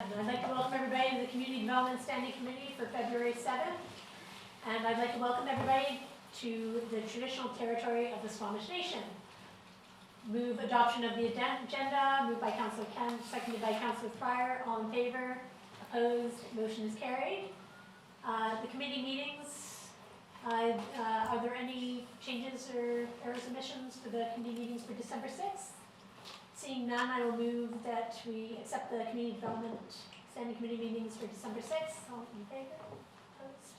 I'd like to welcome everybody to the Community Development Standing Committee for February 7th. And I'd like to welcome everybody to the traditional territory of the Squamish Nation. Move adoption of the agenda, moved by Councillor Kent, seconded by Councillor Pryor. All in favor? Opposed? Motion is carried. The committee meetings, are there any changes or errors, omissions for the committee meetings for December 6th? Seeing none, I will move that we accept the Community Development Standing Committee meetings for December 6th. All in favor? Opposed?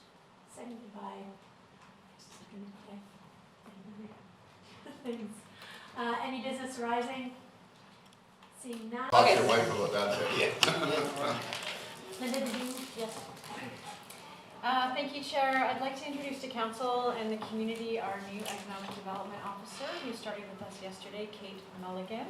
Seconded by... Thanks. Any business arising? Seeing none. Talk to your wife about that too. Linda, did you? Yes. Thank you, Chair. I'd like to introduce to Council and the community our new Economic Development Officer who started with us yesterday, Kate Mulligan.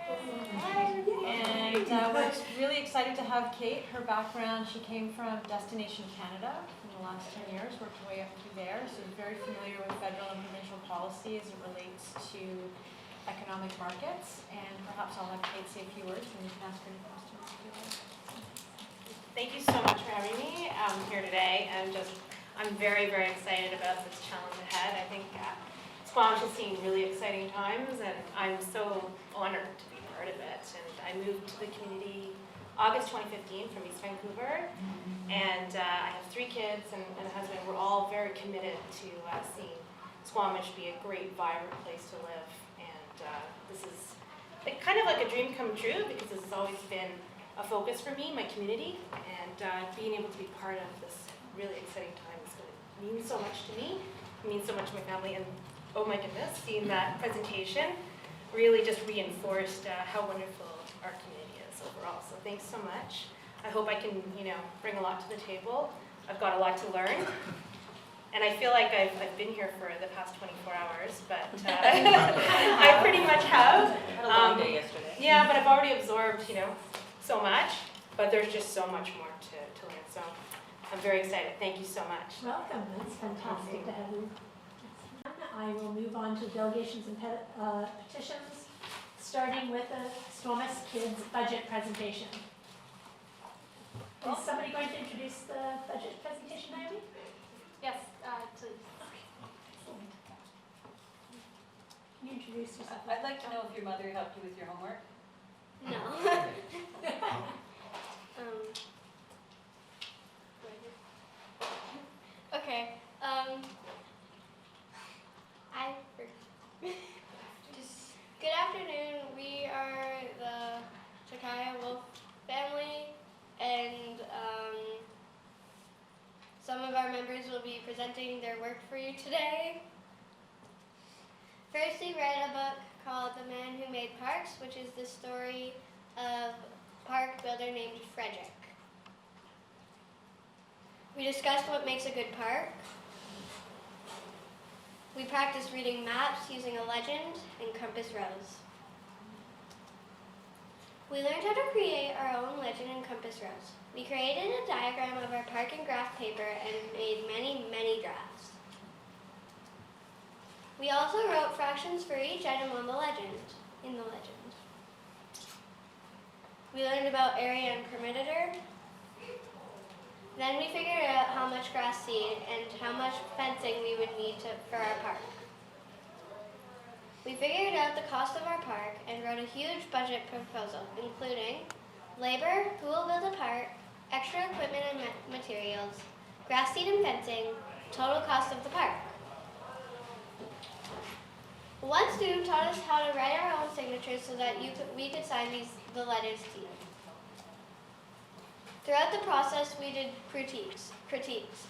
And we're really excited to have Kate. Her background, she came from Destination Canada in the last 10 years, worked her way up through there, so she's very familiar with federal and provincial policy as it relates to economic markets. And perhaps I'll have Kate say a few words and you can ask her any questions if you like. Thank you so much for having me here today. I'm very, very excited about this challenge ahead. I think Squamish is seeing really exciting times, and I'm so honored to be part of it. And I moved to the community August 2015 from East Vancouver, and I have 3 kids and a husband. We're all very committed to seeing Squamish be a great, vibrant place to live. And this is kind of like a dream come true, because this has always been a focus for me, my community, and being able to be part of this really exciting time is going to mean so much to me. It means so much to my family, and oh my goodness, seeing that presentation really just reinforced how wonderful our community is overall. So thanks so much. I hope I can, bring a lot to the table. I've got a lot to learn, and I feel like I've been here for the past 24 hours, but I pretty much have. Had a long day yesterday. Yeah, but I've already absorbed, so much, but there's just so much more to learn. So I'm very excited. Thank you so much. Welcome. That's fantastic to have you. I will move on to delegations and petitions, starting with the Squamish Kids budget presentation. Is somebody going to introduce the budget presentation, Naomi? Yes, please. Can you introduce yourself? I'd like to know if your mother helped you with your homework. No. Okay. Good afternoon. We are the Takaya Wolf family, and some of our members will be presenting their work for you today. First, we read a book called The Man Who Made Parks, which is the story of a park builder named Frederick. We discussed what makes a good park. We practiced reading maps using a legend and compass rose. We learned how to create our own legend and compass rose. We created a diagram of our park and graph paper and made many, many drafts. We also wrote fractions for each item on the legend, in the legend. We learned about area and perimeter. Then we figured out how much grass seed and how much fencing we would need for our park. We figured out the cost of our park and wrote a huge budget proposal, including labor, who will build a park, extra equipment and materials, grass seed and fencing, total cost of the park. One student taught us how to write our own signatures so that we could sign the letters to you. Throughout the process, we did critiques,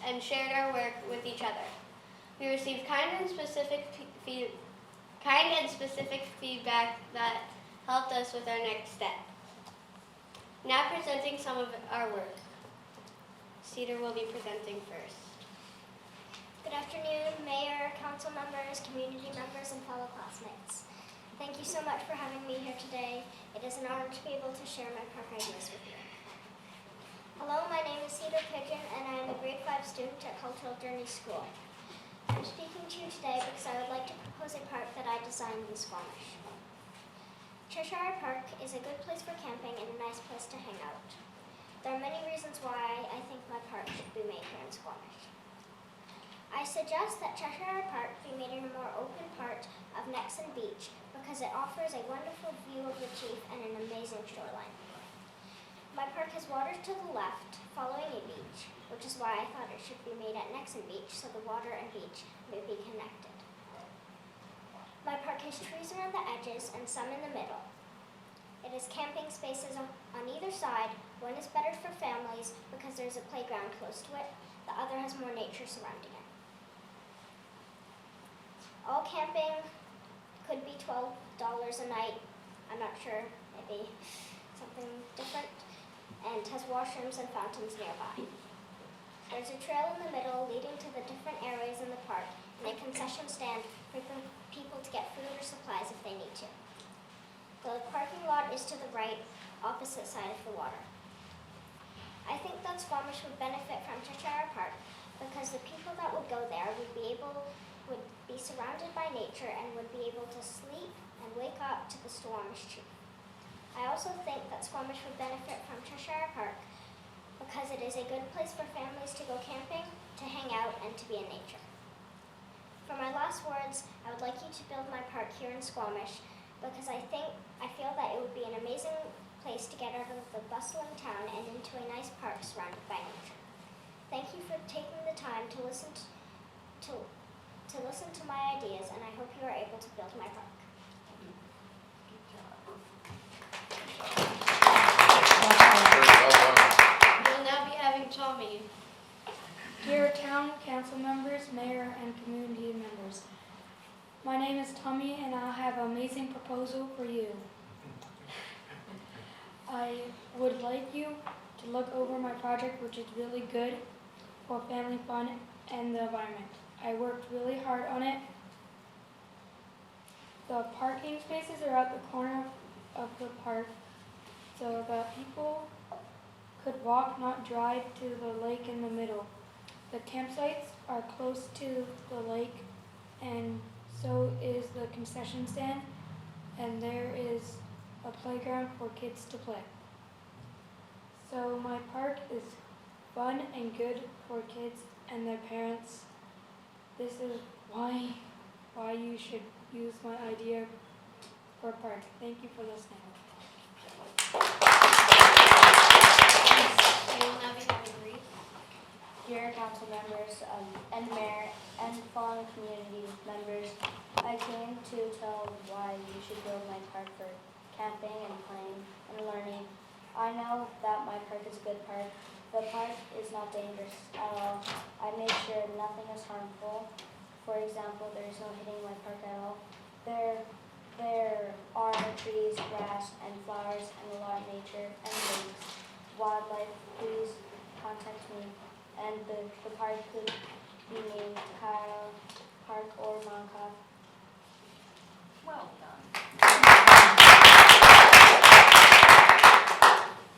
and shared our work with each other. We received kind and specific feedback that helped us with our next step. Now presenting some of our work. Cedar will be presenting first. Good afternoon, Mayor, council members, community members, and fellow classmates. Thank you so much for having me here today. It is an honor to be able to share my park ideas with you. Hello, my name is Cedar Pigeon, and I am a grade 5 student at Cultural Journey School. I'm speaking to you today because I would like to propose a park that I designed in Squamish. Cheshire Park is a good place for camping and a nice place to hang out. reasons why I think my park should be made here in Squamish. I suggest that Cheshire Park be made in a more open part of Nexon Beach because it offers a wonderful view of the Chief and an amazing shoreline. My park has water to the left, following a beach, which is why I thought it should be made at Nexon Beach so the water and beach may be connected. My park has trees around the edges and some in the middle. It has camping spaces on either side. One is better for families because there's a playground close to it. The other has more nature surrounding it. All camping could be $12 a night. I'm not sure, maybe something different. And has washrooms and fountains nearby. There's a trail in the middle leading to the different areas in the park and a concession stand for people to get food or supplies if they need to. The parking lot is to the right, opposite side of the water. I think that Squamish would benefit from Cheshire Park because the people that would go there would be surrounded by nature and would be able to sleep and wake up to the Squamish Chief. I also think that Squamish would benefit from Cheshire Park because it is a good place for families to go camping, to hang out, and to be in nature. For my last words, I would like you to build my park here in Squamish because I feel that it would be an amazing place to get out of the bustling town and into a nice park surrounded by nature. Thank you for taking the time to listen to my ideas, and I hope you are able to build my park. We'll now be having Tommy. Dear Town Council members, Mayor, and community members, my name is Tommy and I have an amazing proposal for you. I would like you to look over my project, which is really good for family fun and the environment. I worked really hard on it. The parking spaces are at the corner of the park so that people could walk, not drive to the lake in the middle. The campsites are close to the lake, and so is the concession stand, and there is a playground for kids to play. So my park is fun and good for kids and their parents. This is why you should use my idea for a park. Thank you for listening. We will now be having Reese. Dear council members and mayor and following community members, I came to tell why you should build my park for camping and playing and learning. I know that my park is a good park. The park is not dangerous at all. I made sure nothing is harmful. For example, there is no hitting my park at all. There are trees, grass, and flowers, and a lot of nature and lakes. Wildlife, please contact me. And the park could be named Kyle Park or Monca. Well done.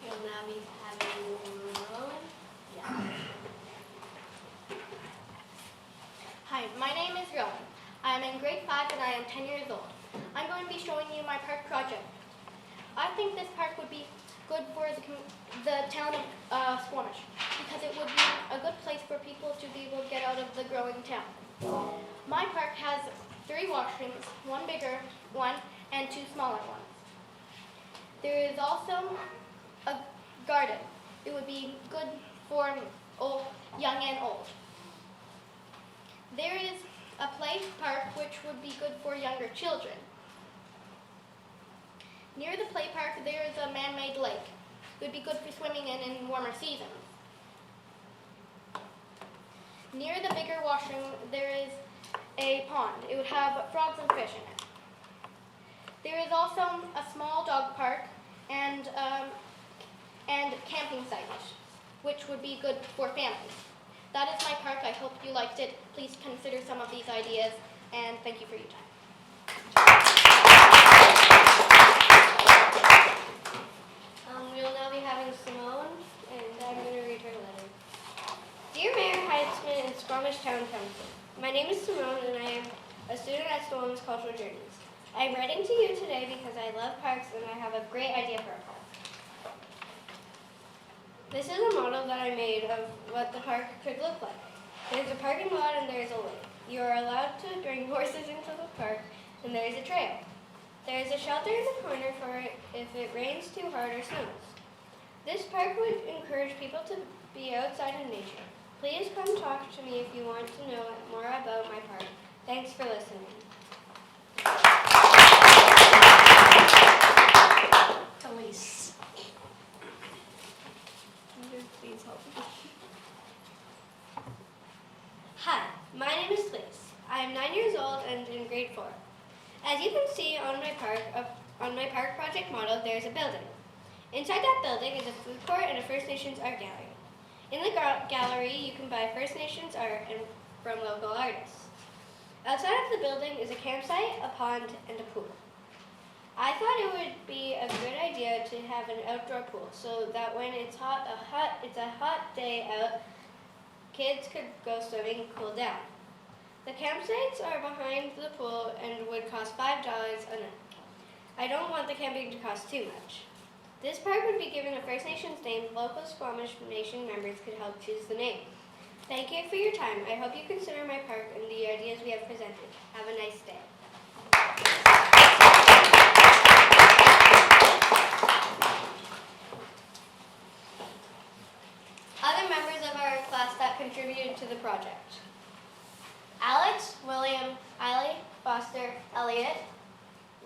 We'll now be having Rowan. Hi, my name is Rowan. I am in grade 5 and I am 10 years old. I'm going to be showing you my park project. I think this park would be good for the town of Squamish because it would be a good place for people to be able to get out of the growing town. My park has 3 washrooms, 1 bigger one and 2 smaller ones. There is also a garden. It would be good for young and old. There is a play park which would be good for younger children. Near the play park there is a man-made lake. It would be good for swimming in warmer seasons. Near the bigger washroom there is a pond. It would have frogs and fish in it. There is also a small dog park and camping sites, which would be good for families. That is my park. I hope you liked it. Please consider some of these ideas, and thank you for your time. We will now be having Simone, and I'm going to read her letter. Dear Mayor Heitzman and Squamish Town Council, my name is Simone, and I am a student at Stoneman's Cultural Journeys. I am writing to you today because I love parks, and I have a great idea for a park. This is a model that I made of what the park could look like. There's a parking lot and there's a lake. You are allowed to bring horses into the park, and there is a trail. There is a shelter in the corner for if it rains too hard or snows. This park would encourage people to be outside in nature. Please come talk to me if you want to know more about my park. Thanks for listening. Delise. Please help me. Hi, my name is Liz. I am 9 years old and in grade 4. As you can see on my park project model, there is a building. Inside that building is a food court and a First Nations art gallery. In the gallery, you can buy First Nations art from local artists. Outside of the building is a campsite, a pond, and a pool. I thought it would be a good idea to have an outdoor pool so that when it's a hot day out, kids could go swimming and cool down. The campsites are behind the pool and would cost $5 a night. I don't want the camping to cost too much. This park would be given a First Nations name. Local Squamish Nation members could help choose the name. Thank you for your time. I hope you consider my park and the ideas we have presented. Have a nice day. Other members of our class that contributed to the project: Alex, William, Eiley, Foster, Elliot,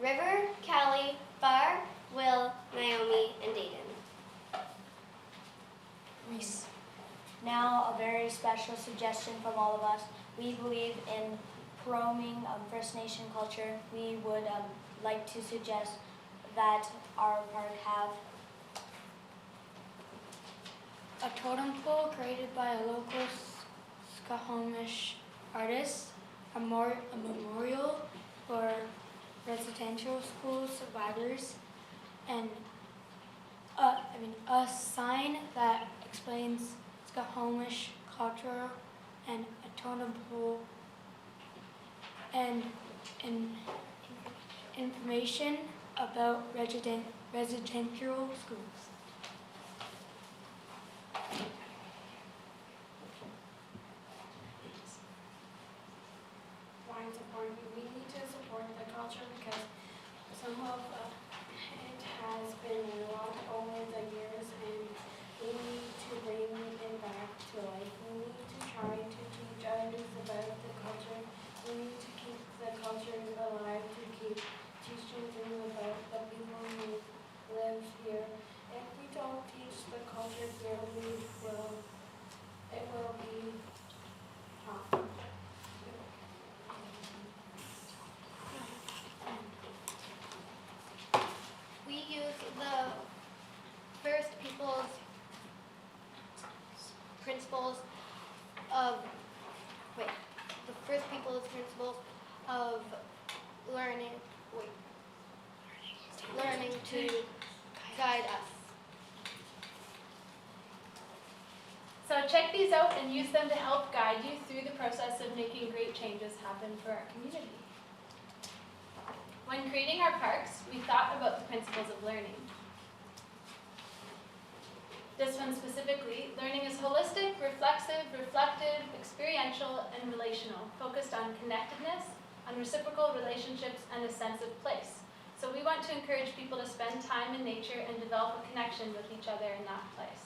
River, Callie, Barr, Will, Naomi, and Dayton. Reese. Now, a very special suggestion from all of us. We believe in promoting First Nation culture. We would like to suggest that our park have A totem pole created by a local Squamish artist, a memorial for residential school survivors, and a sign that explains Squamish culture, and a totem pole, and information about residential schools. Why it's important. We need to support the culture because some of it has been lost over the years, and we need to bring it back to life. We need to try to teach others about the culture. We need to keep the culture alive, to keep teaching them about the people who live here. If we don't teach the culture here, it will be tough. We use the First Peoples principles of learning to guide us. So check these out and use them to help guide you through the process of making great changes happen for our community. When creating our parks, we thought about the principles of learning. This one specifically, learning is holistic, reflexive, reflective, experiential, and relational, focused on connectedness, on reciprocal relationships, and a sense of place. So we want to encourage people to spend time in nature and develop a connection with each other in that place.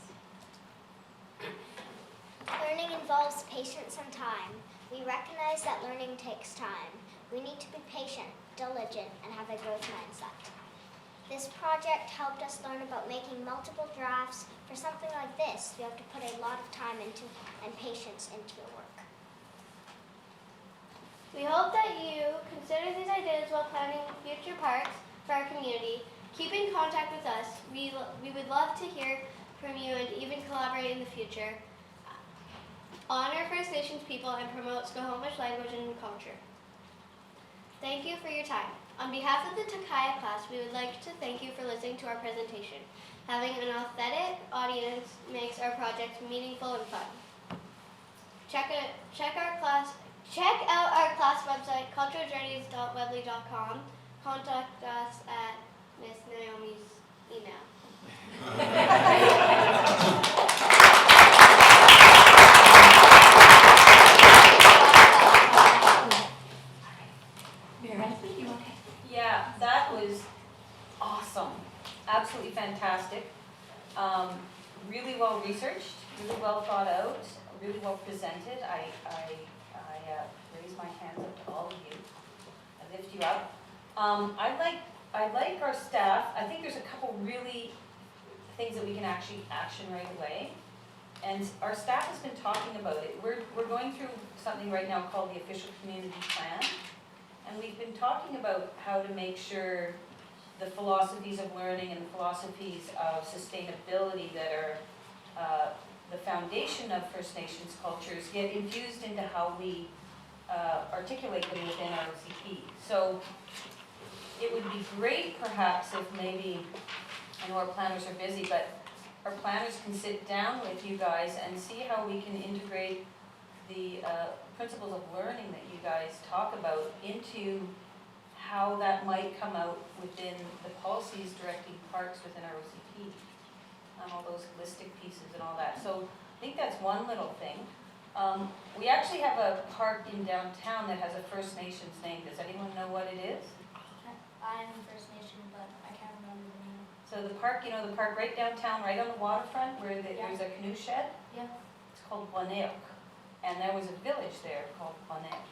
Learning involves patience and time. We recognize that learning takes time. We need to be patient, diligent, and have a growth mindset. This project helped us learn about making multiple drafts. For something like this, we have to put a lot of time into and patience into the work. We hope that you consider these ideas while planning future parks for our community. Keep in contact with us. We would love to hear from you and even collaborate in the future. Honor First Nations people and promote Squamish language and culture. Thank you for your time. On behalf of the Takaya class, we would like to thank you for listening to our presentation. Having an authentic audience makes our projects meaningful and fun. Check out our class website, culturaljourneys.weebly.com. Contact us at Miss Naomi's email. really well researched, really well thought out, really well presented. I raise my hands up to all of you. I lift you up. I like our staff. I think there's a couple really things that we can actually action right away. And our staff has been talking about it. We're going through something right now called the Official Community Plan. And we've been talking about how to make sure the philosophies of learning and the philosophies of sustainability that are the foundation of First Nations cultures get infused into how we articulate them within our OCP. So it would be great perhaps if maybe, I know our planners are busy, but our planners can sit down with you guys and see how we can integrate the principles of learning that you guys talk about into how that might come out within the policies directing parks within our OCP. All those holistic pieces and all that. So I think that's one little thing. We actually have a park in downtown that has a First Nations name. Does anyone know what it is? I'm First Nation, but I can't remember the name. So the park, the park right downtown, right on the waterfront where there's a canoe shed? Yeah. It's called Boneok. And there was a village there called Boneok.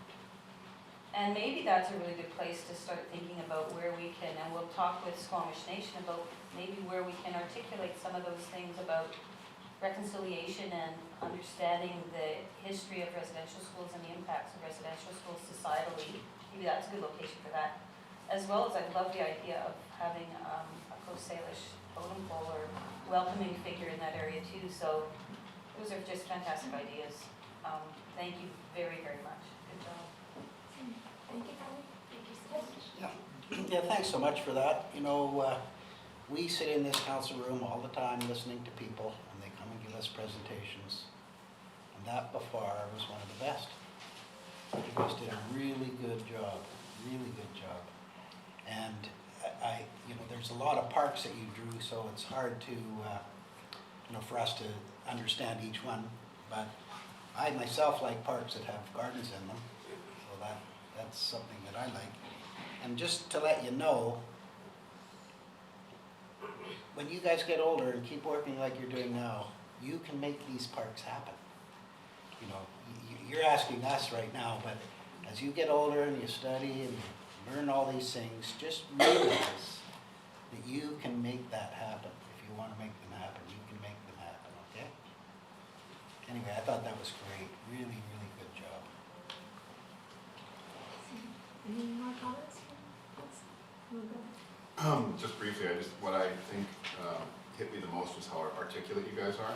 And maybe that's a really good place to start thinking about where we can, and we'll talk with Squamish Nation about maybe where we can articulate some of those things about reconciliation and understanding the history of residential schools and the impacts of residential schools societally. Maybe that's a good location for that. As well as I love the idea of having a Coast Salish totem pole or welcoming figure in that area too. So those are just fantastic ideas. Thank you very, very much. Good job. Thank you, Kelly. Thank you so much. Yeah, thanks so much for that. We sit in this council room all the time listening to people, and they come and give us presentations. And that by far was one of the best. You guys did a really good job, really good job. And there's a lot of parks that you drew, so it's hard to, for us to understand each one. But I myself like parks that have gardens in them, so that's something that I like. And just to let you know, when you guys get older and keep working like you're doing now, you can make these parks happen. You're asking us right now, but as you get older and you study and learn all these things, just realize that you can make that happen. If you want to make them happen, you can make them happen, okay? Anyway, I thought that was great. Really, really good job. Any more comments? Just briefly, what I think hit me the most was how articulate you guys are.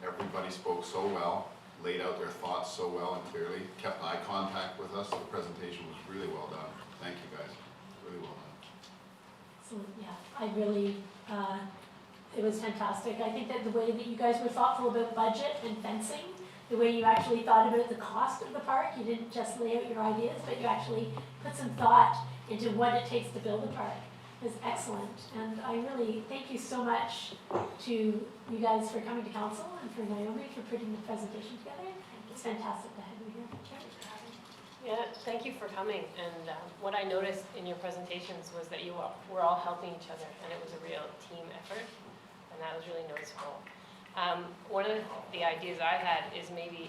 Everybody spoke so well, laid out their thoughts so well and clearly, kept eye contact with us. The presentation was really well done. Thank you guys, really well done. Excellent, yeah, I really, it was fantastic. I think that the way that you guys were thoughtful about budget and fencing, the way you actually thought about the cost of the park, you didn't just lay out your ideas, but you actually put some thought into what it takes to build a park. It was excellent, and I really thank you so much to you guys for coming to council and for Naomi for putting the presentation together. It's fantastic to have you here. Yeah, thank you for coming. And what I noticed in your presentations was that you were all helping each other, and it was a real team effort, and that was really noticeable. One of the ideas I had is maybe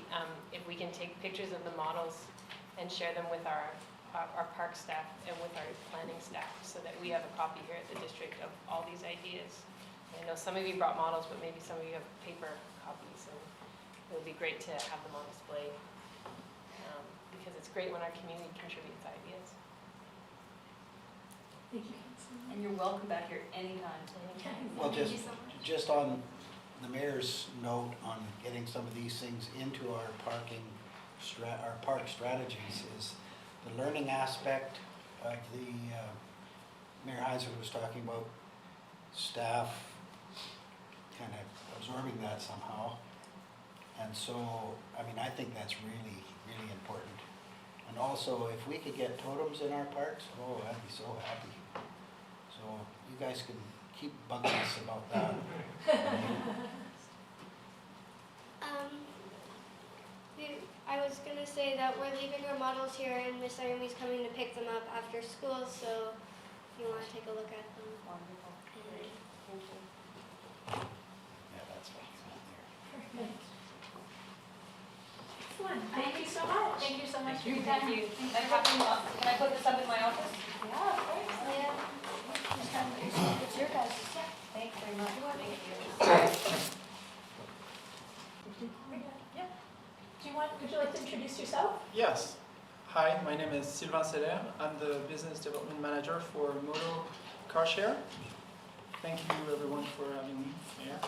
if we can take pictures of the models and share them with our park staff and with our planning staff, so that we have a copy here at the district of all these ideas. I know some of you brought models, but maybe some of you have paper copies, and it would be great to have them on display. Because it's great when our community contributes ideas. Thank you, Councilor. And you're welcome back here anytime. Well, Thank you so much. just on the mayor's note on getting some of these things into our our park strategies is the learning aspect of the, Mayor Heiser was talking about staff kind of absorbing that somehow. And so, I think that's really, really important. And also, if we could get totems in our parks, oh, I'd be so happy. So you guys can keep bugging us about that. I was going to say that we're leaving our models here and Miss Naomi's coming to pick them up after school, so if you want to take a look at them. Wonderful. And Thank you. Yeah, that's fine. everyone. Thank you so much. Thank you so much for your Thank time. you. Can I put this up in my office? Yeah, of course. It's your guys'. Thanks very much. Would you like to introduce yourself? Yes. Hi, my name is Sylvain Seller. I'm the Business Development Manager for Moto Car Share. Thank you everyone for having me here.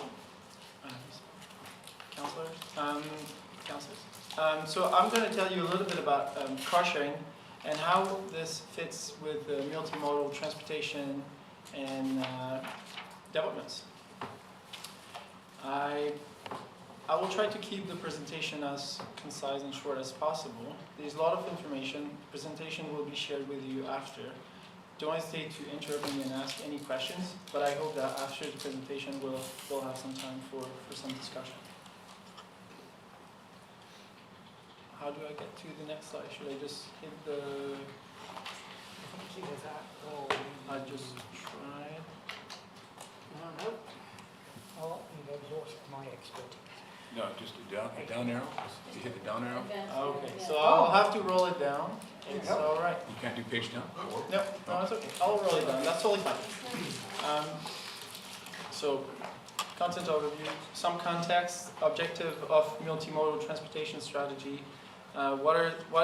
Councilors. So I'm going to tell you a little bit about car sharing and how this fits with the multimodal transportation and developments. I will try to keep the presentation as concise and short as possible. There's a lot of information. Presentation will be shared with you after. Don't hesitate to interrupt me and ask any questions, but I hope that after the presentation we'll have some time for some discussion. How do I get to the next slide? Should I just hit the... I just tried. Oh, you've lost my expertise. No, just a down arrow. You hit the down arrow. Okay, so I'll have to roll it down. It's all right. You can't do page down? No, it's okay. I'll roll it down. That's totally fine. So, content overview, some context, objective of multimodal transportation strategy. What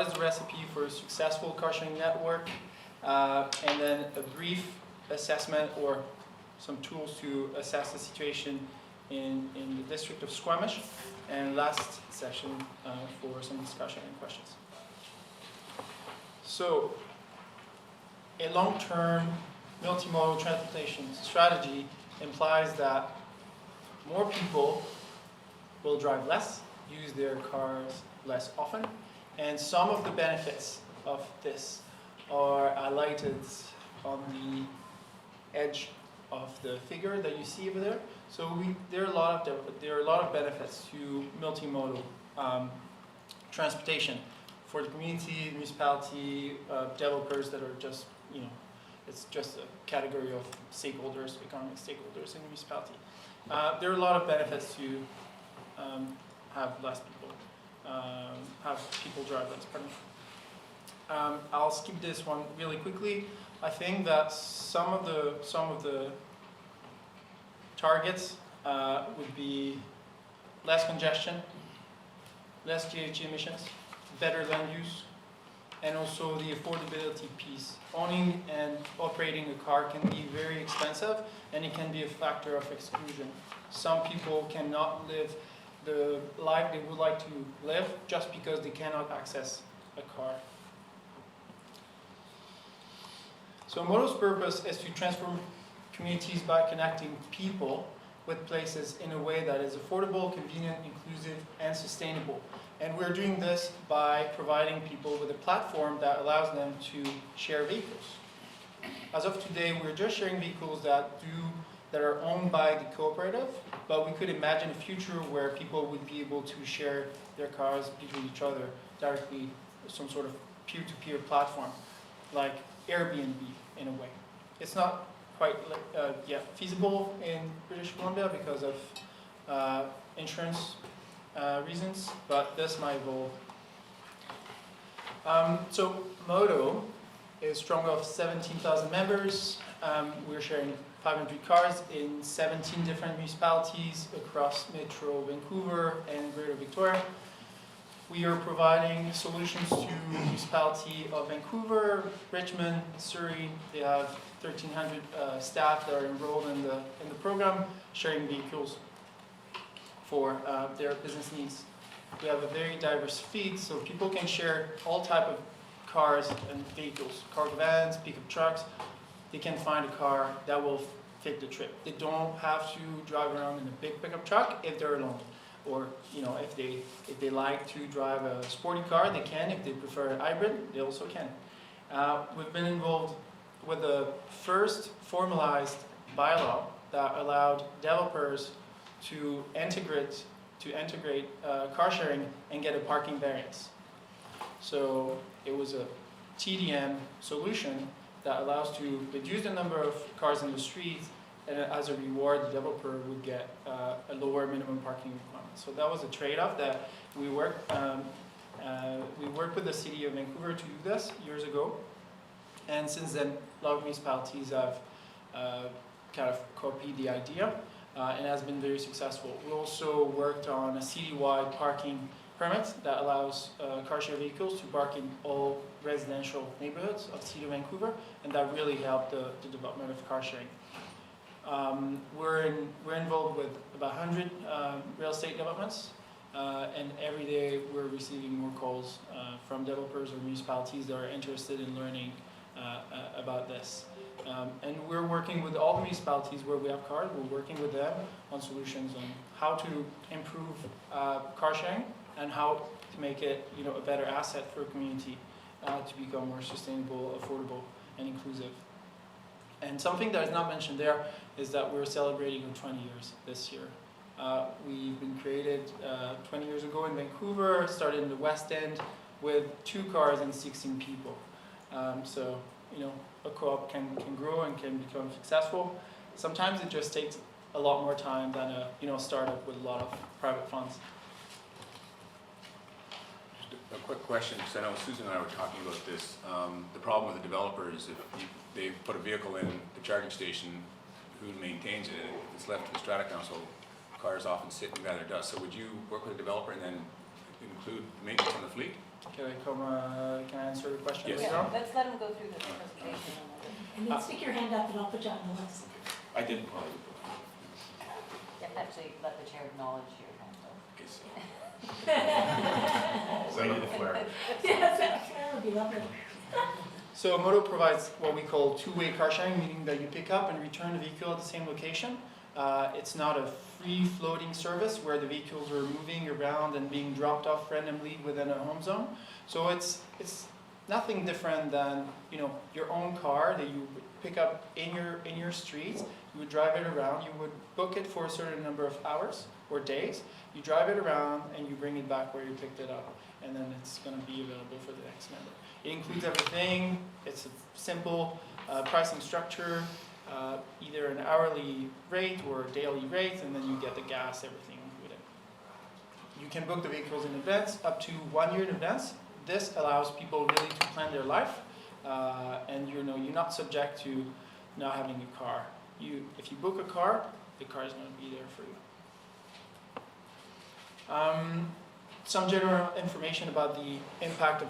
is the recipe for a successful car sharing network? And then a brief assessment or some tools to assess the situation in the district of Squamish, and last session for some discussion and questions. So, a long-term multimodal transportation strategy implies that more people will drive less, use their cars less often, and some of the benefits of this are highlighted on the edge of the figure that you see over there. So there are a lot of benefits to multimodal transportation for the community, municipality, developers that are just, it's just a category of stakeholders, economic stakeholders in the municipality. There are a lot of benefits to have less people, have people drive less. Pardon. I'll skip this one really quickly. I think that some of the targets would be less congestion, less GHG emissions, better land use, and also the affordability piece. Owning and operating a car can be very expensive, and it can be a factor of exclusion. Some people cannot live the life they would like to live just because they cannot access a car. So Moto's purpose is to transform communities by connecting people with places in a way that is affordable, convenient, inclusive, and sustainable. And we're doing this by providing people with a platform that allows them to share vehicles. As of today, we're just sharing vehicles that are owned by the cooperative, but we could imagine a future where people would be able to share their cars between each other directly, some sort of peer-to-peer platform, like Airbnb in a way. It's not quite yet feasible in British Columbia because of insurance reasons, but this might evolve. So Moto is strong of 17,000 members. We're sharing 500 cars in 17 different municipalities across Metro Vancouver and Greater Victoria. We are providing solutions to the municipality of Vancouver, Richmond, Surrey. They have 1,300 staff that are enrolled in the program, sharing vehicles for their business needs. We have a very diverse fleet, so people can share all type of cars and vehicles, cargo vans, pickup trucks. They can find a car that will fit the trip. They don't have to drive around in a big pickup truck if they're alone. Or if they like to drive a sporty car, they can. If they prefer a hybrid, they also can. We've been involved with the first formalized bylaw that allowed developers to integrate car sharing and get a parking variance. So it was a TDM solution that allows to reduce the number of cars in the street, and as a reward, the developer would get a lower minimum parking requirement. So that was a trade-off that we worked We worked with the city of Vancouver to do this years ago, and since then, a lot of municipalities have kind of copied the idea, and has been very successful. We also worked on a citywide parking permit that allows car share vehicles to park in all residential neighborhoods of the city of Vancouver, and that really helped the development of car sharing. We're involved with about 100 real estate developments, and every day we're receiving more calls from developers or municipalities that are interested in learning about this. And we're working with all the municipalities where we have cars. We're working with them on solutions on how to improve car sharing and how to make it, a better asset for a community to become more sustainable, affordable, and inclusive. And something that is not mentioned there is that we're celebrating 20 years this year. We've been created 20 years ago in Vancouver, started in the West End with 2 cars and 16 people. So, a co-op can grow and can become successful. Sometimes it just takes a lot more time than a startup with a lot of private funds. Just a quick question, because I know Susan and I were talking about this. The problem with the developers, if they put a vehicle in the charging station, who maintains it? And if it's left to the Strata Council, cars often sit and gather dust. So would you work with a developer and then include maintenance on the fleet? Can I answer the question? Yes. Yeah, let's let him go through the presentation. And then stick your hand up and I'll put you on the list. I didn't. Yeah, actually, let the chair acknowledge your hand though. Is that a flare? Yes, that would be lovely. So Modo provides what we call two-way car sharing, meaning that you pick up and return the vehicle at the same location. It's not a free floating service where the vehicles are moving around and being dropped off randomly within a home zone. So it's nothing different than your own car that you would pick up in your streets. You would drive it around. You would book it for a certain number of hours or days. You drive it around and you bring it back where you picked it up, and then it's going to be available for the next member. It includes everything. It's a simple pricing structure. Either an hourly rate or a daily rate, and then you get the gas, everything included. You can book the vehicles in advance, up to 1 year in advance. This allows people really to plan their life, and you're not subject to not having a car. If you book a car, the car is going to be there for you. Some general information about the impact of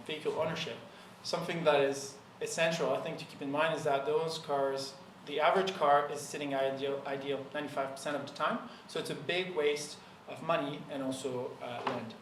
vehicle ownership. Something that is essential, I think, to keep in mind is that those cars, the average car is sitting ideal 95% of the time, so it's a big waste of money and also land.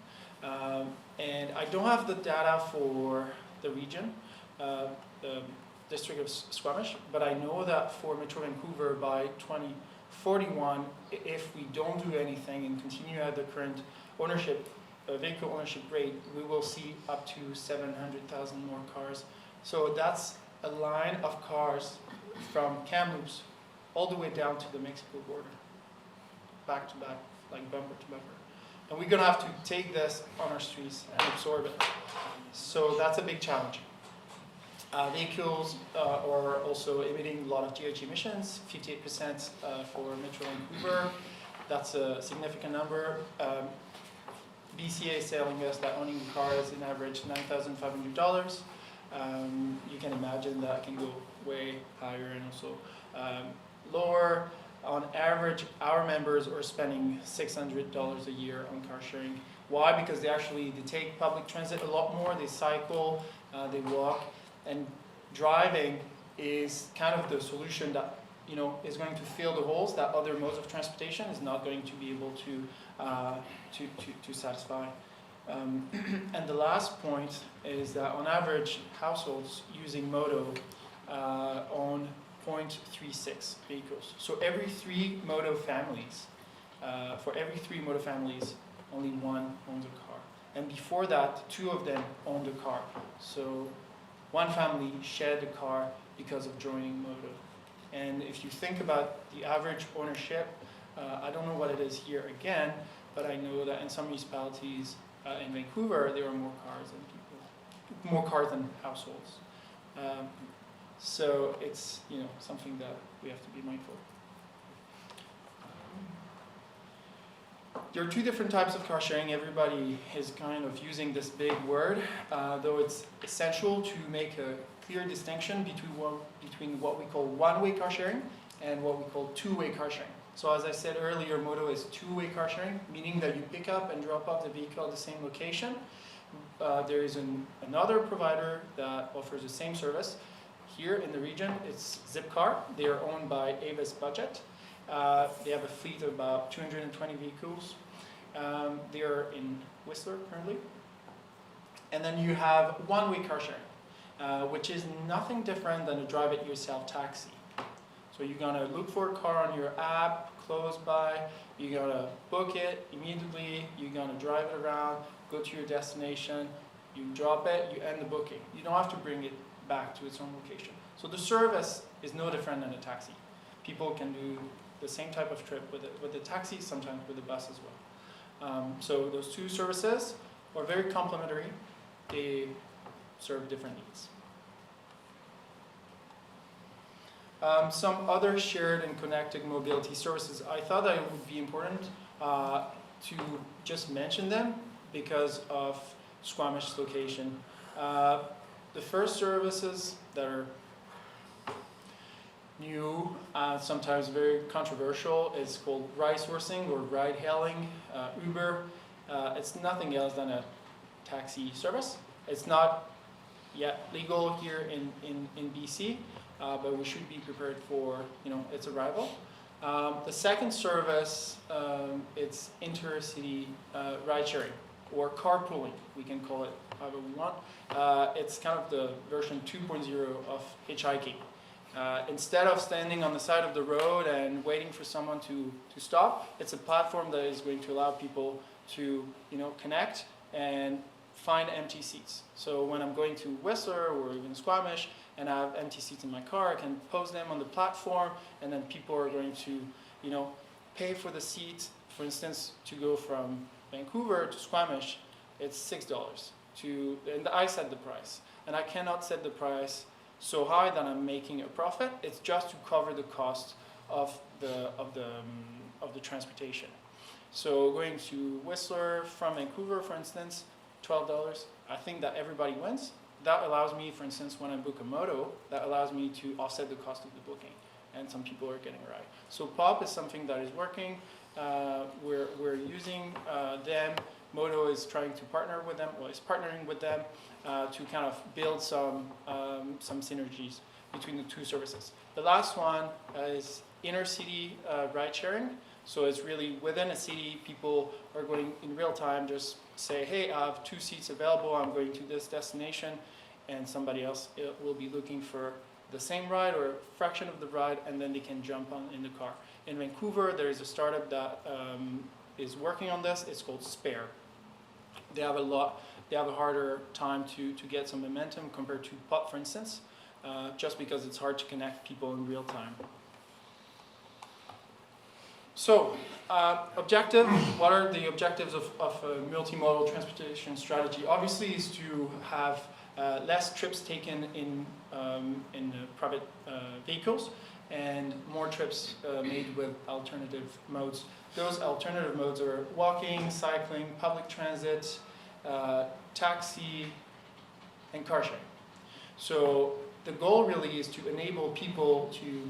And I don't have the data for the region, the district of Squamish, but I know that for Metro Vancouver by 2041, if we don't do anything and continue at the current vehicle ownership rate, we will see up to 700,000 more cars. So that's a line of cars from Kamloops all the way down to the Mexico border, back to back, like bumper to bumper. And we're going to have to take this on our streets and absorb it. So that's a big challenge. Vehicles are also emitting a lot of GHG emissions, 58% for Metro Vancouver. That's a significant number. BCA is telling us that owning a car is an average $9,500. You can imagine that can go way higher and also lower. On average, our members are spending $600 a year on car sharing. Why? Because they take public transit a lot more, they cycle, they walk, and driving is kind of the solution that is going to fill the holes that other modes of transportation is not going to be able to satisfy. And the last point is that on average, households using Modo own 0.36 vehicles. So every 3 Modo families, only one owns a car. And before that, 2 of them owned a car. So one family shared the car because of joining Modo. And if you think about the average ownership, I don't know what it is here again, but I know that in some municipalities in Vancouver, there are more cars than households. So it's something that we have to be mindful. There are two different types of car sharing. Everybody is kind of using this big word, though it's essential to make a clear distinction between what we call one-way car sharing and what we call two-way car sharing. So as I said earlier, Modo is two-way car sharing, meaning that you pick up and drop off the vehicle at the same location. There is another provider that offers the same service. Here in the region, it's Zipcar. They are owned by Avis Budget. They have a fleet of about 220 vehicles. They are in Whistler currently. And then you have one-way car sharing, which is nothing different than a drive-it-yourself taxi. So you're gonna look for a car on your app close by, you're gonna book it immediately, you're gonna drive it around, go to your destination, you drop it, you end the booking. You don't have to bring it back to its own location. So the service is no different than a taxi. People can do the same type of trip with a taxi, sometimes with a bus as well. So those two services are very complementary. They serve different needs. Some other shared and connected mobility services. I thought that it would be important to just mention them because of Squamish's location. The first services that are new, sometimes very controversial, is called ride sourcing or ride hailing. Uber, it's nothing else than a taxi service. It's not yet legal here in BC, but we should be prepared for its arrival. The second service, it's intercity ride sharing or carpooling, we can call it however we want. It's kind of the version 2.0 of hitchhiking. Instead of standing on the side of the road and waiting for someone to stop, it's a platform that is going to allow people to connect and find empty seats. So when I'm going to Whistler or even Squamish and I have empty seats in my car, I can post them on the platform, and then people are going to pay for the seat. For instance, to go from Vancouver to Squamish, it's $6. And I set the price, and I cannot set the price so high that I'm making a profit. It's just to cover the cost of the transportation. So going to Whistler from Vancouver, for instance, $12. I think that everybody wins. That allows me, for instance, when I book a moto, that allows me to offset the cost of the booking, and some people are getting a ride. So POP is something that is working. We're using them. Moto is trying to partner with them, or is partnering with them to kind of build some synergies between the two services. The last one is inner city ride sharing. So it's really within a city, people are going in real time, just say, hey, I have 2 seats available, I'm going to this destination, and somebody else will be looking for the same ride or a fraction of the ride, and then they can jump on in the car. In Vancouver, there is a startup that is working on this. It's called Spare. They have a harder time to get some momentum compared to POP, for instance, just because it's hard to connect people in real time. So, objective, what are the objectives of a multimodal transportation strategy? Obviously is to have less trips taken in private vehicles and more trips made with alternative modes. Those alternative modes are walking, cycling, public transit, taxi, and car sharing. So the goal really is to enable people to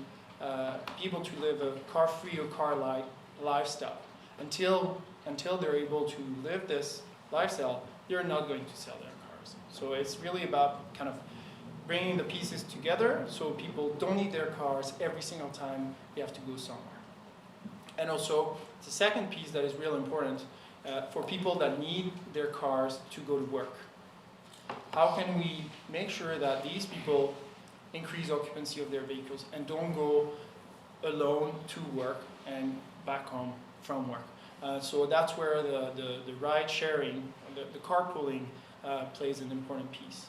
be able to live a car-free or car-light lifestyle. Until they're able to live this lifestyle, they're not going to sell their cars. So it's really about kind of bringing the pieces together so people don't need their cars every single time they have to go somewhere. And also, the second piece that is real important for people that need their cars to go to work. How can we make sure that these people increase occupancy of their vehicles and don't go alone to work and back home from work? So that's where the ride sharing, the carpooling plays an important piece.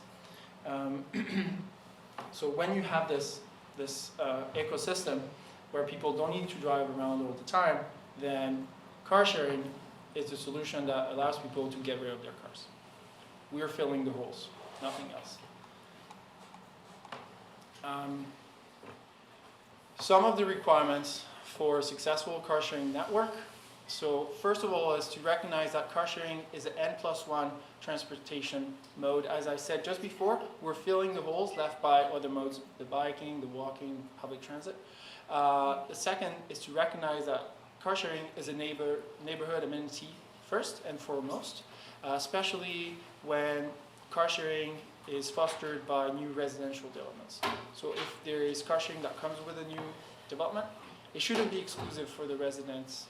So when you have this ecosystem where people don't need to drive around all the time, then car sharing is the solution that allows people to get rid of their cars. We're filling the holes, nothing else. Some of the requirements for a successful car sharing network So first of all is to recognize that car sharing is an N+1 transportation mode. As I said just before, we're filling the holes left by other modes, the biking, the walking, public transit. The second is to recognize that car sharing is a neighborhood amenity first and foremost, especially when car sharing is fostered by new residential developments. So if there is car sharing that comes with a new development, it shouldn't be exclusive for the residents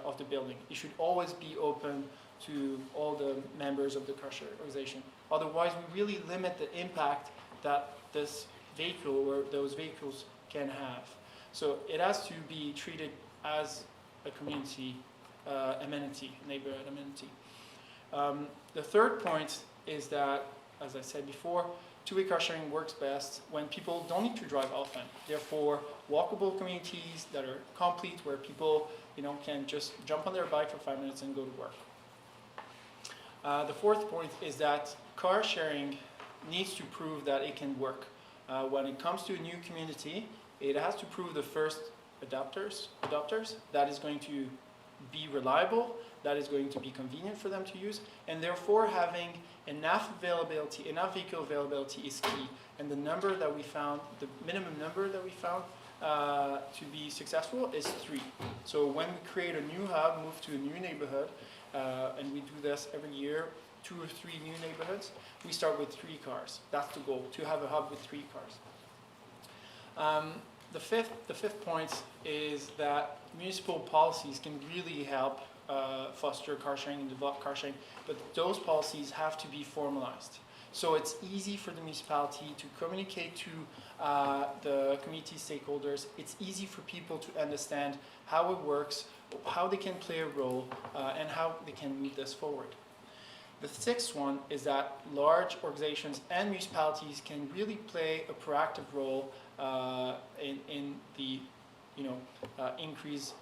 of the building. It should always be open to all the members of the car share organization. Otherwise, we really limit the impact that this vehicle or those vehicles can have. So it has to be treated as a community amenity, neighborhood amenity. The third point is that, as I said before, two-way car sharing works best when people don't need to drive often. Therefore, walkable communities that are complete, where people can just jump on their bike for 5 minutes and go to work. The fourth point is that car sharing needs to prove that it can work. When it comes to a new community, it has to prove the first adopters that is going to be reliable, that is going to be convenient for them to use, and therefore having enough availability, enough vehicle availability is key. And the number that we found, the minimum number that we found to be successful is 3. So when we create a new hub, move to a new neighborhood, and we do this every year, 2 or 3 new neighborhoods, we start with 3 cars. That's the goal, to have a hub with 3 cars. The fifth point is that municipal policies can really help foster car sharing and develop car sharing, but those policies have to be formalized. So it's easy for the municipality to communicate to the community stakeholders. It's easy for people to understand how it works, how they can play a role, and how they can move this forward. The sixth one is that large organizations and municipalities can really play a proactive role in the increased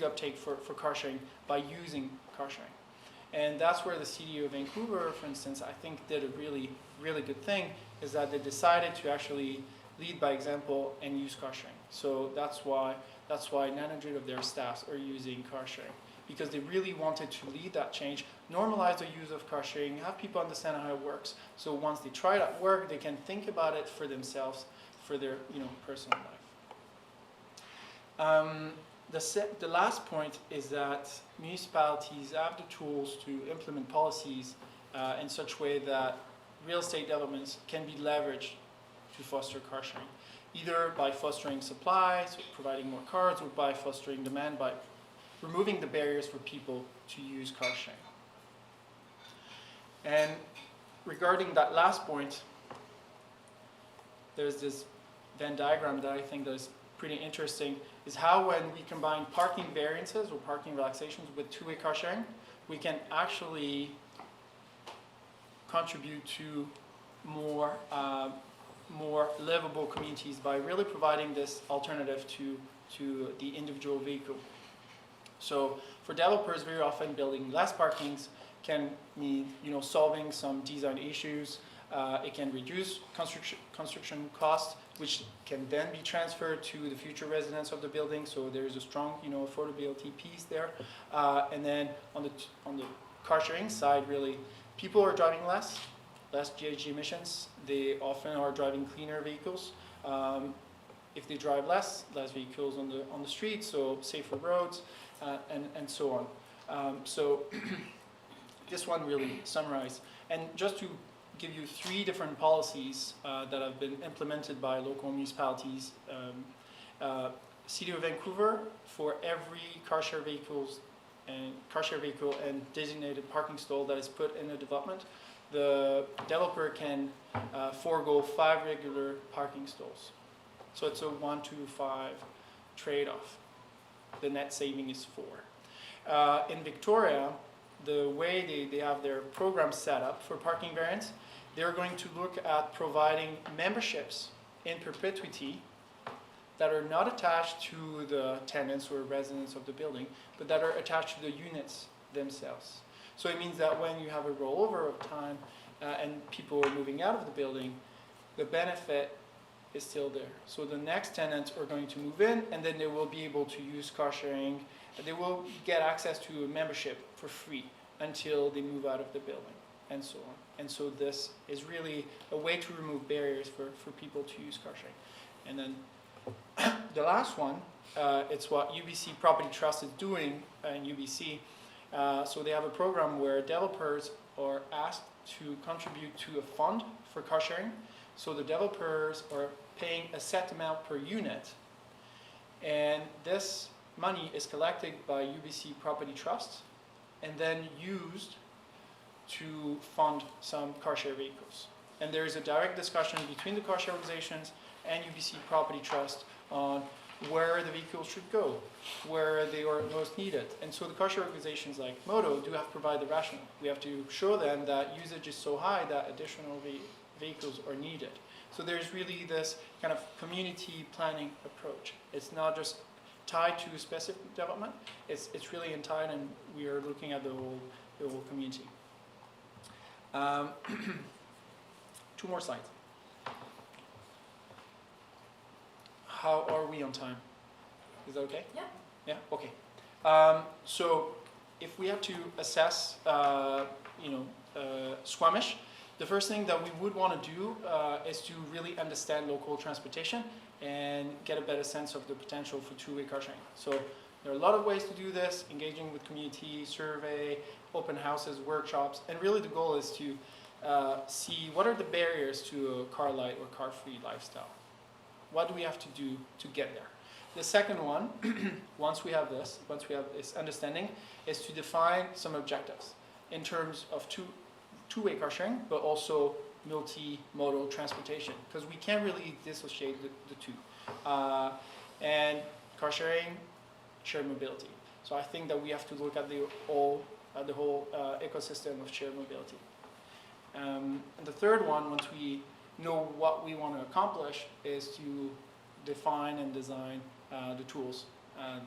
uptake for car sharing by using car sharing. And that's where the City of Vancouver, for instance, I think did a really, really good thing, is that they decided to actually lead by example and use car sharing. So that's why 900 of their staffs are using car sharing, because they really wanted to lead that change, normalize the use of car sharing, have people understand how it works. So once they try it at work, they can think about it for themselves, for their personal life. The last point is that municipalities have the tools to implement policies in such a way that real estate developments can be leveraged to foster car sharing, either by fostering supply, so providing more cars, or by fostering demand, by removing the barriers for people to use car sharing. And regarding that last point, there's this Venn diagram that I think that is pretty interesting, is how when we combine parking variances or parking relaxations with two-way car sharing, we can actually contribute to more livable communities by really providing this alternative to the individual vehicle. So for developers, very often building less parkings can mean solving some design issues. It can reduce construction costs, which can then be transferred to the future residents of the building. So there is a strong affordability piece there. And then on the car sharing side, really, people are driving less GHG emissions. They often are driving cleaner vehicles. If they drive less vehicles on the street, so safer roads, and so on. So this one really summarized. And just to give you 3 different policies that have been implemented by local municipalities. City of Vancouver, for every car share vehicle and designated parking stall that is put in a development, the developer can forego 5 regular parking stalls. So it's a 1 to 5 trade-off. The net saving is 4. In Victoria, the way they have their program set up for parking variants, they're going to look at providing memberships in perpetuity that are not attached to the tenants or residents of the building, but that are attached to the units themselves. So it means that when you have a rollover of time and people are moving out of the building, the benefit is still there. So the next tenants are going to move in, and then they will be able to use car sharing they will get access to a membership for free until they move out of the building, and so on. And so this is really a way to remove barriers for people to use car sharing. And then the last one, it's what UBC Property Trust is doing in UBC. So they have a program where developers are asked to contribute to a fund for car sharing. So the developers are paying a set amount per unit, and this money is collected by UBC Property Trust and then used to fund some car share vehicles. And there is a direct discussion between the car share organizations and UBC Property Trust on where the vehicles should go, where they are most needed. And so the car share organizations like Modo do have to provide the rationale. We have to show them that usage is so high that additional vehicles are needed. So there's really this kind of community planning approach. It's not just tied to specific development, it's really tied, and we are looking at the whole community. 2 more slides. How are we on time? Is that okay? Yeah. Yeah, okay. So if we have to assess, Squamish, the first thing that we would want to do is to really understand local transportation and get a better sense of the potential for two-way car sharing. So there are a lot of ways to do this, engaging with community, survey, open houses, workshops, and really the goal is to see what are the barriers to a car light or car-free lifestyle. What do we have to do to get there? The second one, once we have this understanding, is to define some objectives in terms of two-way car sharing, but also multimodal transportation, because we can't really dissociate the two. And car sharing, shared mobility. So I think that we have to look at the whole ecosystem of shared mobility. And the third one, once we know what we want to accomplish, is to define and design the tools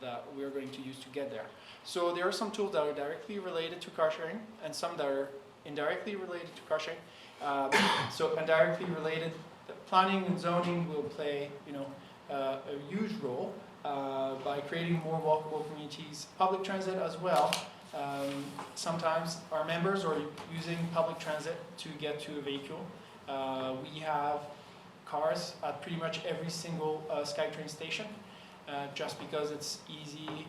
that we're going to use to get there. So there are some tools that are directly related to car sharing and some that are indirectly related to car sharing. So indirectly related, planning and zoning will play a huge role by creating more walkable communities. Public transit as well. Sometimes our members are using public transit to get to a vehicle. We have cars at pretty much every single SkyTrain station, just because it's easy,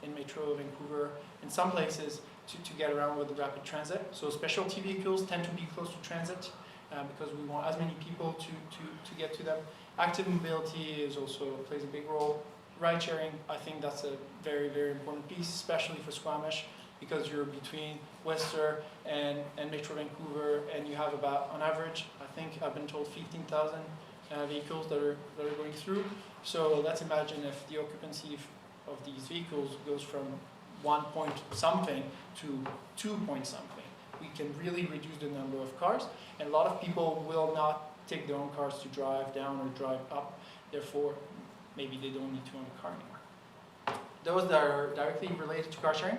in Metro Vancouver, in some places, to get around with the rapid transit. So specialty vehicles tend to be close to transit because we want as many people to get to them. Active mobility is also plays a big role. Ride sharing, I think that's a very, very important piece, especially for Squamish, because you're between Wester and Metro Vancouver, and you have about, on average, I think I've been told 15,000 vehicles that are going through. So let's imagine if the occupancy of these vehicles goes from 1 point something to 2 point something. We can really reduce the number of cars, and a lot of people will not take their own cars to drive down or drive up. Therefore, maybe they don't need to own a car anymore. Those that are directly related to car sharing,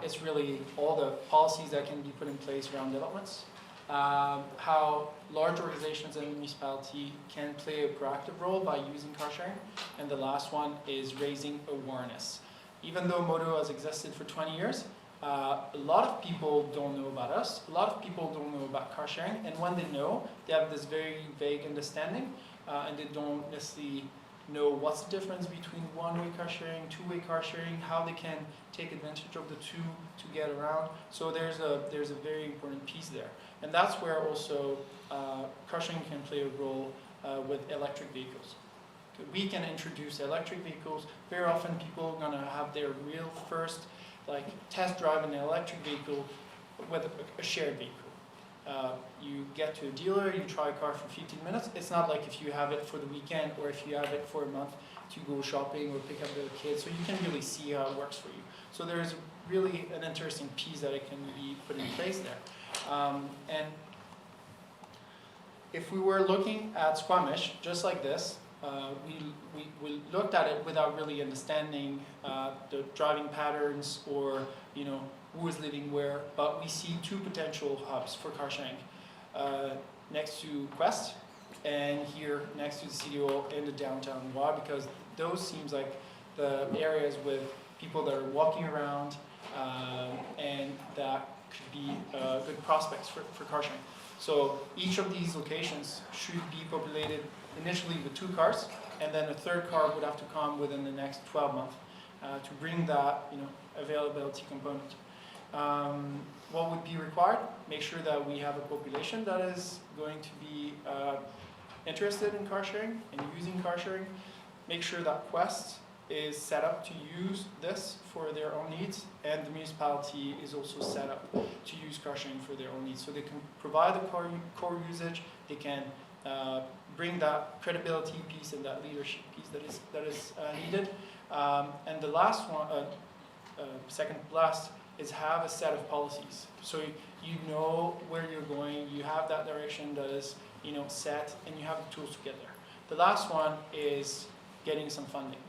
it's really all the policies that can be put in place around developments, how large organizations and municipality can play a proactive role by using car sharing, and the last one is raising awareness. Even though Modo has existed for 20 years, a lot of people don't know about us, a lot of people don't know about car sharing, and when they know, they have this very vague understanding, and they don't necessarily know what's the difference between one-way car sharing, two-way car sharing, how they can take advantage of the two to get around. So there's a very important piece there. And that's where also car sharing can play a role with electric vehicles. We can introduce electric vehicles. Very often people are gonna have their real first test drive an electric vehicle with a shared vehicle. You get to a dealer, you try a car for 15 minutes. It's not like if you have it for the weekend or if you have it for a month to go shopping or pick up the kids. So you can really see how it works for you. So there's really an interesting piece that it can be put in place there. And if we were looking at Squamish, just like this, we looked at it without really understanding the driving patterns or who is living where, but we see two potential hubs for car sharing next to Quest and here next to the City Hall in the downtown. Why? Because those seems like the areas with people that are walking around, and that could be good prospects for car sharing. So each of these locations should be populated initially with 2 cars, and then a third car would have to come within the next 12 months to bring that, availability component. What would be required? Make sure that we have a population that is going to be interested in car sharing and using car sharing. Make sure that Quest is set up to use this for their own needs, and the municipality is also set up to use car sharing for their own needs. So they can provide the core usage, they can bring that credibility piece and that leadership piece that is needed. And the last one, second last, is have a set of policies. So you know where you're going, you have that direction that is set, and you have the tools to get there. The last one is getting some funding.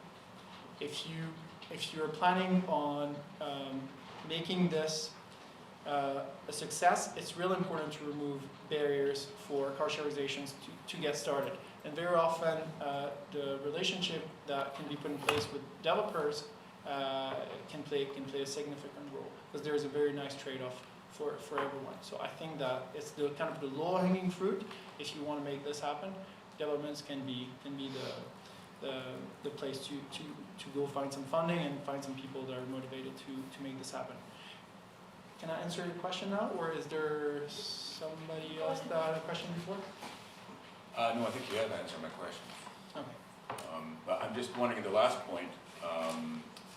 If you're planning on making this a success, it's really important to remove barriers for car share organizations to get started. And very often, the relationship that can be put in place with developers can play a significant role, because there is a very nice trade-off for everyone. So I think that it's the kind of the low-hanging fruit. If you want to make this happen, developments can be the place to go find some funding and find some people that are motivated to make this happen. Can I answer your question now, or is there somebody else that had a question before? No, I think you have answered my question. Okay. But I'm just wondering, at the last point,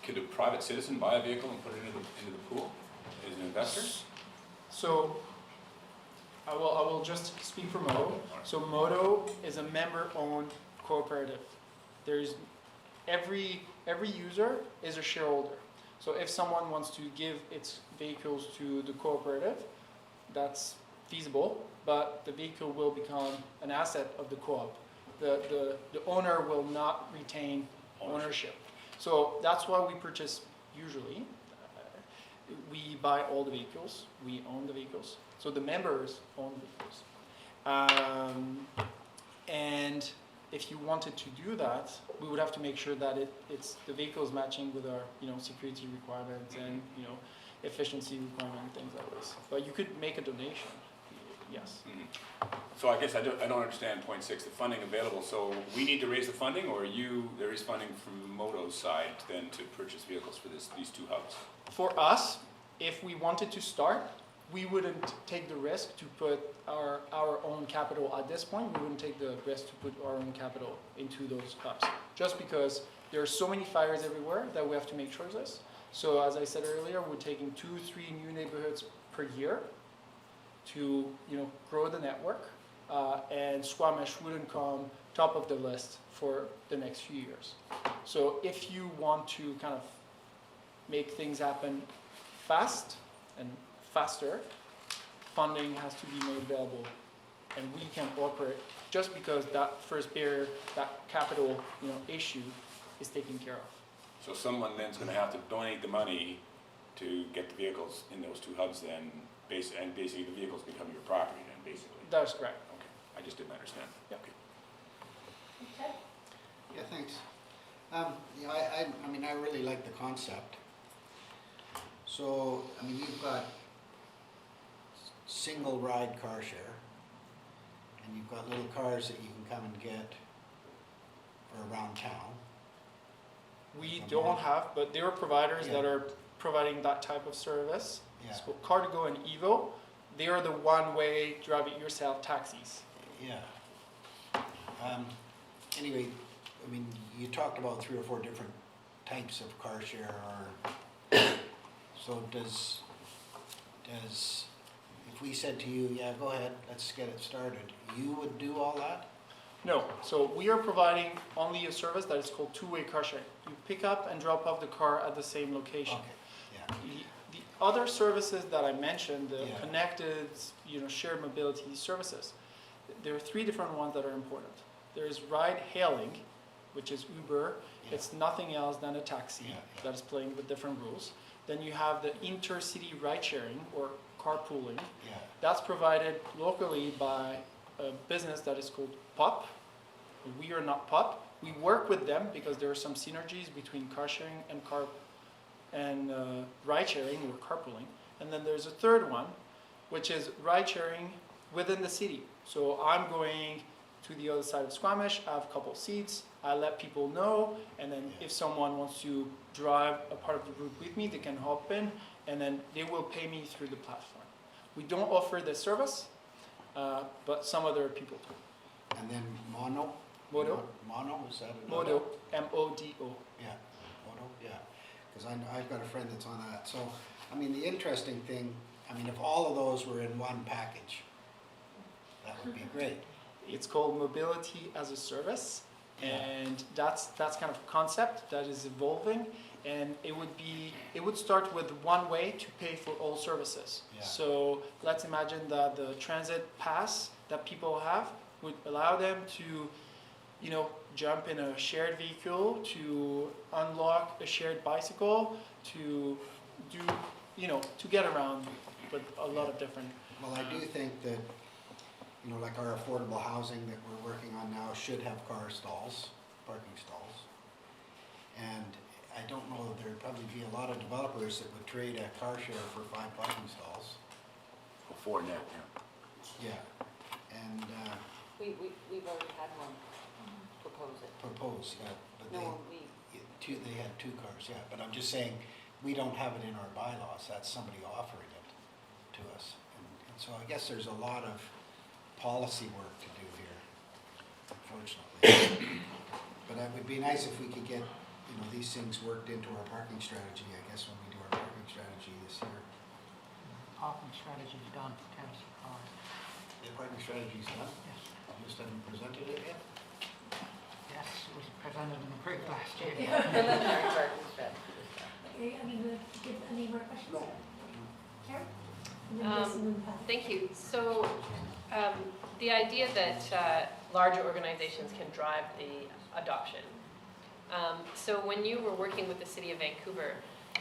could a private citizen buy a vehicle and put it into the pool as an investor? So I will just speak for Modo. So Modo is a member-owned cooperative. There's every user is a shareholder. So if someone wants to give its vehicles to the cooperative, that's feasible, but the vehicle will become an asset of the co-op. The owner will not retain ownership. So that's why we purchase usually. We buy all the vehicles, we own the vehicles. So the members own the vehicles. And if you wanted to do that, we would have to make sure that the vehicle is matching with our security requirements and efficiency requirements, things like this. But you could make a donation, yes. So I guess I don't understand point 6, the funding available. So we need to raise the funding, or there is funding from Modo's side then to purchase vehicles for these 2 hubs? For us, if we wanted to start, we wouldn't take the risk to put our own capital at this point. We wouldn't take the risk to put our own capital into those hubs, just because there are so many fires everywhere that we have to make choices. So as I said earlier, we're taking 2-3 new neighborhoods per year to grow the network, and Squamish wouldn't come top of the list for the next few years. So if you want to kind of make things happen fast and faster, funding has to be made available, and we can operate just because that first barrier, that capital issue is taken care of. So someone then's going to have to donate the money to get the vehicles in those 2 hubs then, and basically the vehicles become your property then, basically? That is correct. Okay, I just didn't understand. Yep. Okay. Okay. Yeah, thanks. I really like the concept. So, you've got single ride car share, and you've got little cars that you can come and get for around town. We don't have, but there are providers that are providing that type of service. Yeah. So Car2Go and Evo, they are the one-way drive-it-yourself taxis. Yeah. Anyway, you talked about 3 or 4 different types of car share, so does, if we said to you, yeah, go ahead, let's get it started, you would do all that? No, so we are providing only a service that is called 2-way car sharing. You pick up and drop off the car at the same location. Okay, yeah. The other services that I mentioned, the connected, shared mobility services, there are 3 different ones that are important. There's ride hailing, which is Uber. It's nothing else than a taxi that is playing with different rules. Then you have the intercity ride sharing or carpooling. That's provided locally by a business that is called POP. We are not POP. We work with them because there are some synergies between car sharing and ride sharing or carpooling. And then there's a third one, which is ride sharing within the city. So I'm going to the other side of Squamish, I have a couple seats, I let people know, and then if someone wants to drive a part of the route with me, they can hop in, and then they will pay me through the platform. We don't offer this service, but some other people do. And then Mono? Modo? Mono, is that it? Modo, M-O-D-O. Yeah, Modo, yeah. Because I've got a friend that's on that. So, I mean, the interesting thing, I mean, if all of those were in one package, that would be great. It's called Mobility as a Service, and that's kind of a concept that is evolving, and it would start with one way to pay for all services. Yeah. So let's imagine that the transit pass that people have would allow them to, you know, jump in a shared vehicle, to unlock a shared bicycle, to do, you know, to get around with a lot of different. Well, I do think that, you know, like our affordable housing that we're working on now should have car stalls, parking stalls. And I don't know, there'd probably be a lot of developers that would trade a car share for 5 parking stalls. Before net, yeah. Yeah, and We've already had one propose it. propose, yeah, but No, they had 2 cars, yeah. But I'm just saying, we don't have it in our bylaws, that's somebody offering it to us. And so I guess there's a lot of policy work to do here, unfortunately. But it would be nice if we could get, you know, these things worked into our parking strategy, I guess, when we do our parking strategy this year. Parking strategy's done for council cars. The parking strategy's done? Yes. You just haven't presented it yet? Yes, it was presented in the group last year. Preliminary parking strategy is done. Okay, I mean, give any more questions? No. Karen? And then Jason and Pat. Thank you. So the idea that larger organizations can drive the adoption. So when you were working with the City of Vancouver,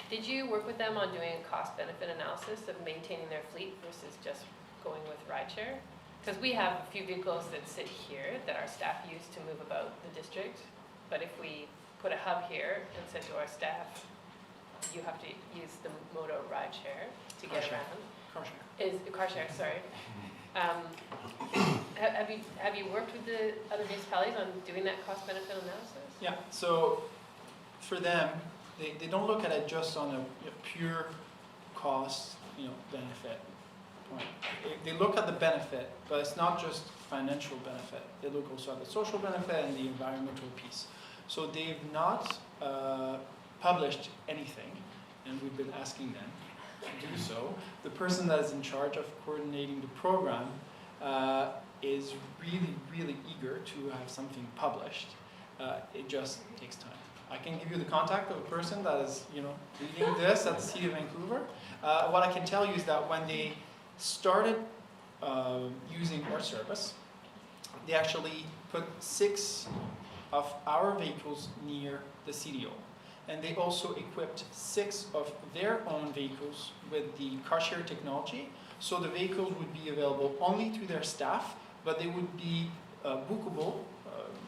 did you work with them on doing a cost-benefit analysis of maintaining their fleet versus just going with rideshare? Because we have a few vehicles that sit here that our staff use to move about the district. But if we put a hub here and said to our staff, you have to use the Modo rideshare to get Car share. around. Car share. Is car share, sorry. Have you worked with the other municipalities on doing that cost-benefit analysis? Yeah, so for them, they don't look at it just on a pure cost, you know, benefit point. They look at the benefit, but it's not just financial benefit. They look also at the social benefit and the environmental piece. So they've not published anything, and we've been asking them to do so. The person that is in charge of coordinating the program is really eager to have something published. It just takes time. I can give you the contact of a person that is, you know, leading this at the City of Vancouver. What I can tell you is that when they started using our service, they actually put 6 of our vehicles near the CDO. And they also equipped 6 of their own vehicles with the car share technology. So the vehicles would be available only to their staff, but they would be bookable,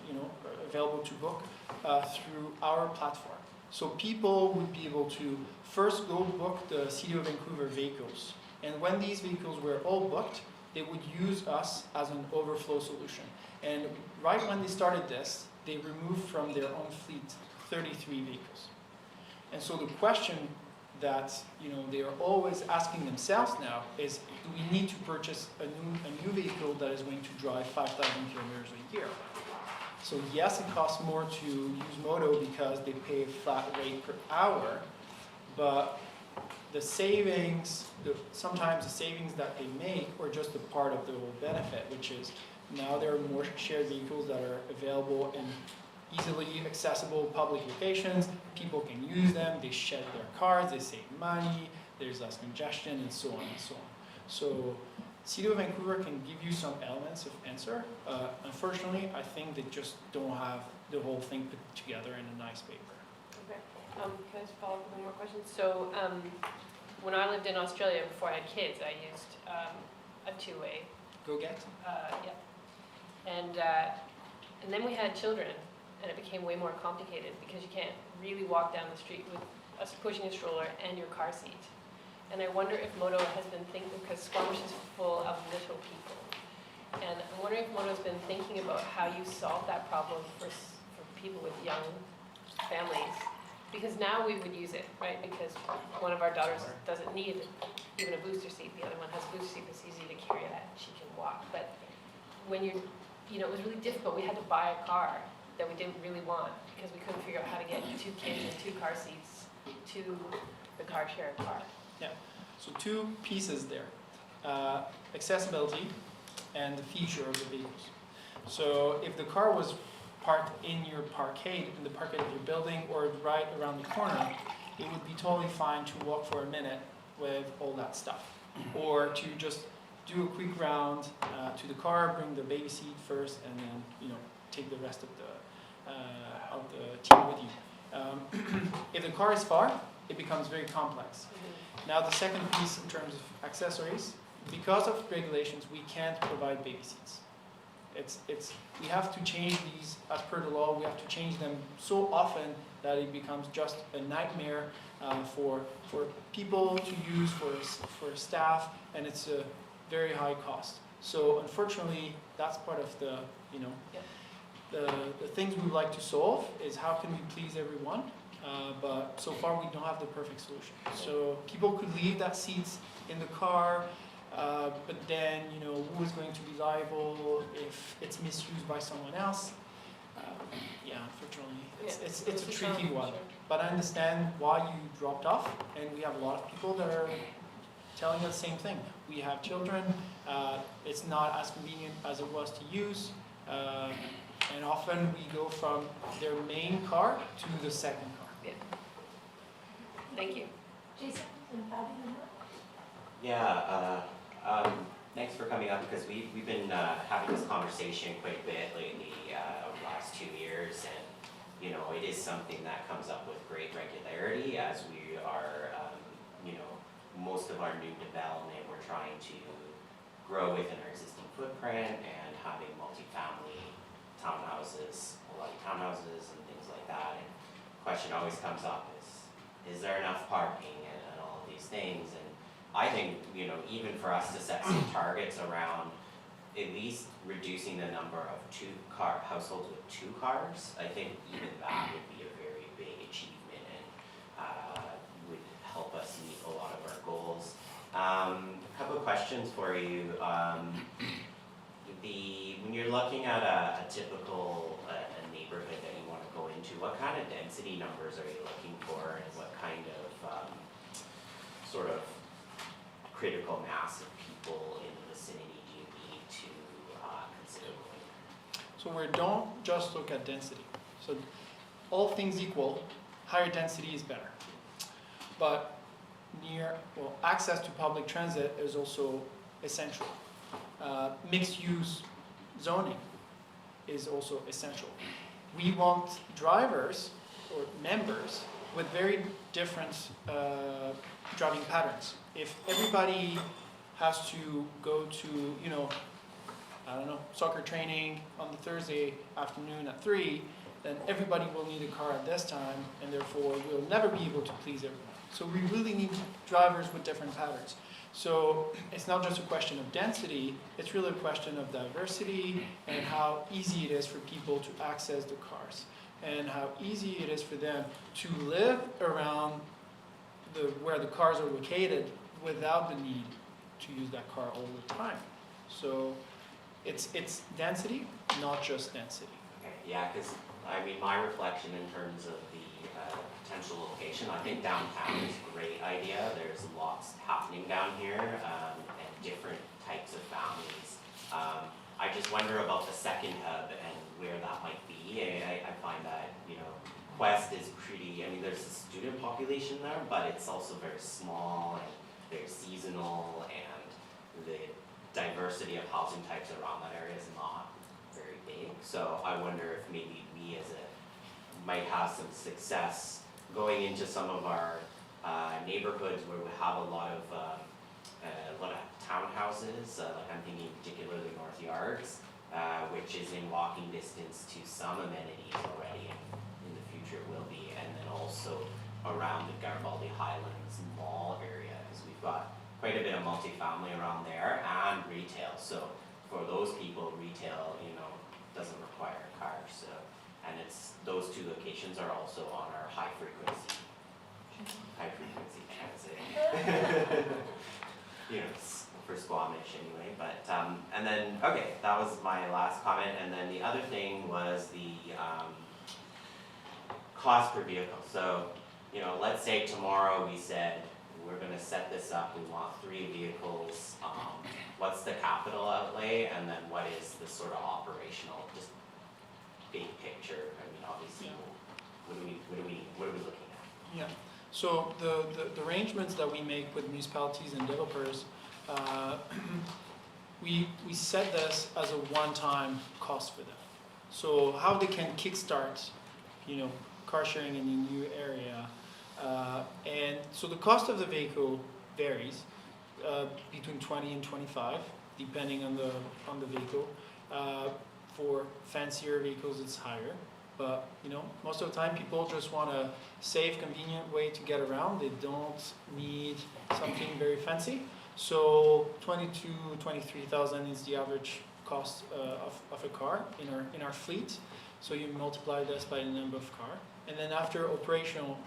you know, available to book through our platform. So people would be able to first go book the City of Vancouver vehicles. And when these vehicles were all booked, they would use us as an overflow solution. And right when they started this, they removed from their own fleet 33 vehicles. And so the question that, you know, they are always asking themselves now is, do we need to purchase a new vehicle that is going to drive 5,000 kilometers a year? So yes, it costs more to use Modo because they pay a flat rate per hour, but the savings, sometimes the savings that they make are just a part of the whole benefit, which is now there are more shared vehicles that are available in easily accessible public locations. People can use them, they shed their cars, they save money, there's less congestion, and so on and so on. So City of Vancouver can give you some elements of answer. Unfortunately, I think they just don't have the whole thing put together in a nice paper. Okay. Can I just follow up with one more question? So when I lived in Australia before I had kids, I used a two-way. Go get. Yeah. And then we had children, and it became way more complicated because you can't really walk down the street with us pushing a stroller and your car seat. And I wonder if Moto has been thinking, because Squamish is full of little people, and I'm wondering if Moto's been thinking about how you solve that problem for people with young families. Because now we would use it, right? Because one of our daughters doesn't need even a booster seat. The other one has a booster seat that's easy to carry it, she can walk. But when it was really difficult. We had to buy a car that we didn't really want because we couldn't figure out how to get 2 kids in 2 car seats to the car share car. Yeah, so 2 pieces there. Accessibility and the feature of the vehicles. So if the car was parked in your parkade, in the parkade of your building, or right around the corner, it would be totally fine to walk for a minute with all that stuff. Or to just do a quick round to the car, bring the baby seat first, and then take the rest of the team with you. If the car is far, it becomes very complex. Now the second piece in terms of accessories, because of regulations, we can't provide baby seats. We have to change these as per the law. We have to change them so often that it becomes just a nightmare for people to use, for staff, and it's a very high cost. So unfortunately, that's part of the the things we would like to solve is how can we please everyone. But so far we don't have the perfect solution. So people could leave that seats in the car, but then who is going to be liable if it's misused by someone else? Unfortunately, it's a tricky one. But I understand why you dropped off, and we have a lot of people that are telling us the same thing. We have children. It's not as convenient as it was to use. And often we go from their main car to the second car. Yeah. Thank you. Jason and Bobby. Thanks for coming up because we've been having this conversation quite a bit lately over the last 2 years, and it is something that comes up with great regularity as we are, most of our new development we're trying to grow within our existing footprint and having multifamily townhouses, a lot of townhouses and things like that. And the question always comes up is there enough parking and all of these things? And I think, even for us to set some targets around at least reducing the number of households with 2 cars, I think even that would be a very big achievement and would help us meet a lot of our goals. A couple of questions for you. When you're looking at a typical neighborhood that you want to go into, what kind of density numbers are you looking for, and what kind of sort of critical mass of people in the vicinity do you need to consider going? So we don't just look at density. So all things equal, higher density is better. But access to public transit is also essential. Mixed use zoning is also essential. We want drivers or members with very different driving patterns. If everybody has to go to, soccer training on the Thursday afternoon at 3, then everybody will need a car at this time, and therefore we'll never be able to please everyone. So we really need drivers with different patterns. So it's not just a question of density, it's really a question of diversity and how easy it is for people to access the cars and how easy it is for them to live around where the cars are located without the need to use that car all the time. So it's density, not just density. Okay, yeah, because my reflection in terms of the potential location, I think downtown is a great idea. There's lots happening down here and different types of families. I just wonder about the second hub and where that might be. I find that, Quest is pretty, there's a student population there, but it's also very small and very seasonal, and the diversity of housing types around that area is not very big. So I wonder if maybe we might have some success going into some of our neighborhoods where we have a lot of townhouses. I'm thinking particularly North Yards, which is in walking distance to some amenities already, and in the future will be, and then also around the Garibaldi Highlands Mall area, because we've got quite a bit of multifamily around there and retail. So for those people, retail, doesn't require a car. So, and those two locations are also on our high frequency transit. For Squamish anyway. But and then that was my last comment. And then the other thing was the cost per vehicle. So, let's say tomorrow we said we're going to set this up. We want 3 vehicles. What's the capital outlay, and then what is the sort of operational, just big picture? I mean, obviously, what are we looking at? Yeah. So the arrangements that we make with municipalities and developers, we set this as a one-time cost for them. So how they can kickstart, car sharing in a new area, and so the cost of the vehicle varies between 20 and 25, depending on the vehicle. For fancier vehicles, it's higher. But most of the time, people just want a safe, convenient way to get around. They don't need something very fancy. So 23,000 is the average cost of a car in our fleet. So you multiply this by the number of cars, and then after operational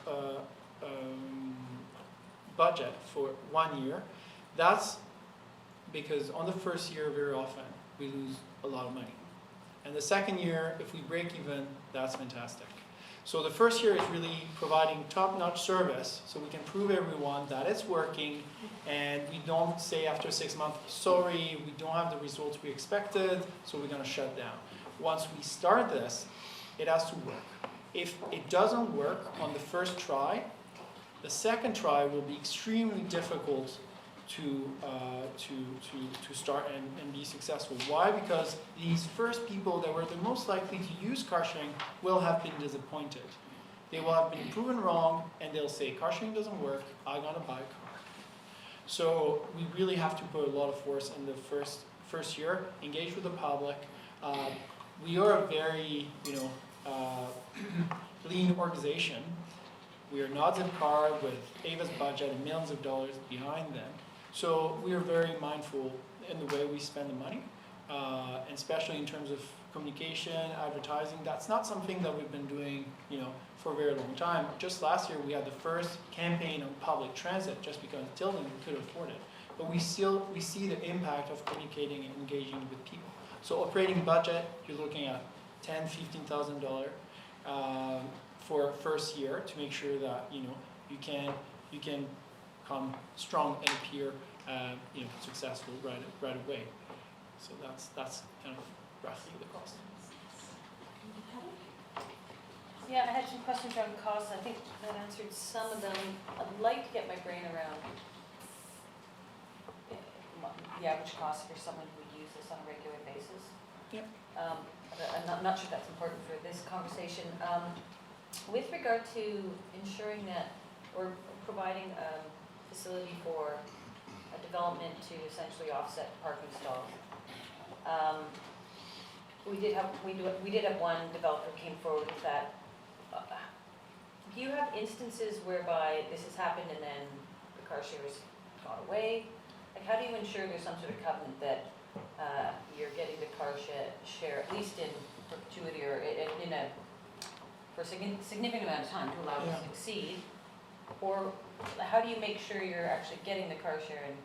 budget for 1 year, that's because on the first year, very often we lose a lot of money. And the second year, if we break even, that's fantastic. So the first year is really providing top-notch service, so we can prove everyone that it's working, and we don't say after 6 months, sorry, we don't have the results we expected, so we're going to shut down. Once we start this, it has to work. If it doesn't work on the first try, the second try will be extremely difficult to start and be successful. Why? Because these first people that were the most likely to use car sharing will have been disappointed. They will have been proven wrong, and they'll say, car sharing doesn't work, I'm gonna buy a car. So we really have to put a lot of force in the first year, engage with the public. We are a very lean organization. We are not Zipcar with Ava's budget and millions of dollars behind them. So we are very mindful in the way we spend the money, and especially in terms of communication, advertising. That's not something that we've been doing, for a very long time. Just last year, we had the first campaign on public transit, just because Tilden could afford it. But we see the impact of communicating and engaging with people. So operating budget, you're looking at $10,000, $15,000 for first year to make sure that you can come strong and appear successful right away. So that's kind of roughly the cost. Yeah, I had some questions around costs. I think that answered some of them. I'd like to get my brain around the average cost for someone who would use this on a regular basis. Yep. I'm not sure that's important for this conversation. With regard to ensuring that, or providing a facility for a development to essentially offset parking stalls. We did have one developer came forward with that. Do you have instances whereby this has happened and then the car share has gone away? Like, how do you ensure there's some sort of covenant that you're getting the car share at least in perpetuity or for a significant amount of time to allow it to succeed? Or how do you make sure you're actually getting the car share and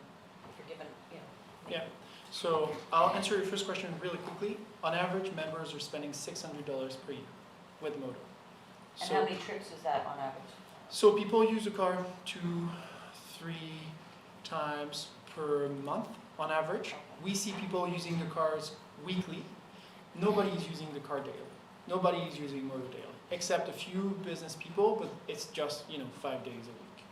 you're given, Yeah. So I'll answer your first question really quickly. On average, members are spending $600 per year with Modo. And how many trips is that on average? So people use the car 2-3 times per month on average. We see people using the cars weekly. Nobody is using the car daily. Nobody is using Modo daily, except a few business people, but it's just 5 days a week.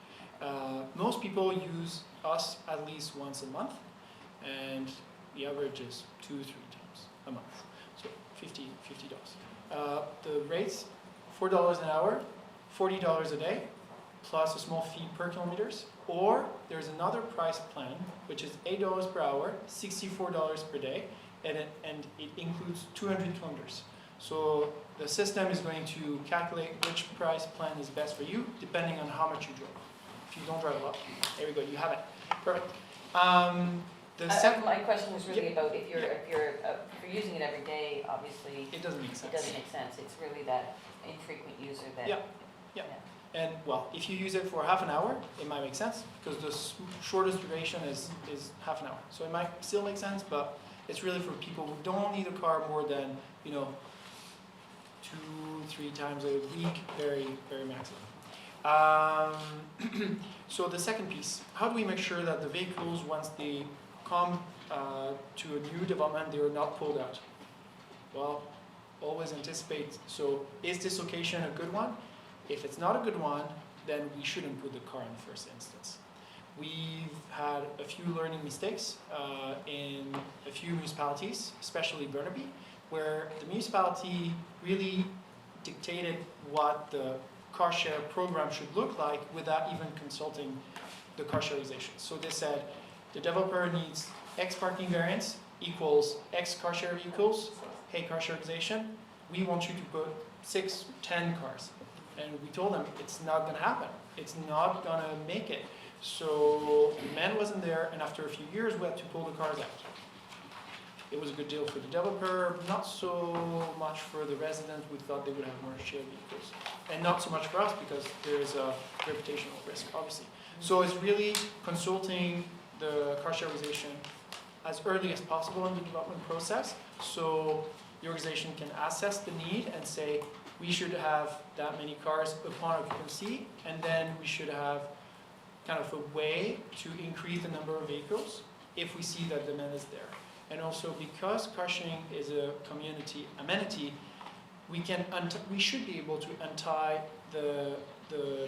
Most people use us at least once a month, and the average is 2-3 times a month, so $50. The rates, $4 an hour, $40 a day, plus a small fee per kilometers, or there's another price plan, which is $8 per hour, $64 per day, and it includes 200 kilometers. So the system is going to calculate which price plan is best for you, depending on how much you drove. If you don't drive a lot, there we go, you have it. Perfect. My question was really about if you're using it every day, obviously. It doesn't make sense. It doesn't make sense. It's really that infrequent user that. Yeah. And well, if you use it for half an hour, it might make sense because the shortest duration is half an hour. So it might still make sense, but it's really for people who don't need a car more than 2-3 times a week, very, very maximum. So the second piece, how do we make sure that the vehicles, once they come to a new development, they are not pulled out? Well, always anticipate. So is this location a good one? If it's not a good one, then we shouldn't put the car in the first instance. We've had a few learning mistakes in a few municipalities, especially Burnaby, where the municipality really dictated what the car share program should look like without even consulting the car shareization. So they said the developer needs X parking variance equals X car share vehicles. Hey, car shareization, we want you to put 6, 10 cars. And we told them it's not going to happen. It's not going to make it. So the demand wasn't there, and after a few years, we had to pull the cars out. It was a good deal for the developer, not so much for the residents who thought they would have more shared vehicles. And not so much for us because there's a reputational risk, obviously. So it's really consulting the car shareization as early as possible in the development process, so the organization can assess the need and say, we should have that many cars upon occupancy, and then we should have kind of a way to increase the number of vehicles if we see that demand is there. And also because car sharing is a community amenity, we should be able to untie the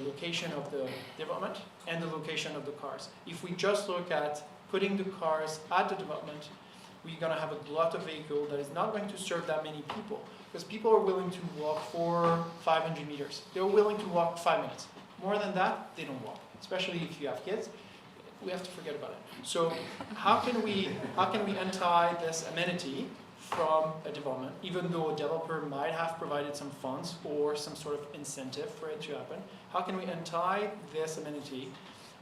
location of the development and the location of the cars. If we just look at putting the cars at the development, we're going to have a glut of vehicle that is not going to serve that many people. Because people are willing to walk for 500 meters. They're willing to walk 5 minutes. More than that, they don't walk. Especially if you have kids, we have to forget about it. So how can we untie this amenity from a development, even though a developer might have provided some funds or some sort of incentive for it to happen? How can we untie this amenity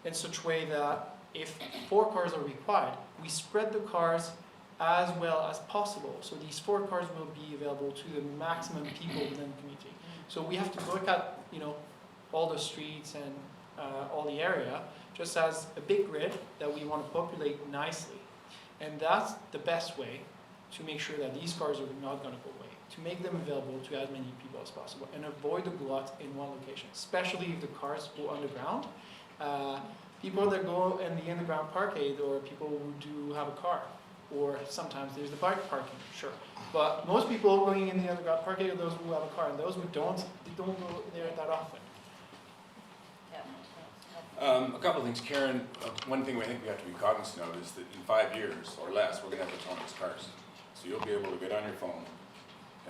in such a way that if 4 cars are required, we spread the cars as well as possible. So these 4 cars will be available to the maximum people within the community. So we have to look at, all the streets and all the area just as a big grid that we want to populate nicely. And that's the best way to make sure that these cars are not going to go away, to make them available to as many people as possible and avoid the glut in one location, especially if the cars go underground. People that go in the underground parkade, or people who do have a car, or sometimes there's the bike parking, sure. But most people going in the underground parkade are those who have a car, and those who don't, they don't go there that often. A couple of things, Karen. One thing I think we have to be cognizant of is that in 5 years or less, we're going to have autonomous cars. So you'll be able to get on your phone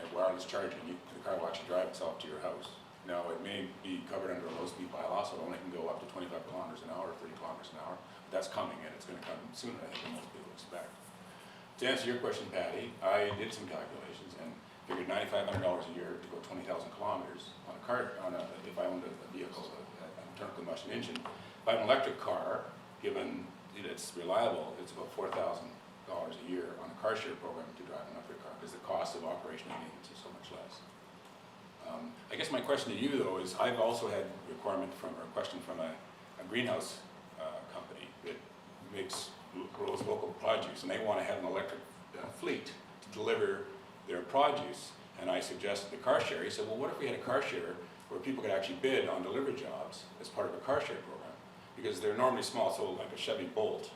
and wireless charging. The car will actually drive itself to your house. Now, it may be covered under a low-speed bylaw, so it only can go up to 25 kilometers an hour, 30 kilometers an hour. But that's coming, and it's going to come sooner, I think, than most people expect. To answer your question, Patty, I did some calculations and figured $9,500 a year to go 20,000 kilometers on a car. If I owned a vehicle, an internal combustion engine. If I have an electric car, given it's reliable, it's about $4,000 a year on a car share program to drive an electric car, because the cost of operation and maintenance is so much less. I guess my question to you, though, is I've also had a question from a greenhouse company that grows local produce, and they want to have an electric fleet to deliver their produce. And I suggested the car share. He said, well, what if we had a car share where people could actually bid on delivery jobs as part of a car share program? Because they're normally small, so like a Chevy Bolt,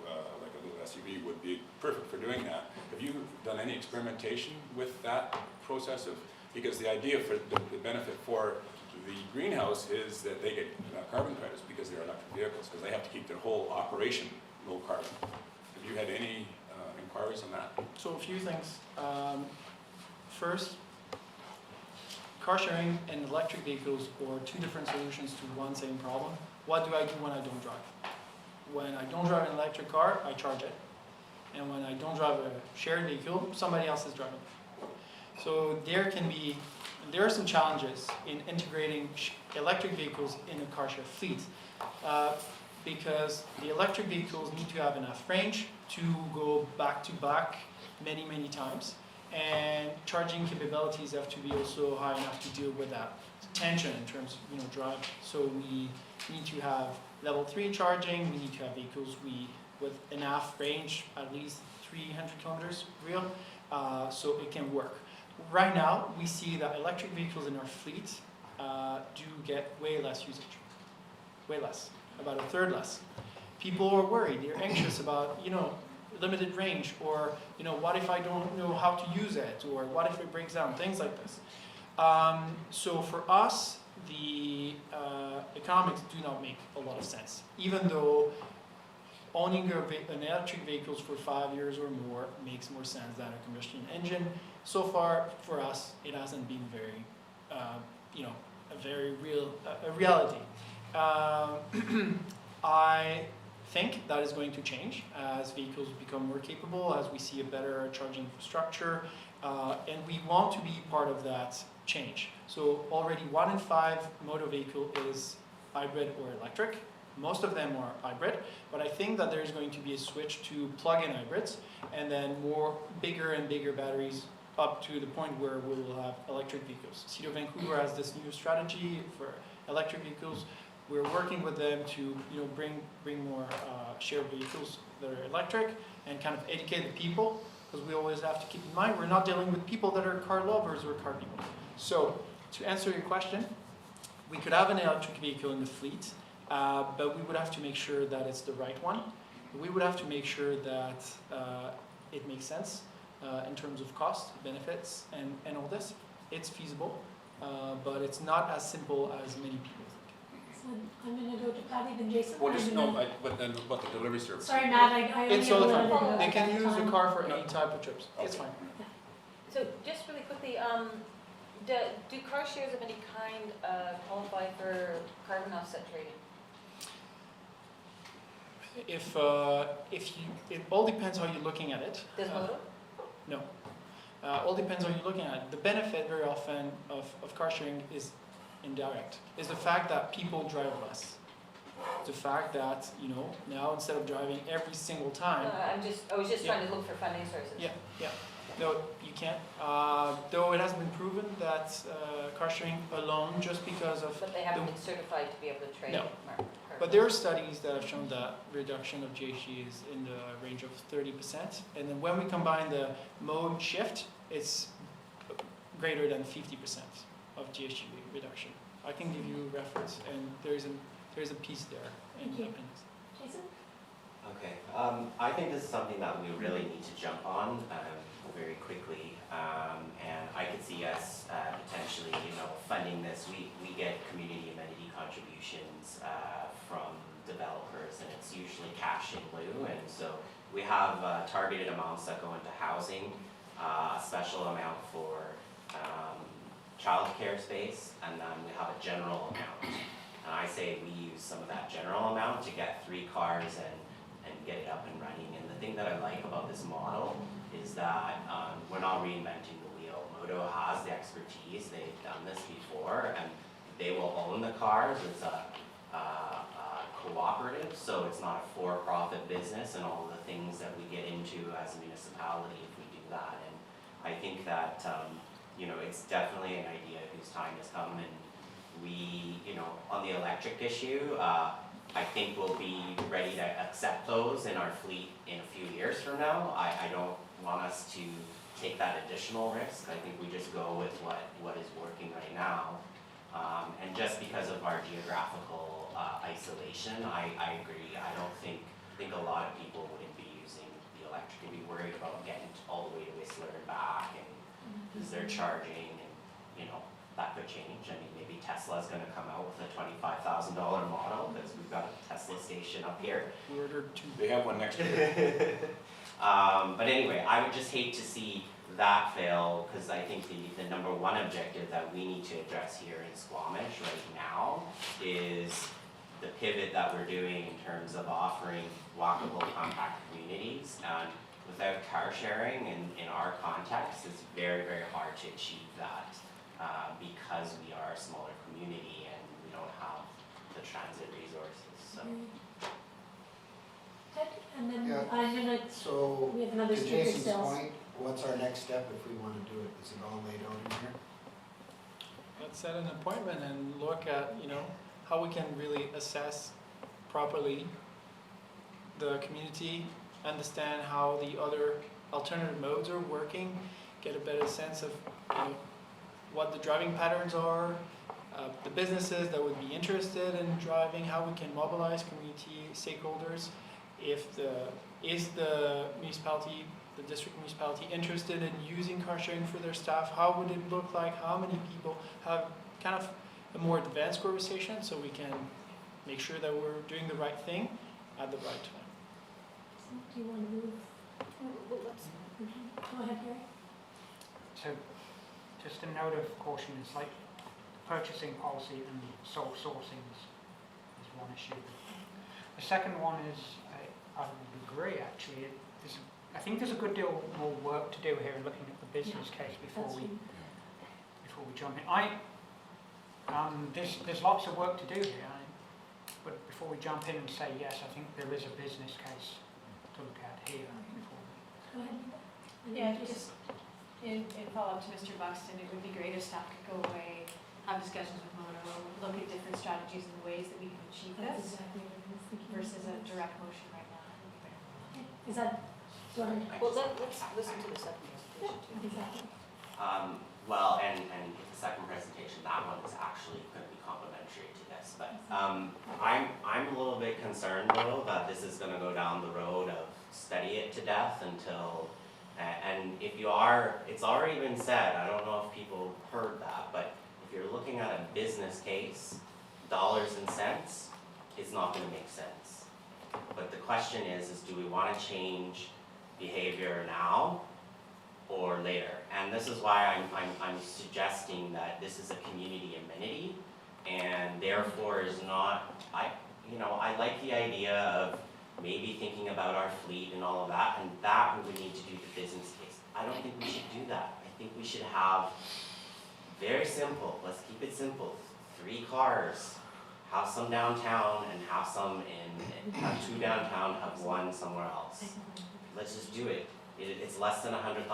like a little SUV would be perfect for doing that. Have you done any experimentation with that process of, because the idea for the benefit for the greenhouse is that they get carbon credits because they're electric vehicles, because they have to keep their whole operation low carbon. Have you had any inquiries on that? So a few things. First, car sharing and electric vehicles are 2 different solutions to one same problem. What do I do when I don't drive? When I don't drive an electric car, I charge it. And when I don't drive a shared vehicle, somebody else is driving. So there are some challenges in integrating electric vehicles in a car share fleet, because the electric vehicles need to have enough range to go back to back many, many times. And charging capabilities have to be also high enough to deal with that tension in terms of drive. So we need to have level 3 charging, we need to have vehicles with enough range, at least 300 kilometers real, so it can work. Right now, we see that electric vehicles in our fleet do get way less usage, way less, about a third less. People are worried, they're anxious about, limited range, or, what if I don't know how to use it, or what if it breaks down, things like this. So for us, the economics do not make a lot of sense, even though owning an electric vehicles for 5 years or more makes more sense than a combustion engine. So far, for us, it hasn't been very, a very real reality. I think that is going to change as vehicles become more capable, as we see a better charging infrastructure, and we want to be part of that change. So already 1 in 5 motor vehicle is hybrid or electric. Most of them are hybrid, but I think that there's going to be a switch to plug-in hybrids, and then bigger and bigger batteries up to the point where we will have electric vehicles. City of Vancouver has this new strategy for electric vehicles. We're working with them to bring more shared vehicles that are electric and kind of educate the people, because we always have to keep in mind we're not dealing with people that are car lovers or car people. So to answer your question, we could have an electric vehicle in the fleet, but we would have to make sure that it's the right one. We would have to make sure that it makes sense in terms of cost, benefits, and all this. It's feasible, but it's not as simple as many people think. So I'm going to go to Patty, then Jason. Well, just but then about the delivery service. Sorry, Matt, I only It's have a totally little bit fine. of They can use the time. car for any type of trips. It's fine. So just really quickly, do car shares of any kind qualify for carbon offset trading? It all depends how you're looking at it. Does Moto? No. All depends how you're looking at it. The benefit very often of car sharing is indirect. Is the fact that people drive less. The fact that, now instead of driving every single time. I was just trying to look for funding sources. Yeah. No, you can't. Though it has been proven that car sharing alone, just because of. But they haven't been certified to be able to trade. No. But there are studies that have shown that reduction of GHG is in the range of 30%. And then when we combine the mode shift, it's greater than 50% of GHG reduction. I can give you reference, and there's a piece there in the appendix. Jason? Okay, I think this is something that we really need to jump on very quickly, and I could see us potentially, funding this. We get community amenity contributions from developers, and it's usually cash in lieu, and so we have targeted amounts that go into housing, a special amount for childcare space, and then we have a general amount. And I say we use some of that general amount to get 3 cars and get it up and running. And the thing that I like about this model is that we're not reinventing the wheel. Moto has the expertise, they've done this before, and they will own the cars. It's a cooperative, so it's not a for-profit business and all the things that we get into as a municipality if we do that. And I think that it's definitely an idea whose time has come, and we, on the electric issue, I think we'll be ready to accept those in our fleet in a few years from now. I don't want us to take that additional risk. I think we just go with what is working right now. And just because of our geographical isolation, I agree. I think a lot of people wouldn't be using the electric and be worried about getting all the way to Whistler and back, and is there charging, and that could change. I mean, maybe Tesla's going to come out with a $25,000 model, because we've got a Tesla station up here. We ordered 2. They have one next year. But anyway, I would just hate to see that fail, because I think the number one objective that we need to address here in Squamish right now is the pivot that we're doing in terms of offering walkable compact communities. And without car sharing in our context, it's very, very hard to achieve that because we are a smaller community and we don't have the transit resources, so. Good, and then Yeah. I'm gonna, So, we have another to speaker Jason's still. point, what's our next step if we want to do it? Is it all laid out in here? Let's set an appointment and look at, how we can really assess properly the community, understand how the other alternative modes are working, get a better sense of, what the driving patterns are, the businesses that would be interested in driving, how we can mobilize community stakeholders. Is the municipality, the district municipality interested in using car sharing for their staff? How would it look like? How many people have kind of a more advanced conversation so we can make sure that we're doing the right thing at the right time. Do you want to move? Go ahead, Gary. So, just a note of caution, it's like purchasing policy and sole sourcing is one issue. The second one is, I would agree actually, I think there's a good deal more work to do here in looking at the business case before we jump in. There's lots of work to do here, but before we jump in and say yes, I think there is a business case to look at here. Go ahead. Yeah, just in follow-up to Mr. Buxton, it would be great if staff could go away, have discussions with Mono, look at different strategies and ways that we can achieve That's this exactly what I was thinking. versus a direct motion right now. Is that, sorry? Well, let's listen to the second presentation too. Exactly. Well, and the second presentation, that one is actually going to be complementary to this, but I'm a little bit concerned though that this is going to go down the road of study it to death until, and if you are, it's already been said, I don't know if people heard that, but if you're looking at a business case, dollars and cents is not going to make sense. But the question is do we want to change behavior now or later? And this is why I'm suggesting that this is a community amenity, and therefore is not, I like the idea of maybe thinking about our fleet and all of that, and that we would need to do the business case. I don't think we should do that. I think we should have, very simple, let's keep it simple, 3 cars, have some downtown and have some have 2 downtown, have 1 somewhere else. Let's just do it. It's less than $100,000.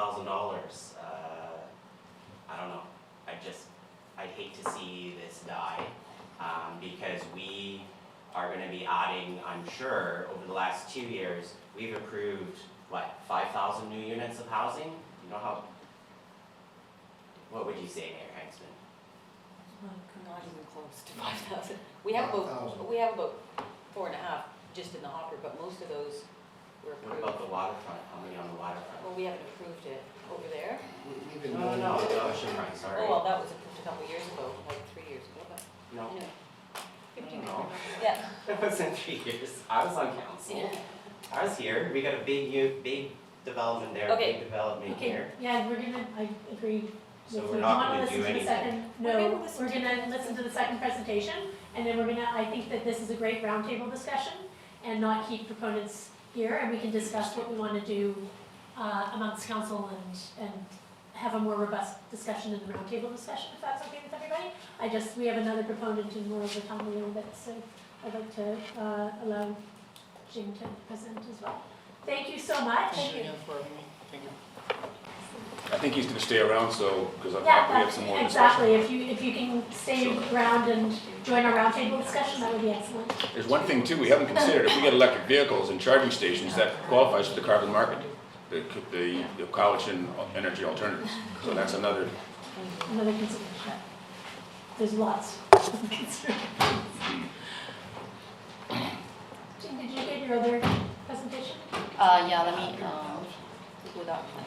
I don't know. I'd hate to see this die because we are going to be adding, I'm sure, over the last 2 years, we've approved, 5,000 new units of housing? You know how, what would you say, Mayor Heinzman? Not even close to 5,000. We have about 4.5 just in the hopper, but most of those were What approved. about the waterfront? How many on the waterfront? Well, we haven't approved it over there. We've been No, doing the oceanfront, sorry. Oh, well, that was approved a couple of years ago, like 3 years ago, but No. you know. 15 No. Yeah. It wasn't 3 years. I was on council. I was here. We got a big development there, Okay. big development Okay, here. yeah, I agree. So with we're you. not Do you gonna wanna do listen to the anything. second? We're No, gonna listen we're to gonna listen to the second presentation, and then I think that this is a great roundtable discussion, and not keep proponents here, and we can discuss what we wanna do amongst council and have a more robust discussion in the roundtable discussion, if that's okay with everybody. We have another proponent and we're over time a little bit, so I'd like to allow Jim to present as well. Thank you so much. Thank you again for having me. Thank you. I think he's gonna stay around, so, because we Yeah, have some more discussion. exactly. If you can stay around and join our roundtable discussion, that would be excellent. There's one thing too, we haven't considered, if we get electric vehicles and charging stations, that qualifies for the carbon market, the coalition energy alternatives. So that's another, Consideration. There's lots of considerations. Jim, did you get your other presentation? Yeah, let me go that one.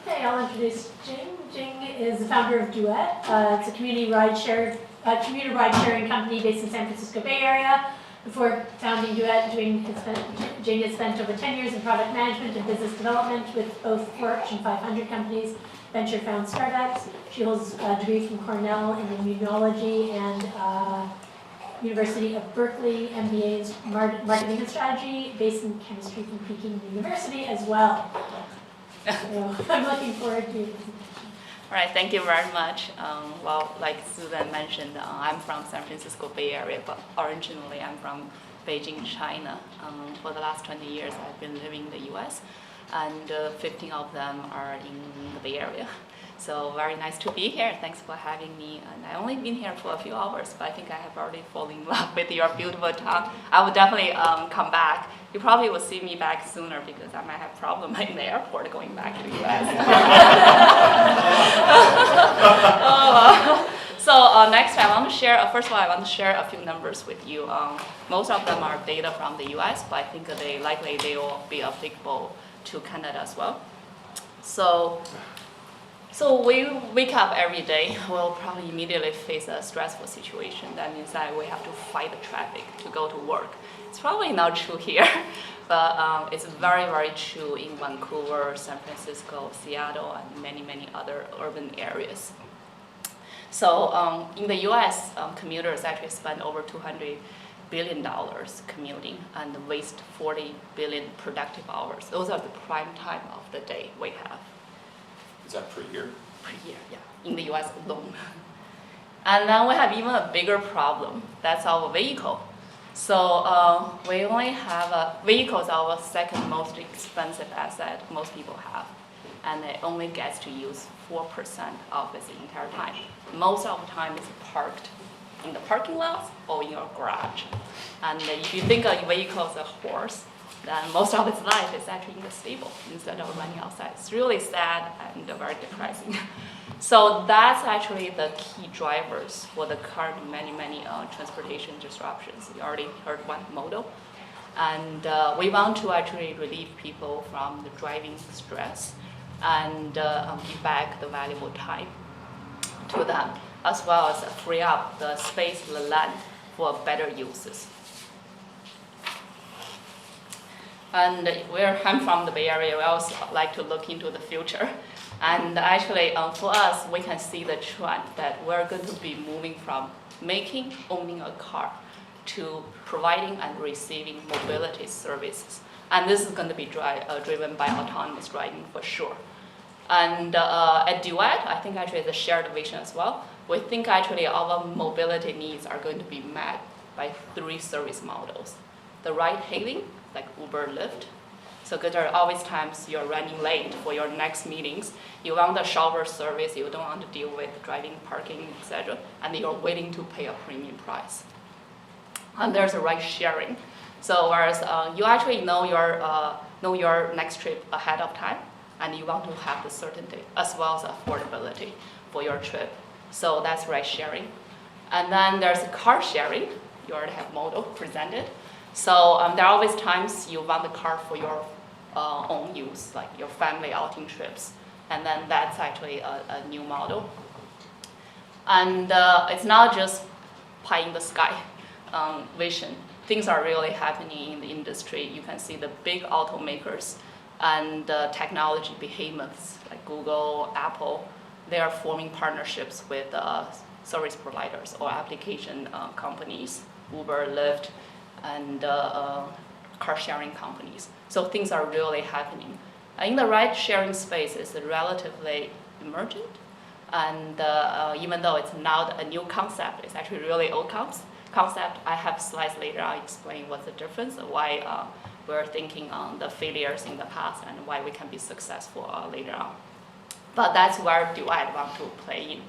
Okay, I'll introduce Jing. Jing is the founder of Duet. It's a community ride-sharing company based in San Francisco Bay Area. Before founding Duet, Jing had spent over 10 years in product management and business development with both Fortune 500 companies venture found startups. She holds a degree from Cornell in immunology and University of Berkeley, MBA in marketing and strategy, based in chemistry from Peking University as well. So I'm looking forward to it. All right, thank you very much. Well, like Susan mentioned, I'm from San Francisco Bay Area, but originally I'm from Beijing, China. For the last 20 years, I've been living in the US, and 15 of them are in the Bay Area. So very nice to be here. Thanks for having me. And I've only been here for a few hours, but I think I have already fallen in love with your beautiful town. I would definitely come back. You probably will see me back sooner because I might have problem in the airport going back to the US. So next I want to share, first of all, I want to share a few numbers with you. Most of them are data from the US, but I think they will be applicable to Canada as well. So we wake up every day, we'll probably immediately face a stressful situation. That means that we have to fight the traffic to go to work. It's probably not true here, but it's very, very true in Vancouver, San Francisco, Seattle, and many, many other urban areas. So in the US, commuters actually spend over $200 billion commuting and waste 40 billion productive hours. Those are the prime time of the day we have. Is that per year? Per year, yeah, in the US alone. And then we have even a bigger problem. That's our vehicle. So we only have vehicles are our second most expensive asset most people have. And it only gets to use 4% of its entire time. Most of the time it's parked in the parking lots or in your garage. And if you think a vehicle is a horse, then most of its life is actually in the stable instead of running outside. It's really sad and very depressing. So that's actually the key drivers for the current many transportation disruptions. You already heard one model. And we want to actually relieve people from the driving stress and give back the valuable time to them, as well as free up the space, the land for better uses. And I'm from the Bay Area. We also like to look into the future. And actually, for us, we can see the trend that we're going to be moving from owning a car, to providing and receiving mobility services. And this is going to be driven by autonomous driving for sure. And at Duet, I think actually it's a shared vision as well. We think actually our mobility needs are going to be met by 3 service models. The ride-hailing, like Uber, Lyft. So because there are always times you're running late for your next meetings, you want a shower service, you don't want to deal with driving, parking, etc., and you're willing to pay a premium price. And there's a ride sharing. So whereas you actually know your next trip ahead of time, and you want to have the certainty as well as affordability for your trip. So that's ride sharing. And then there's car sharing. You already have model presented. So there are always times you want the car for your own use, like your family outing trips. And then that's actually a new model. And it's not just pie in the sky vision. Things are really happening in the industry. You can see the big automakers and technology behemoths like Google, Apple. They are forming partnerships with service providers or application companies, Uber, Lyft, and car sharing companies. So things are really happening. In the ride sharing space, it's relatively emergent. And even though it's not a new concept, it's actually really old concept. I have slides later, I'll explain what's the difference, why we're thinking on the failures in the past and why we can be successful later on. But that's where Duet want to play in.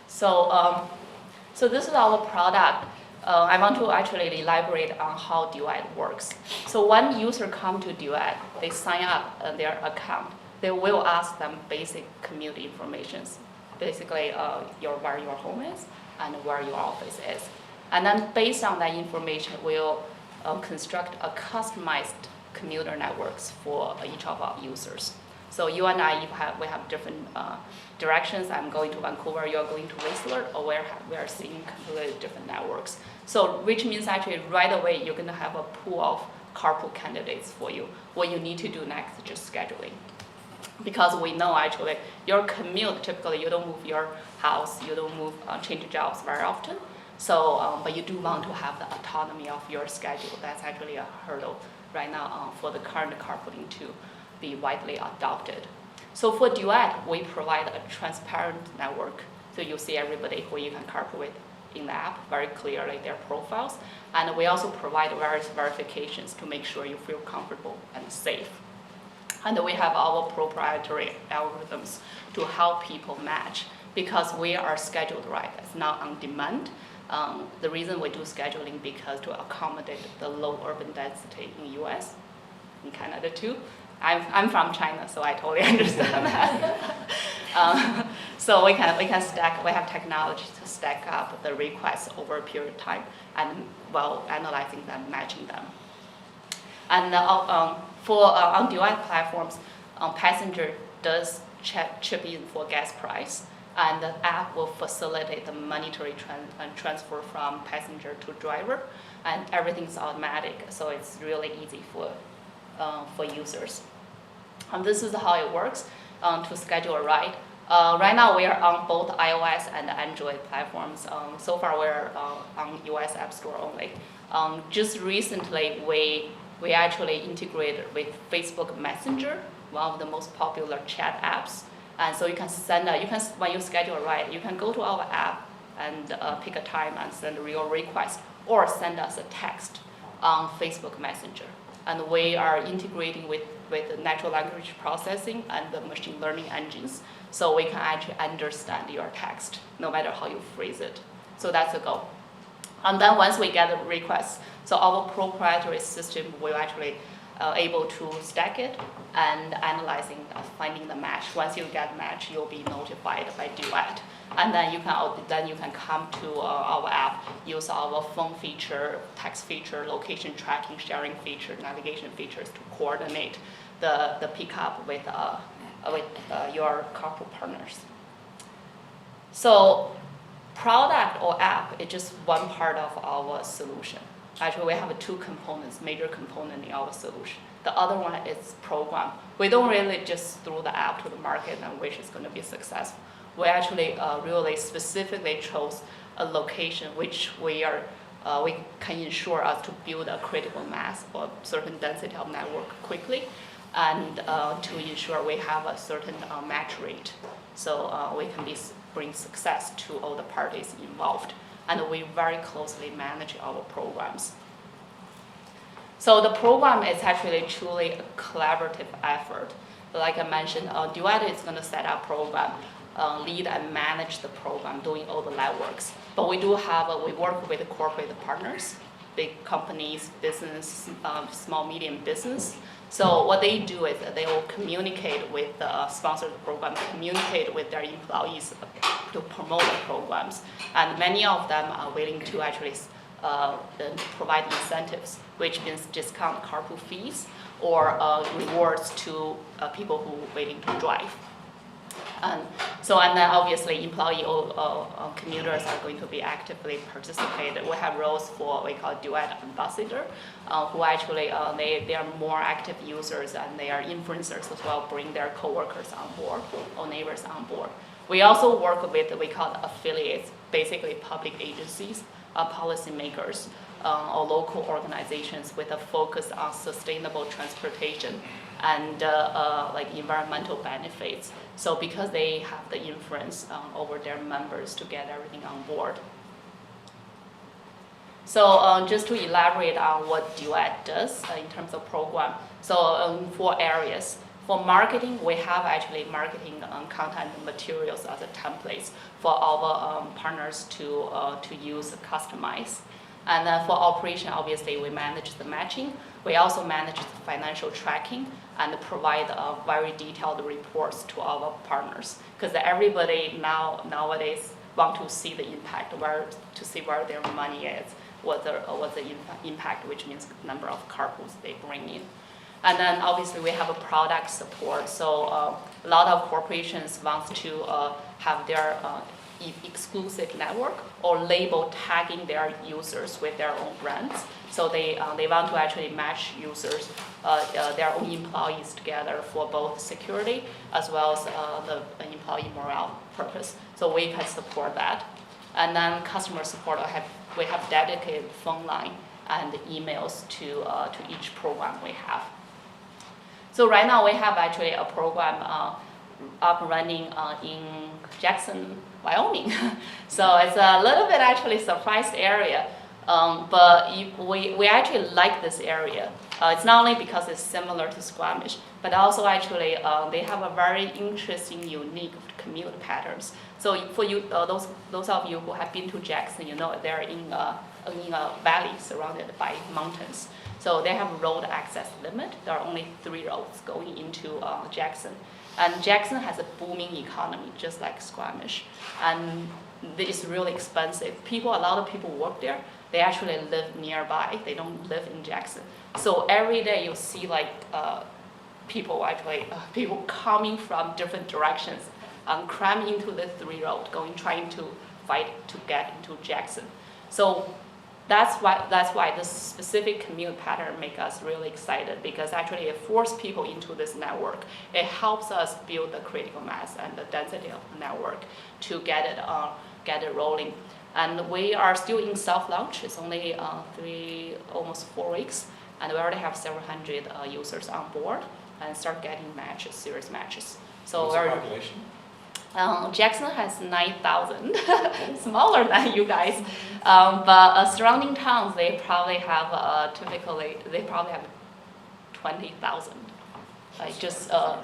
So this is our product. I want to actually elaborate on how Duet works. So when user come to Duet, they sign up their account. They will ask them basic commute information, basically where your home is and where your office is. And then based on that information, we'll construct a customized commuter networks for each of our users. So you and I, we have different directions. I'm going to Vancouver, you're going to Whistler, or we are seeing completely different networks. So which means actually right away you're going to have a pool of carpool candidates for you. What you need to do next is just scheduling. Because we know actually your commute, typically you don't move your house, you don't move, change jobs very often. So, but you do want to have the autonomy of your schedule. That's actually a hurdle right now for the current carpooling to be widely adopted. So for Duet, we provide a transparent network. So you see everybody who you can carpool with in the app very clearly, their profiles. And we also provide various verifications to make sure you feel comfortable and safe. And we have our proprietary algorithms to help people match because we are scheduled right. It's not on demand. The reason we do scheduling because to accommodate the low urban density in US, in Canada too. I'm from China, so I totally understand that. So we can stack, we have technology to stack up the requests over a period of time and while analyzing them, matching them. And on Duet platforms, passenger does chip in for gas price, and the app will facilitate the monetary transfer from passenger to driver, and everything's automatic, so it's really easy for users. And this is how it works to schedule a ride. Right now we are on both iOS and Android platforms. So far we're on US App Store only. Just recently we actually integrated with Facebook Messenger, one of the most popular chat apps. And so you can send, when you schedule a ride, you can go to our app and pick a time and send your request, or send us a text on Facebook Messenger. And we are integrating with natural language processing and the machine learning engines, so we can actually understand your text, no matter how you phrase it. So that's the goal. And then once we get the request, so our proprietary system will actually able to stack it and analyzing, finding the match. Once you get match, you'll be notified by Duet. And then you can come to our app, use our phone feature, text feature, location tracking, sharing feature, navigation features to coordinate the pickup with your carpool partners. So product or app is just one part of our solution. Actually, we have two components, major component in our solution. The other one is program. We don't really just throw the app to the market and wish it's going to be successful. We actually really specifically chose a location which we can ensure us to build a critical mass or certain density of network quickly, and to ensure we have a certain match rate, so we can bring success to all the parties involved. And we very closely manage our programs. So the program is actually truly a collaborative effort. Like I mentioned, Duet is going to set up program, lead and manage the program, doing all the legworks. But we do have, we work with corporate partners, big companies, business, small, medium business. So what they do is they will communicate with the sponsor of the program, communicate with their employees to promote the programs. And many of them are willing to actually provide incentives, which means discount carpool fees or rewards to people who are willing to drive. And then obviously employee or commuters are going to be actively participated. We have roles for what we call Duet ambassador, who actually they are more active users and they are influencers as well, bring their coworkers on board or neighbors on board. We also work with what we call affiliates, basically public agencies, policymakers, or local organizations with a focus on sustainable transportation and like environmental benefits. So because they have the influence over their members to get everything on board. So just to elaborate on what Duet does in terms of program. So 4 areas. For marketing, we have actually marketing content and materials as a templates for our partners to use, customize. And then for operation, obviously, we manage the matching. We also manage the financial tracking and provide very detailed reports to our partners. Because everybody nowadays want to see the impact, to see where their money is, what the impact, which means number of carpools they bring in. And then obviously we have a product support. So a lot of corporations want to have their exclusive network or label tagging their users with their own brands So they want to actually match users, their own employees together for both security as well as the employee morale purpose. So we can support that. And then customer support, we have dedicated phone line and emails to each program we have. So right now we have actually a program up running in Jackson, Wyoming. So it's a little bit actually surprised area, but we actually like this area. It's not only because it's similar to Squamish, but also actually they have a very interesting, unique commute patterns. So for you, those of you who have been to Jackson, you know they're in a valley surrounded by mountains. So they have road access limit. There are only 3 roads going into Jackson. And Jackson has a booming economy, just like Squamish. And it's really expensive. A lot of people work there. They actually live nearby. They don't live in Jackson. So every day you see like people coming from different directions, cramming into the 3 road, trying to fight to get into Jackson. So that's why this specific commute pattern makes us really excited, because actually it forces people into this network. It helps us build the critical mass and the density of the network to get it rolling. And we are still in soft launch. It's only almost 4 weeks, and we already have several hundred users on board and start getting matches, serious matches. So what's the population? Jackson has 9,000, smaller than you guys, but surrounding towns they probably have 20,000.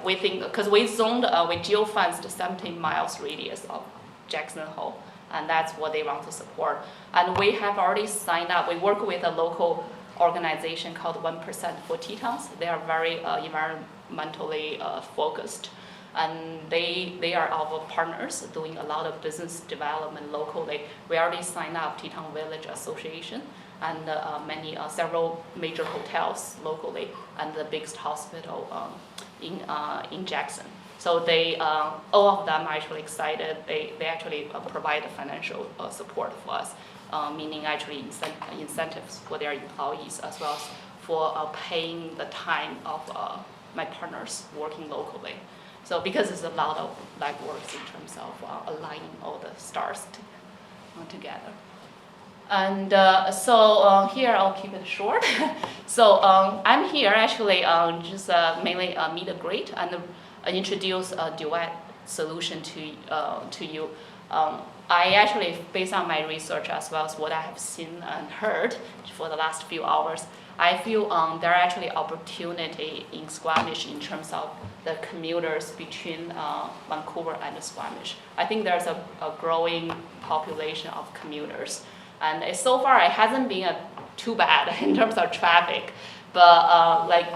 We think because we geofenced 17 miles radius of Jackson Hole, and that's what they want to support. And we have already signed up. We work with a local organization called 1% for Tetons. They are very environmentally focused. And they are our partners doing a lot of business development locally. We already signed up Teton Village Association and several major hotels locally and the biggest hospital in Jackson. So all of them are actually excited. They actually provide financial support for us, meaning actually incentives for their employees as well as for paying the time of my partners working locally. So because it's a lot of legwork in terms of aligning all the stars together. And so here I'll keep it short. So I'm here actually just mainly meet a great and introduce a duet solution to you. I actually, based on my research as well as what I have seen and heard for the last few hours, I feel there are actually opportunity in Squamish in terms of the commuters between Vancouver and Squamish. I think there's a growing population of commuters. And so far it hasn't been too bad in terms of traffic, but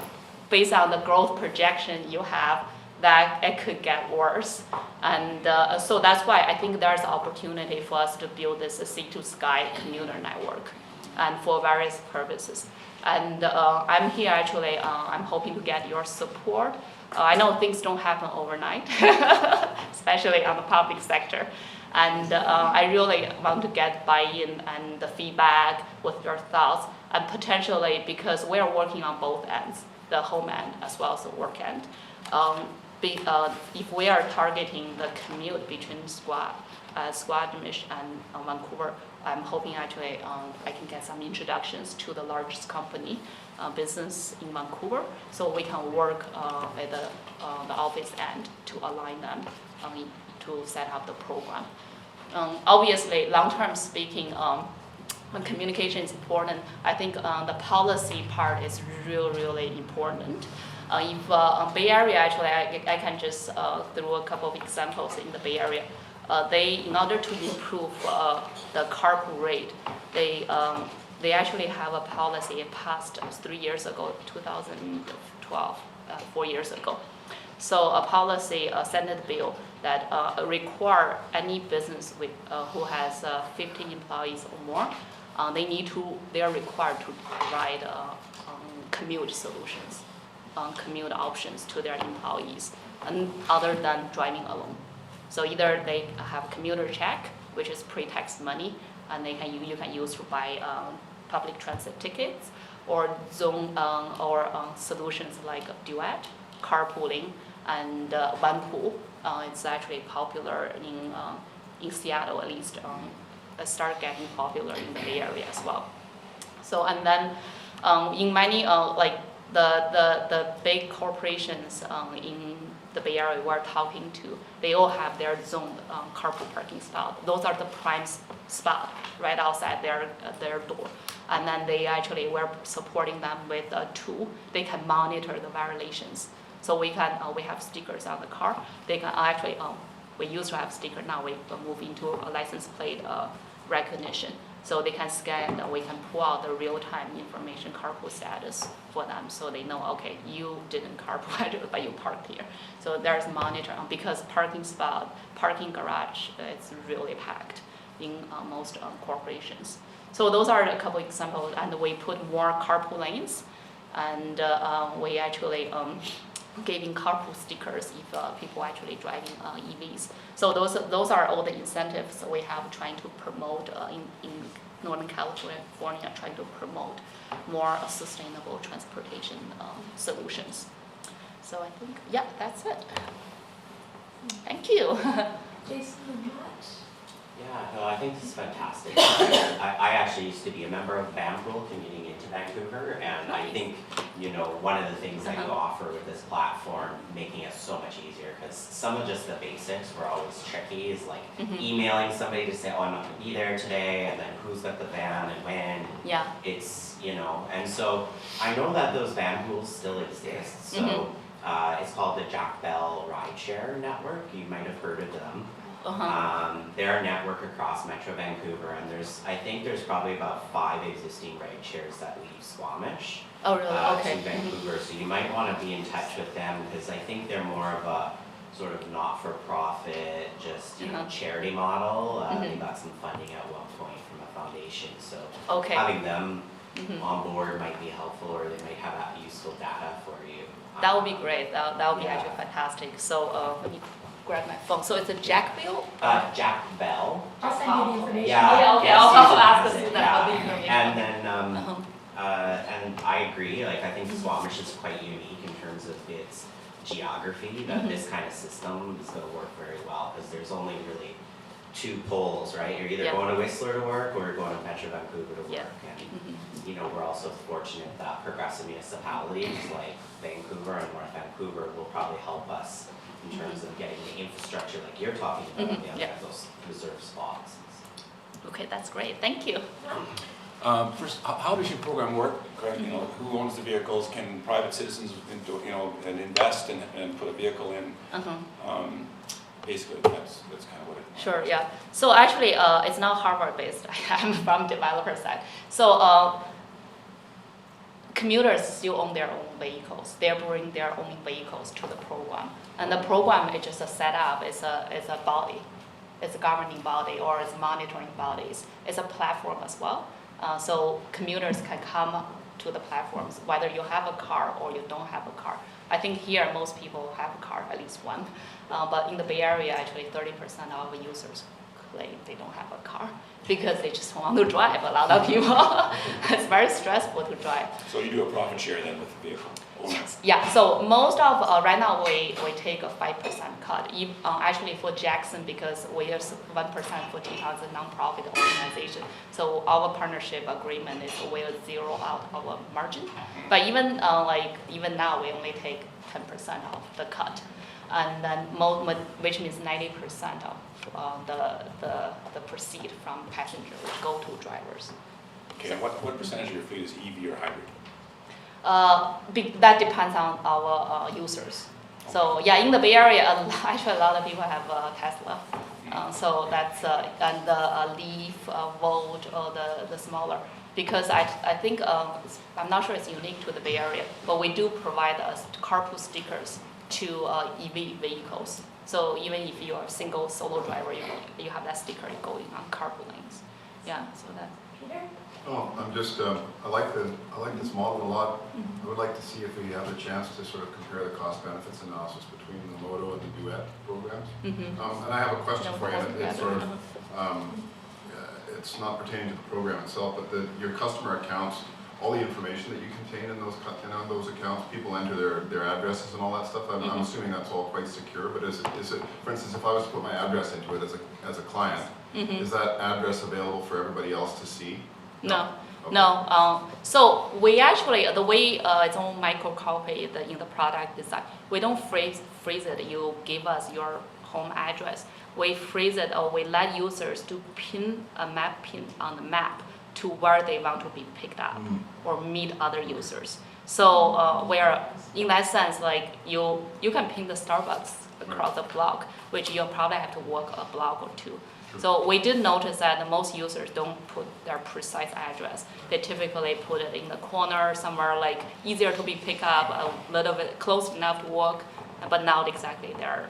based on the growth projection you have, that it could get worse. And so that's why I think there's an opportunity for us to build this sea-to-sky commuter network and for various purposes. And I'm here actually, I'm hoping to get your support. I know things don't happen overnight, especially on the public sector. And I really want to get buy-in and the feedback with your thoughts, and potentially, because we are working on both ends, the home end as well as the work end. If we are targeting the commute between Squamish and Vancouver, I'm hoping actually I can get some introductions to the largest company business in Vancouver, so we can work at the office end to align them to set up the program. Obviously, long-term speaking, when communication is important, I think the policy part is really important. If Bay Area, actually, I can just throw a couple of examples in the Bay Area. In order to improve the carpool rate, they actually have a policy passed 3 years ago, 2012, 4 years ago. So a policy, a Senate bill that require any business who has 50 employees or more, they are required to provide commute solutions, commute options to their employees, and other than driving alone. So either they have commuter check, which is pre-tax money, and you can use to buy public transit tickets, or zone solutions like Duet, carpooling, and OnePool. It's actually popular in Seattle, at least. It started getting popular in the Bay Area as well. So, and then in many like the big corporations in the Bay Area we're talking to, they all have their zoned carpool parking spot. Those are the prime spot right outside their door. And then we're supporting them with a tool. They can monitor the violations. So we have stickers on the car. They can actually, we used to have sticker, now we move into a license plate recognition. So they can scan, we can pull out the real-time information carpool status for them, so they know, okay, you didn't carpool, but you parked here. So there's monitor, because parking garage, it's really packed in most corporations. So those are a couple examples, and we put more carpool lanes, and we actually giving carpool stickers if people actually driving EVs. So those are all the incentives we have trying to promote in Northern California, trying to promote more sustainable transportation solutions. So I think, yeah, that's it. Thank you. Jason, would you like? Yeah, no, I think this is fantastic. I actually used to be a member of BAMPOOL commuting into Vancouver, and I think, you know, one of the things that you offer with this platform, making it so much easier, because some of just the basics were always tricky, is like emailing somebody to say, oh, I'm not going to be there today, and then who's got the van and when. Yeah. It's, you know, and so I know that those BAMPOOLs still exist. So it's called the Jack Bell Rideshare Network. You might have heard of them. They're a network across Metro Vancouver, and I think there's probably about 5 existing ride shares that leave Squamish to Vancouver. So you might want to be in touch with them, because I think they're more of a sort of not-for-profit, just charity model. They got some funding at one point from a foundation, so having them on board might be helpful, or they might have useful data for you. That would be great. That would be actually fantastic. So let me grab my phone. So it's a Jack Bell? Jack Bell. I'll send you the information. Yeah, okay, I'll ask us that. And then, and I agree, like, I think Squamish is quite unique in terms of its geography, that this kind of system is going to work very well, because there's only really 2 poles, right? You're either going to Whistler to work, or you're going to Metro Vancouver to work. And, you know, we're also fortunate that progressive municipalities like Vancouver and North Vancouver will probably help us in terms of getting the infrastructure like you're talking about, those reserved spots. Okay, that's great. Thank you. First, how does your program work? You know, who owns the vehicles? Can private citizens, you know, invest and put a vehicle in? Basically, that's kind of what it is. Sure, yeah. So actually, it's not Harvard-based. I'm from developer side. So commuters still own their own vehicles. They bring their own vehicles to the program, and the program is just a setup. It's a body, it's a governing body, or it's monitoring bodies. It's a platform as well. So commuters can come to the platforms, whether you have a car or you don't have a car. I think here most people have a car, at least one. But in the Bay Area, actually 30% of users claim they don't have a car because they just want to drive. A lot of people, it's very stressful to drive. So you do a profit share then with the vehicle? Yeah, so most of, right now we take a 5% cut. Actually for Jackson, because we are 1% for T as a nonprofit organization. So our partnership agreement is we'll zero out our margin. But even now we only take 10% of the cut. And then which means 90% of the proceed from passenger go to drivers. Okay, and what percentage of your fleet is EV or hybrid? That depends on our users. So yeah, in the Bay Area, actually a lot of people have Tesla. So that's and the Leaf, Volt, or the smaller. Because I think I'm not sure it's unique to the Bay Area, but we do provide carpool stickers to EV vehicles. So even if you are a single solo driver, you have that sticker going on carpool lanes. Yeah, so that. Peter? Oh, I'm just, I like this model a lot. I would like to see if we have a chance to sort of compare the cost benefits analysis between the Moto and the Duet programs. And I have a question for you. It's sort of, it's not pertaining to the program itself, but your customer accounts, all the information that you contain in those accounts, people enter their addresses and all that stuff. I'm assuming that's all quite secure, but is it, for instance, if I was to put my address into it as a client, is that address available for everybody else to see? No. Okay. No. So we actually, the way it's on microcopy in the product design, we don't freeze it. You give us your home address. We freeze it, or we let users to pin a map pin on the map to where they want to be picked up or meet other users. So where, in that sense, like you can pin the Starbucks across the block, which you'll probably have to walk a block or two. So we did notice that most users don't put their precise address. They typically put it in the corner, somewhere like easier to be picked up, a little bit close enough to walk, but not exactly their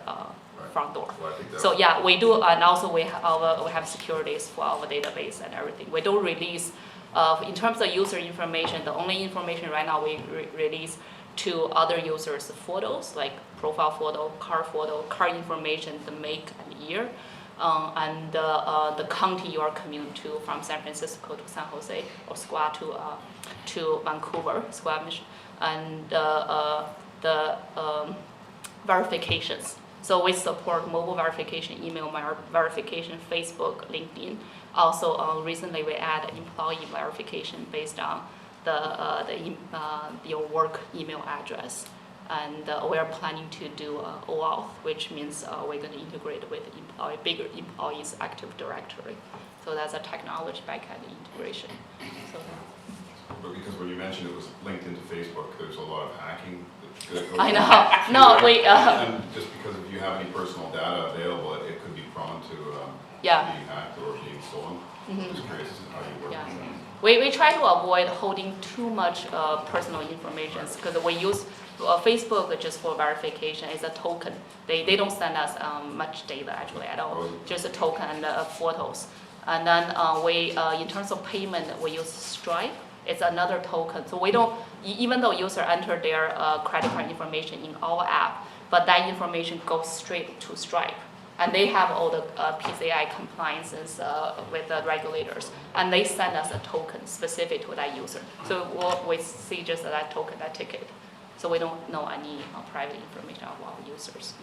front door. So yeah, we do, and also we have securities for our database and everything. We don't release, in terms of user information, the only information right now we release to other users' photos, like profile photo, car information, the make and year. And the county you are commuting to, from San Francisco to San Jose or Squaw to Vancouver, Squamish, and the verifications. So we support mobile verification, email verification, Facebook, LinkedIn. Also, recently we added employee verification based on your work email address. And we are planning to do OAuth, which means we're going to integrate with bigger employees Active Directory. So that's a technology backend integration. So, but because when you mentioned it was linked into Facebook, there's a lot of hacking. I know. No, we. And just because if you have any personal data available, it could be prone to being hacked or being stolen. I'm just curious as to how you work with that. We try to avoid holding too much personal information because we use Facebook just for verification. It's a token. They don't send us much data actually at all, just a token and photos. And then in terms of payment, we use Stripe. It's another token. So we don't, even though user enter their credit card information in our app, but that information goes straight to Stripe. And they have all the PCI compliances with the regulators. And they send us a token specific to that user. So we see just that token, that ticket. So we don't know any private information of our users.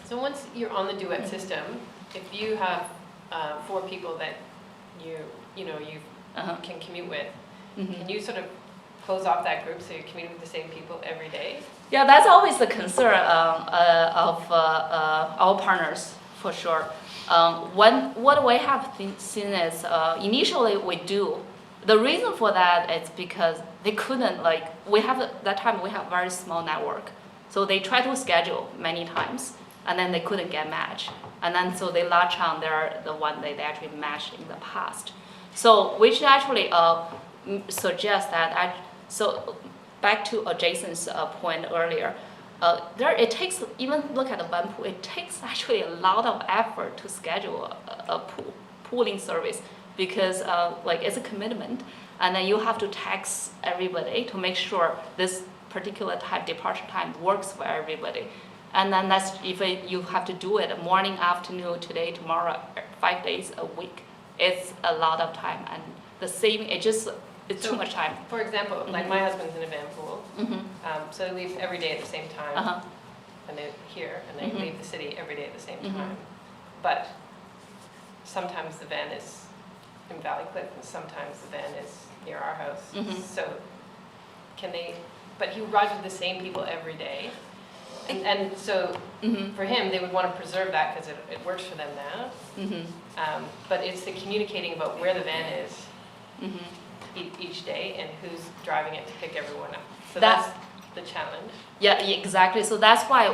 So once you're on the Duet system, if you have 4 people that you can commute with, can you sort of close off that group so you're commuting with the same people every day? Yeah, that's always the concern of our partners, for sure. What we have seen is initially we do. The reason for that is because they couldn't, that time we have very small network. So they tried to schedule many times, and then they couldn't get matched. And then so they latch on the one they actually matched in the past. So which actually suggests that, so back to Jason's point earlier, it takes, even look at the Banpu, it takes actually a lot of effort to schedule a pooling service because it's a commitment, and then you have to text everybody to make sure this particular departure time works for everybody. And then that's if you have to do it morning, afternoon, today, tomorrow, 5 days a week. It's a lot of time, and the saving, it's too much time. For example, like my husband's in a van pool, so they leave every day at the same time, and they're here, and they leave the city every day at the same time. But sometimes the van is in Valley Cliff, and sometimes the van is near our house. So can they, but he rides with the same people every day. And so for him, they would want to preserve that because it works for them now. But it's the communicating about where the van is each day and who's driving it to pick everyone up. So that's the challenge. Yeah, exactly. So that's why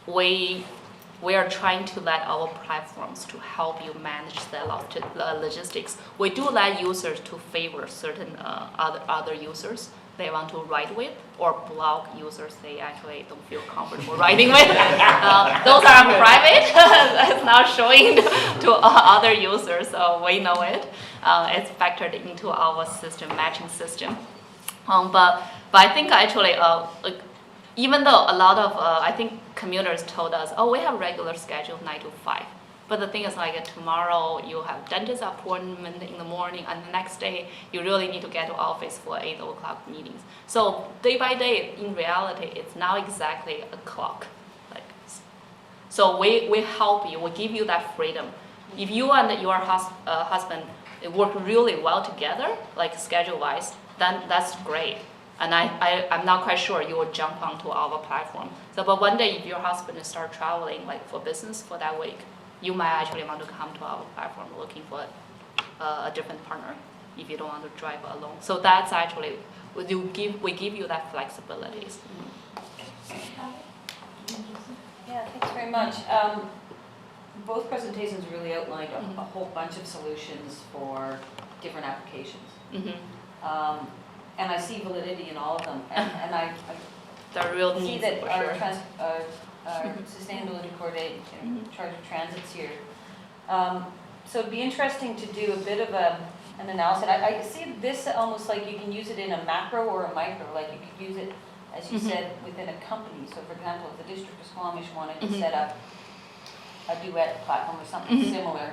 we are trying to let our platforms to help you manage the logistics. We do let users to favor certain other users they want to ride with, or block users they actually don't feel comfortable riding with. Those are private. That's not showing to other users, so we know it. It's factored into our system, matching system. But I think actually, even though a lot of, I think commuters told us, oh, we have regular schedule 9 to 5. But the thing is, like tomorrow you have dentist appointment in the morning, and the next day you really need to get to office for 8 o'clock meetings. So day by day, in reality, it's not exactly a clock. So we help you, we give you that freedom. If you and your husband work really well together, like schedule-wise, then that's great. And I'm not quite sure you will jump onto our platform. So, but one day if your husband start traveling like for business for that week, you might actually want to come to our platform looking for a different partner if you don't want to drive alone. So that's actually, we give you that flexibilities. Yeah, thanks very much. Both presentations really outlined a whole bunch of solutions for different applications. And I see validity in all of them. And I real see needs that for our, sure. our sustainability coordinator, charge of transit's here. So it'd be interesting to do a bit of an analysis. I see this almost like you can use it in a macro or a micro, like you could use it, as you said, within a company. So for example, if the District of Squamish wanted to set up a duet platform or something similar,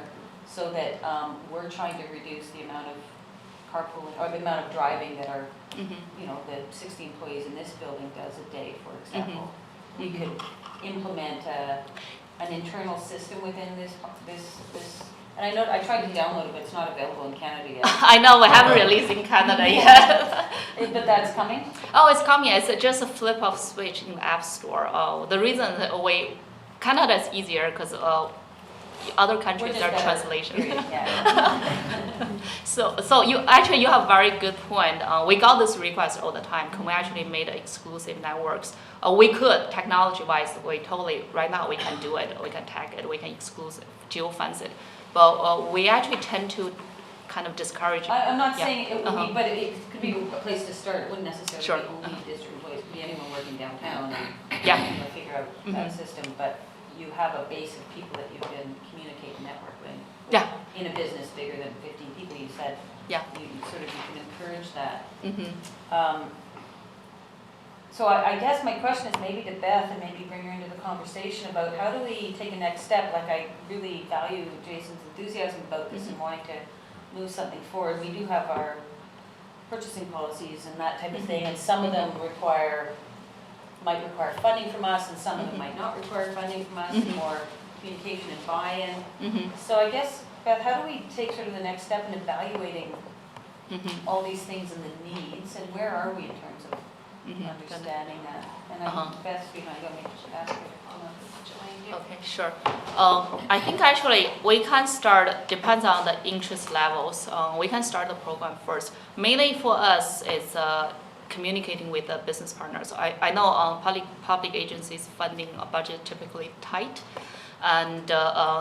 so that we're trying to reduce the amount of carpooling, or the amount of driving that our, you know, the 60 employees in this building does a day, for example. We could implement an internal system within this, and I know, I tried to download it, but it's not available in Canada yet. I know, we haven't released in Canada yet. But that's coming? Oh, it's coming. It's just a flip of switch in the App Store. The reason that Canada is easier because other countries are translation. So you have a very good point. We got this request all the time. Can we actually make exclusive networks? We could, technology-wise, right now we can do it. We can tag it, we can exclusive, geofence it. But we actually tend to kind of discourage. I'm not saying it would be, but it could be a place to start. It wouldn't necessarily be only district employees. It could be anyone working downtown and figure out that system. But you have a base of people that you can communicate and network with. In a business bigger than 15 people, you said. You can encourage that. So I guess my question is maybe to Beth, and maybe bring her into the conversation about how do we take a next step. Like, I really value Jason's enthusiasm about this and wanting to move something forward. We do have our purchasing policies and that type of thing, and some of them might require funding from us, and some of them might not require funding from us, more communication and buy-in. So I guess, Beth, how do we take sort of the next step in evaluating all these things and the needs, and where are we in terms of understanding that? And Beth's behind, let me just ask her to comment. Okay, sure. I think actually we can start, depends on the interest levels. We can start the program first. Mainly for us, it's communicating with the business partners. I know public agencies funding budget typically tight, and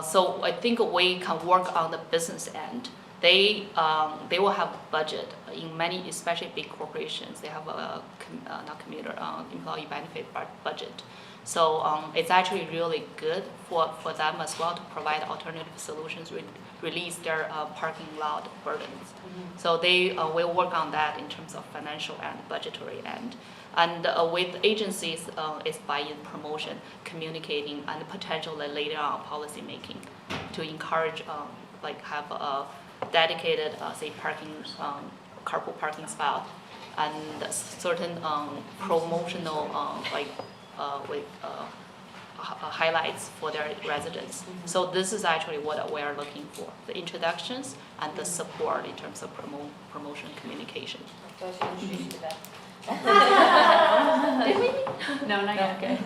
so I think we can work on the business end. They will have budget in many, especially big corporations. They have a employee benefit budget. So it's actually really good for them as well to provide alternative solutions, release their parking lot burdens. So they will work on that in terms of financial and budgetary end. And with agencies, it's buy-in, promotion, communicating, and potentially later on policy making to encourage, have a dedicated, say, carpool parking spot, and certain promotional, highlights for their residents. So this is actually what we are looking for, the introductions and the support in terms of promotion and communication. So I should introduce you to Beth. Did we? No, not yet. Okay.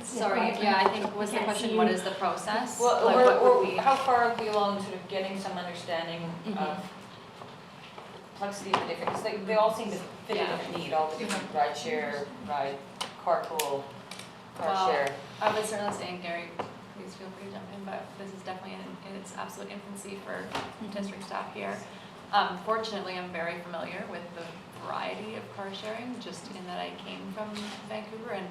Sorry, I think was the question, what is the process? Well, how far are we along sort of getting some understanding of complexity of the different, because they all seem to fit a different need, all the different ride share, carpool, car share. I was certainly saying, Gary, please feel free to jump in, but this is definitely in its absolute infancy for district staff here. Fortunately, I'm very familiar with the variety of car sharing, just in that I came from Vancouver and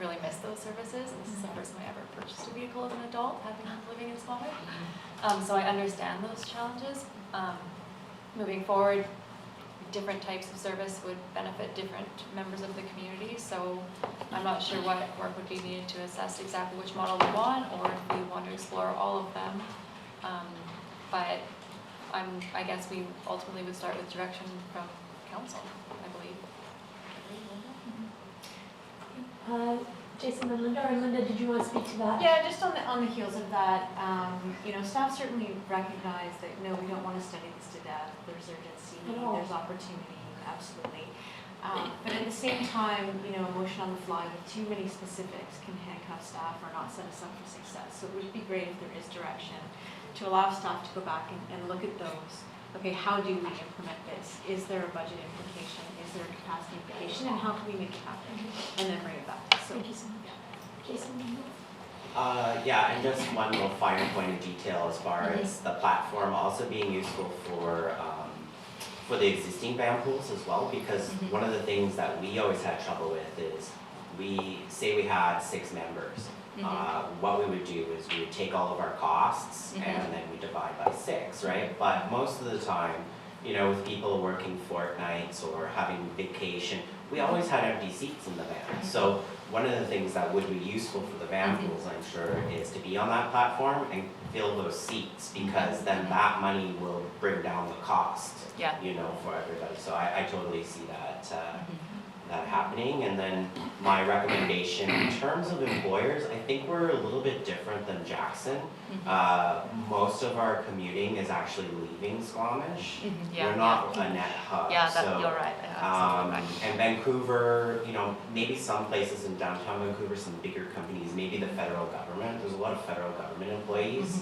really miss those services. This is the first time I ever purchased a vehicle as an adult, living in Squamish. So I understand those challenges. Moving forward, different types of service would benefit different members of the community. So I'm not sure what work would be needed to assess exactly which model we want, or if we want to explore all of them. But I guess we ultimately would start with direction from council, I believe. Jason and Linda, or Linda, did you want to speak to that? Yeah, just on the heels of that, staff certainly recognize that, no, we don't want to study this to death. There's urgency, there's opportunity, absolutely. But at the same time, emotion on the fly with too many specifics can handcuff staff or not set us up for success. So it would be great if there is direction to allow staff to go back and look at those. Okay, how do we implement this? Is there a budget implication? Is there a capacity implication? And how can we make it happen? And then bring it back. So, Thank you so much. Jason? Yeah, and just one little finer point of detail as far as the platform also being useful for the existing band pools as well, because one of the things that we always had trouble with is we had 6 members. What we would do is we would take all of our costs and then we divide by 6, right? But most of the time, with people working fortnights or having vacation, we always had empty seats in the van. So one of the things that would be useful for the van pools, I'm sure, is to be on that platform and fill those seats, because then that money will bring down the cost, for everybody. So I totally see that that happening. And then my recommendation in terms of employers, I think we're a little bit different than Jackson. Most of our commuting is actually leaving Squamish. We're not a net hub. Yeah, so, you're right. and Vancouver, maybe some places in downtown Vancouver, some bigger companies, maybe the federal government. There's a lot of federal government employees.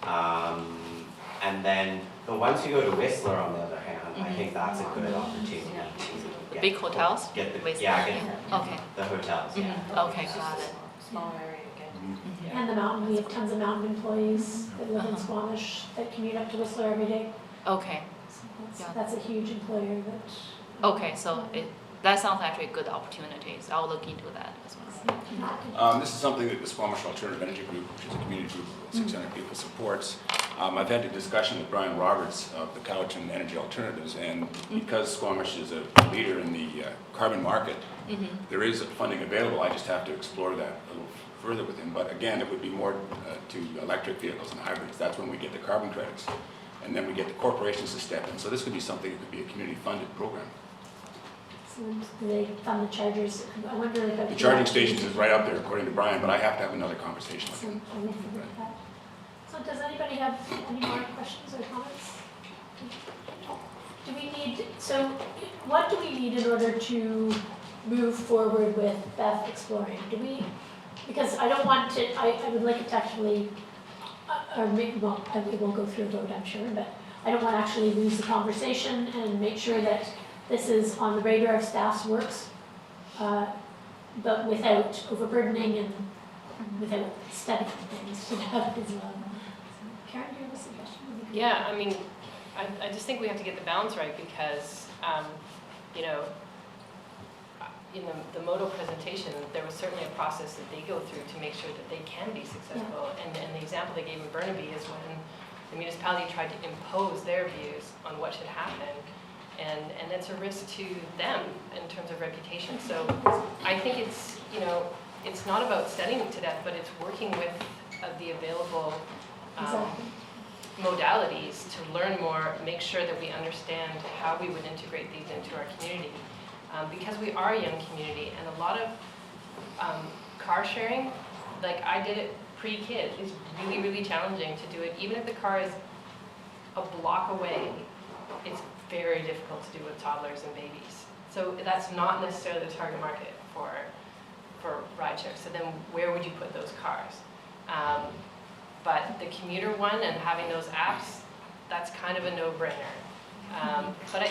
And then the ones who go to Whistler, on the other hand, I think that's a good opportunity to big hotels? Get the Okay. the hotels. Okay, got it. Smaller area again. And the mountain, we have tons of mountain employees that live in Squamish that commute up to Whistler every day. Okay. So that's a huge employer that. Okay, so that sounds actually a good opportunity. So I'll look into that as well. This is something that the Squamish Alternative Energy Group, which is a community group of 600 people, supports. I've had a discussion with Brian Roberts of the Cowichan Energy Alternatives, and because Squamish is a leader in the carbon market, there is funding available. I just have to explore that a little further with him. But again, it would be more to electric vehicles and hybrids. That's when we get the carbon credits. And then we get the corporations to step in. So this could be something that could be a community-funded program. Excellent. Do they fund the chargers? I wonder if The charging stations is right up there, according to Brian, but I have to have another conversation with him. So does anybody have any more questions or comments? Do we need, so what do we need in order to move forward with Beth exploring? Do we, because I don't want to, I would like it to actually, or maybe, well, we will go through a vote, I'm sure, but I don't want to actually lose the conversation and make sure that this is on the radar of staff's works, but without overburdening and without studying things, as well. Karen, do you have a suggestion? Yeah, I mean, I just think we have to get the balance right, because, in the Modo presentation, there was certainly a process that they go through to make sure that they can be successful. And the example they gave in Burnaby is when the municipality tried to impose their views on what should happen, and it's a risk to them in terms of reputation. So I think it's, it's not about studying to death, but it's working with the available modalities to learn more, make sure that we understand how we would integrate these into our community. Because we are a young community, and a lot of car sharing, like I did it pre-kid, is really, really challenging to do it. Even if the car is a block away, it's very difficult to do with toddlers and babies. So that's not necessarily the target market for rideshare. So then where would you put those cars? But the commuter one and having those apps, that's kind of a no-brainer. But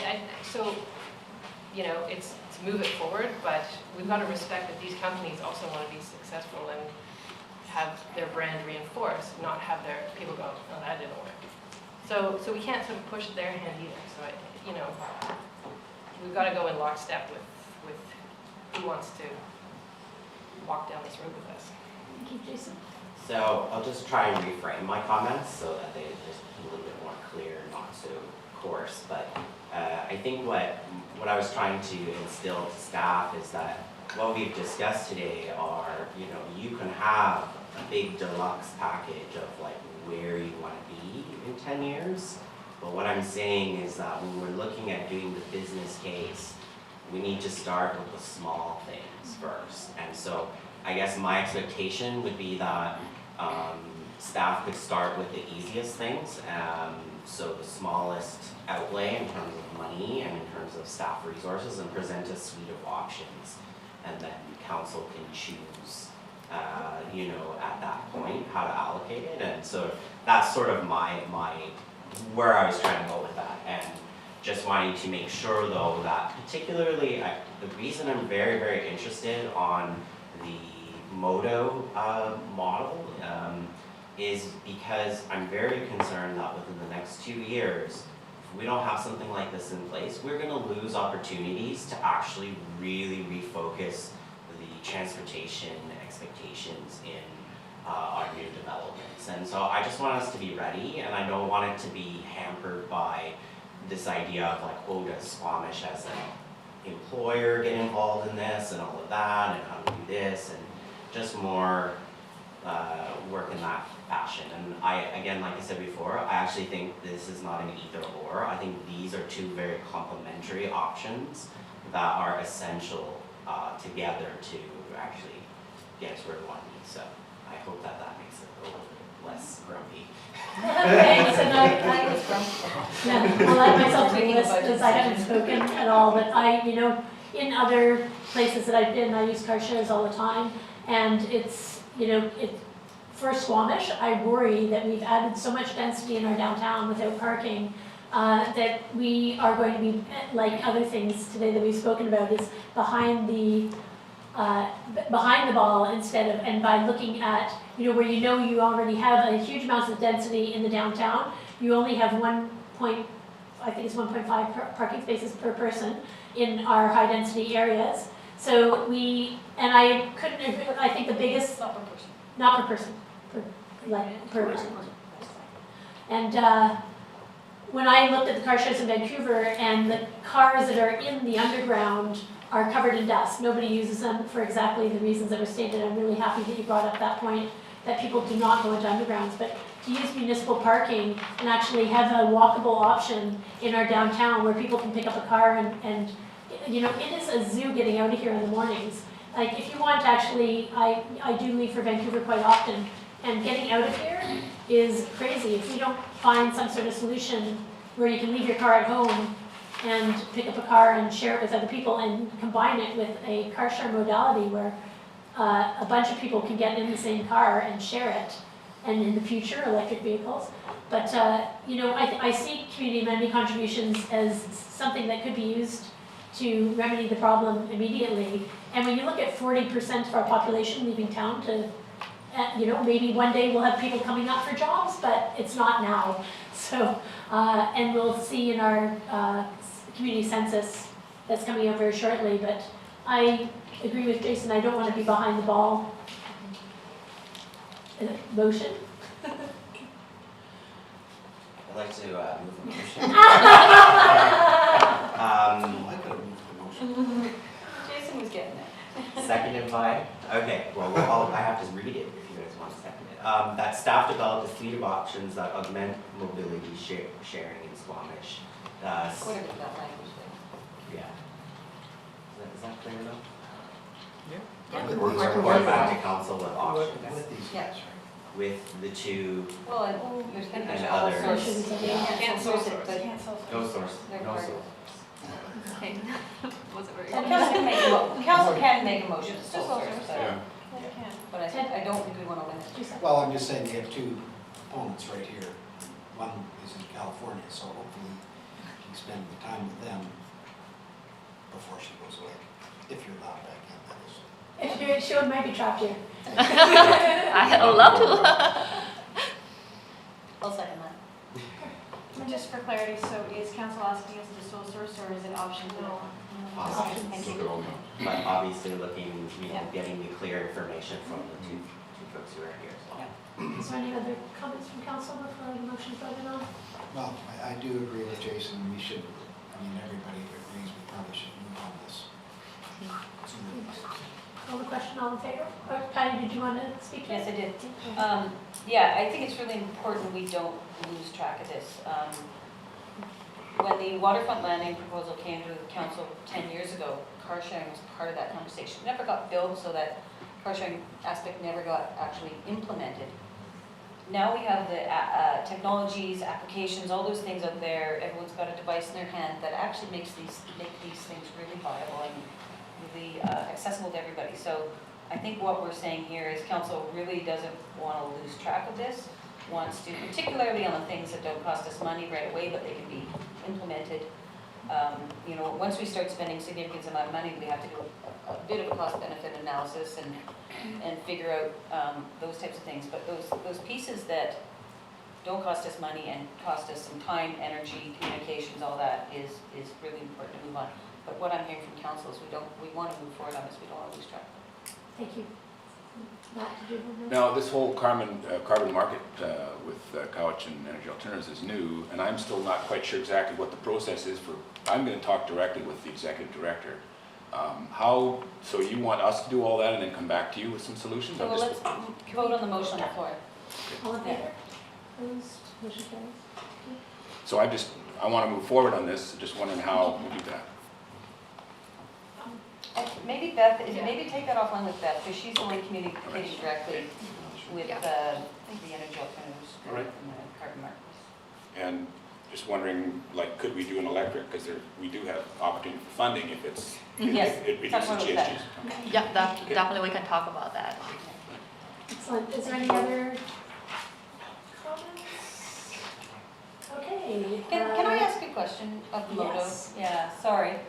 it's move it forward, but we've got to respect that these companies also want to be successful and have their brand reinforced, not have their people go, oh, that didn't work. So we can't sort of push their hand either. So we've got to go in lockstep with who wants to walk down this road with us. Thank you, Jason. So I'll just try and reframe my comments so that they're just a little bit more clear, not so coarse. But I think what I was trying to instill to staff is that what we've discussed today are, you can have a big deluxe package of like where you want to be in 10 years. But what I'm saying is that when we're looking at doing the business case, we need to start with the small things first. And so I guess my expectation would be that staff could start with the easiest things. So the smallest outlay in terms of money and in terms of staff resources, and present a suite of options. And then council can choose, at that point, how to allocate it. And so that's sort of my where I was trying to go with that. And just wanting to make sure though that particularly, the reason I'm very, very interested on the Modo model is because I'm very concerned that within the next 2 years, if we don't have something like this in place, we're gonna lose opportunities to actually really refocus the transportation expectations in our new developments. And so I just want us to be ready, and I don't want it to be hampered by this idea of like, oh, does Squamish as an employer get involved in this and all of that, and how to do this, and just more work in that fashion. And again, like I said before, I actually think this is not an either or. I think these are two very complementary options that are essential together to actually get us where we want to be. So I hope that makes it a little bit less grumpy. Thanks, and I was grumpy. I'll add myself to the list because I haven't spoken at all, but in other places that I've been, I use car shares all the time, and it's, for Squamish, I worry that we've added so much density in our downtown without parking that we are going to be, like other things today that we've spoken about, is behind the ball instead of, and by looking at, where you already have a huge amount of density in the downtown, you only have 1.5 parking spaces per person in our high density areas. So I couldn't agree, I think the biggest, not per person, per person. And when I looked at the car shares in Vancouver, and the cars that are in the underground are covered in dust. Nobody uses them for exactly the reasons that were stated. I'm really happy that you brought up that point, that people do not go into undergrounds. But to use municipal parking and actually have a walkable option in our downtown where people can pick up a car and it is a zoo getting out of here in the mornings. Like, if you want to actually, I do leave for Vancouver quite often, and getting out of here is crazy. If we don't find some sort of solution where you can leave your car at home and pick up a car and share it with other people, and combine it with a car share modality where a bunch of people can get in the same car and share it, and in the future, electric vehicles. But, I see community amenity contributions as something that could be used to remedy the problem immediately. And when you look at 40% of our population leaving town to, maybe one day we'll have people coming up for jobs, but it's not now. So, and we'll see in our community census that's coming out very shortly, but I agree with Jason, I don't want to be behind the ball. Motion? I'd like to move a motion. I could have moved the motion. Jason was getting it. Seconded by, okay, well, I have to read it if you guys want to second it. That staff developed a suite of options that augment mobility sharing in Squamish. Whatever that language there. Yeah. Is that clear enough? Yeah. Report back to council with options. With these Yeah. guys, right? With the two, Well, and there's And there's others. all sorts. Yeah. Can't source it, but no source, They're no part of source. Okay. Wasn't very Well, good. council can make a motion to sole source, Yeah. but I don't think we want to limit it. Well, I'm just saying, we have two opponents right here. One is in California, so hopefully you can spend the time with them before she goes away. If you're allowed back in, that is. If you're, she might be trapped here. I would love to. I'll second that. And just for clarity, so is council asking us to sole source, or is it option? No. Options. Thank Look you. at all them. But obviously looking, Yeah. getting the clear information from the two folks who are here as well. Is there any other comments from council before the motion voted on? Well, I do agree with Jason, we should mean, everybody agrees we probably should move on this. Call the question, all in favor? Or Patty, did you want to speak to it? Yes, I did. Yeah, I think it's really important we don't lose track of this. When the waterfront landing proposal came to the council 10 years ago, car sharing was part of that conversation. It never got built, so that car sharing aspect never got actually implemented. Now we have the technologies, applications, all those things out there. Everyone's got a device in their hand that actually make these things really viable and really accessible to everybody. So I think what we're saying here is council really doesn't want to lose track of this, wants to, particularly on the things that don't cost us money right away, but they can be implemented. You know, once we start spending significant amount of money, we have to do a bit of a cost-benefit analysis and figure out those types of things. But those pieces that don't cost us money and cost us some time, energy, communications, all that is really important to move on. But what I'm hearing from council is we want to move forward on this. We don't want to lose track. Thank you. Matt, did you have a- Now, this whole carbon market with Cowichan and Energy Alternatives is new, and I'm still not quite sure exactly what the process is for. I'm going to talk directly with the executive director. So you want us to do all that and then come back to you with some solutions? So let's vote on the motion on the floor. All in favor? Opposed? Motion carries. So I want to move forward on this, just wondering how we do that. Maybe Beth, maybe take that offline with Beth, because she's the one communicating directly with the energy alternatives All right. and the carbon markets. And just wondering, like, could we do an electric? Because we do have opportunity for funding if it's, Yes, it reduces talk about that. GHGs. Yeah, definitely we can talk about that. Excellent. Is there any other comments? Okay. Can I ask a question of Modo? Yes. Yeah, sorry.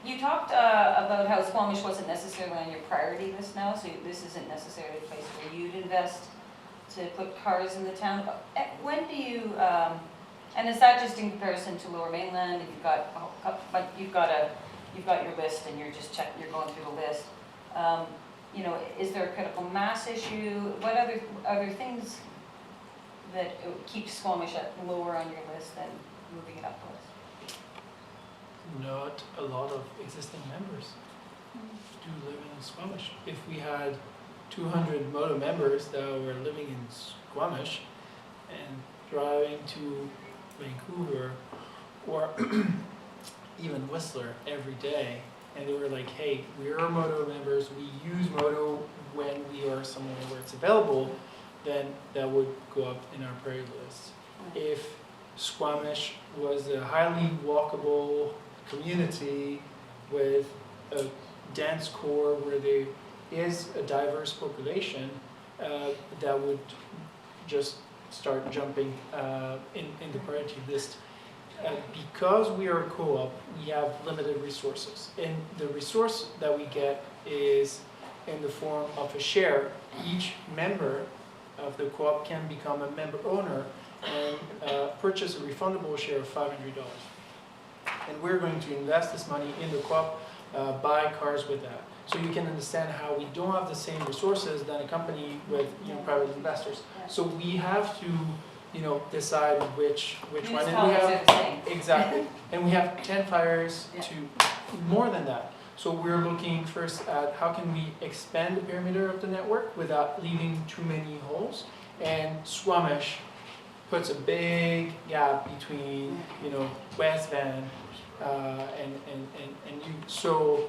You talked about how Squamish wasn't necessarily on your priority list now, so this isn't necessarily a place where you'd invest to put cars in the town. When do you, and is that just in comparison to Lower Mainland? And you've got your list and you're going through the list. You know, is there a critical mass issue? What other things that keep Squamish lower on your list than moving it up the list? Not a lot of existing members do live in Squamish. If we had 200 Modo members that were living in Squamish and driving to Vancouver or even Whistler every day, and they were like, hey, we're Modo members, we use Modo when we are somewhere where it's available, then that would go up in our priority list. If Squamish was a highly walkable community with a dense core where there is a diverse population, that would just start jumping in the priority list. Because we are a co-op, we have limited resources. And the resource that we get is in the form of a share. Each member of the co-op can become a member owner and purchase a refundable share of $500. And we're going to invest this money in the co-op, buy cars with that. So you can understand how we don't have the same resources than a company with private investors. So we have to decide which one. And we have, exactly. And we have 10 fires to more than that. So we're looking first at how can we expand the perimeter of the network without leaving too many holes. And Squamish puts a big gap between West Van and you. So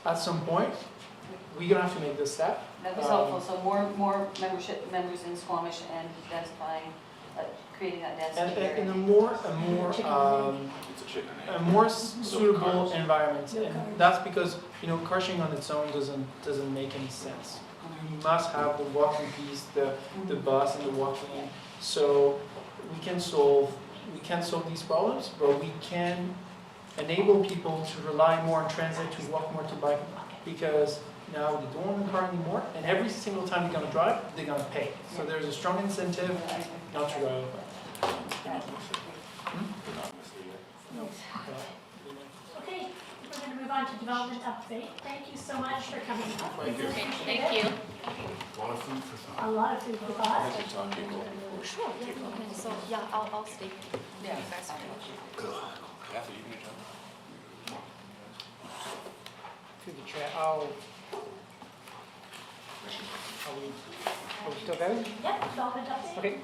at some point we're gonna have to make this step. That was helpful. So more members in Squamish and densifying, creating that density. And a more suitable environment, and that's because car sharing on its own doesn't make any sense. You must have the walking piece, the bus and the walking. So we can solve these problems, but we can enable people to rely more on transit, to walk more, to bike, because now they don't own a car anymore, and every single time they're going to drive, they're going to pay. So there's a strong incentive not to drive. Okay, we're going to move on to development update. Thank you so much for coming up. Thank you. Thank you. A lot of food for thought. A lot of food for thought. Sure. Okay, so yeah, I'll stay. Yeah. Kathy, you can jump. through the chair, are we still going? Yep, development update. Okay.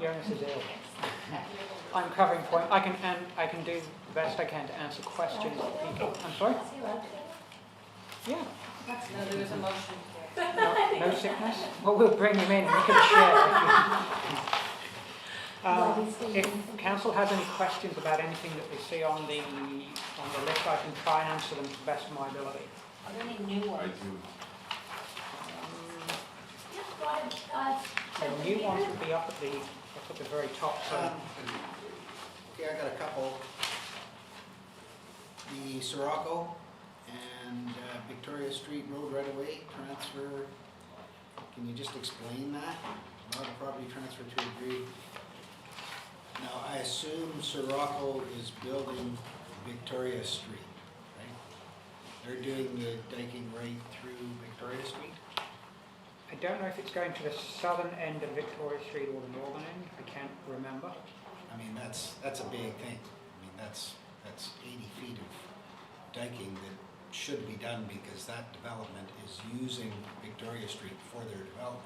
Jonas is ill. I'm covering point. I can do the best I can to answer questions that people. I'm sorry? Yeah. No, there was a motion. No sickness? Well, we'll bring him in and we can share. If council has any questions about anything that they see on the list, I can try and answer them to the best of my ability. Are there any new ones? I do. The new ones would be up at the very top. So. Okay, I got a couple. The Sirocco and Victoria Street Road right-of-way transfer. Can you just explain that? Allow the property transfer to agree. Now, I assume Sirocco is building Victoria Street, right? They're doing the diking right through Victoria Street? I don't know if it's going to the southern end of Victoria Street or the northern end. I can't remember. I mean, that's a big thing. I mean, that's 80 feet of diking that should be done because that development is using Victoria Street for their development.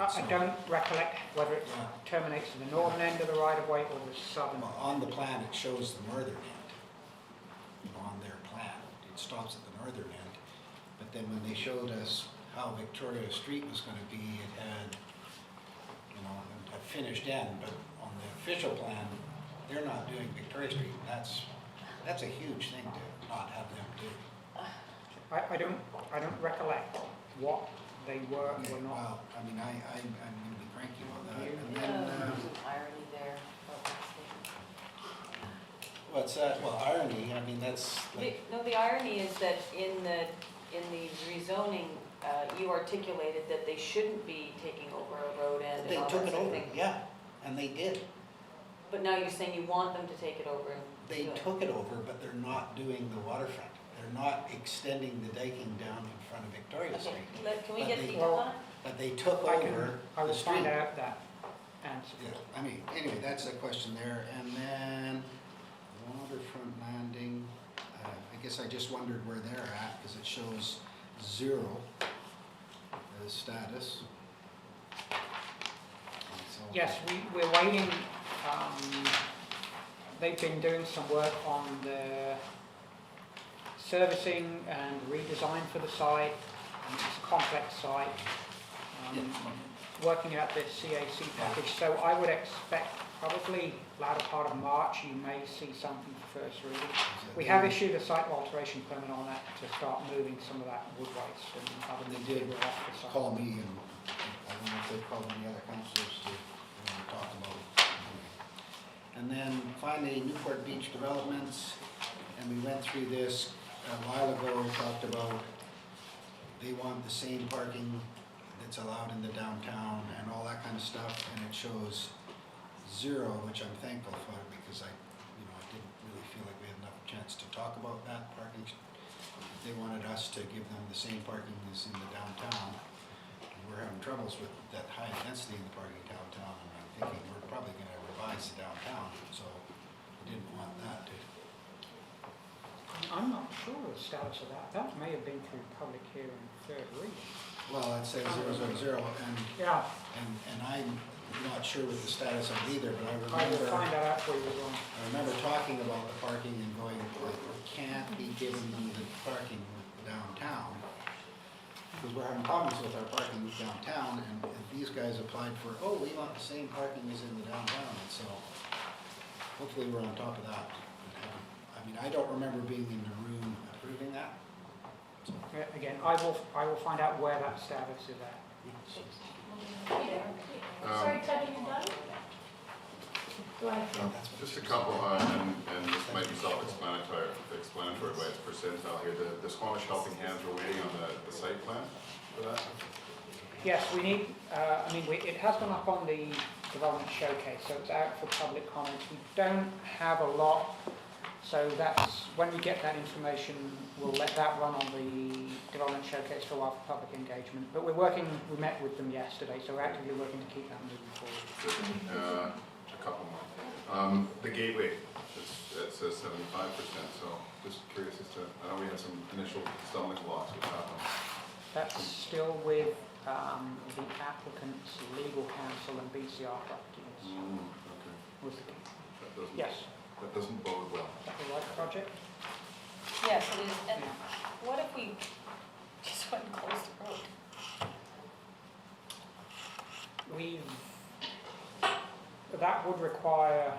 I don't recollect whether it terminates in the northern end of the right-of-way or the southern. Well, on the plan, it shows the northern end. On their plan, it stops at the northern end. But then when they showed us how Victoria Street was going to be, it had, a finished end. But on the official plan, they're not doing Victoria Street. That's a huge thing to not have them do. I don't recollect what they were or not. Well, I mean, I'm going to be cranky about that. And then, There's an irony there. what's that? Well, irony. I mean, that's like, No, the irony is that in the rezoning, you articulated that they shouldn't be taking over a road end they and all took that it sort of over. thing. Yeah, and they did. But now you're saying you want them to take it over and They do it. took it over, but they're not doing the waterfront. They're not extending the diking down in front of Victoria Okay, Street. can we But get they- details on it? But they took I over will the street. find out that answer. Yeah, I mean, anyway, that's a question there. And then waterfront landing, I guess I just wondered where they're at because it shows 0 as status. So- Yes, we're waiting. They've been doing some work on the servicing and redesign for the site. It's a complex site. Working out the CAC package. So I would expect probably latter part of March you may see something for first reading. We have issued a site alteration permit on that to start moving some of that wood waste and other They material did off the site. call me, and I don't know if they called any other councillors to talk about it. And then finally, Newport Beach Developments, and we went through this a while ago, talked about they want the same parking that's allowed in the downtown and all that kind of stuff, and it shows 0, which I'm thankful for because I didn't really feel like we had enough chance to talk about that parking. They wanted us to give them the same parking as in the downtown. And we're having troubles with that high density in the parking downtown, and I'm thinking we're probably going to revise the downtown, so we didn't want that to. I'm not sure of the status of that. That may have been through public hearing, third reading. Well, it says 000, and Yeah. and I'm not sure what the status of it either, but I I will remember. find that out for you as well. I remember talking about the parking and going, we can't be giving them the parking downtown, because we're having problems with our parking downtown, and these guys applied for, we want the same parking as in the downtown, and so hopefully we're on top of that. I mean, I don't remember being in the room approving that. Again, I will find out where that status is at. Sorry, Ted, are you done? Go ahead. Just a couple, and this might be self-explanatory, but it's percentile here. The Squamish Helping Hands are waiting on the site plan for that? Yes, we need, it has gone up on the development showcase, so it's out for public comments. We don't have a lot, so that's, when we get that information, we'll let that run on the development showcase for a while for public engagement. But we met with them yesterday, so we're actively working to keep that moving forward. A couple more. The gateway, it says 75%, so just curious as to, I know we had some initial stumbling blocks with that one. That's still with the applicant's legal counsel and BCR Properties. Okay. Was the, That doesn't bode well. is that the right project? Yes, it is. And what if we just went and closed the road? That would require,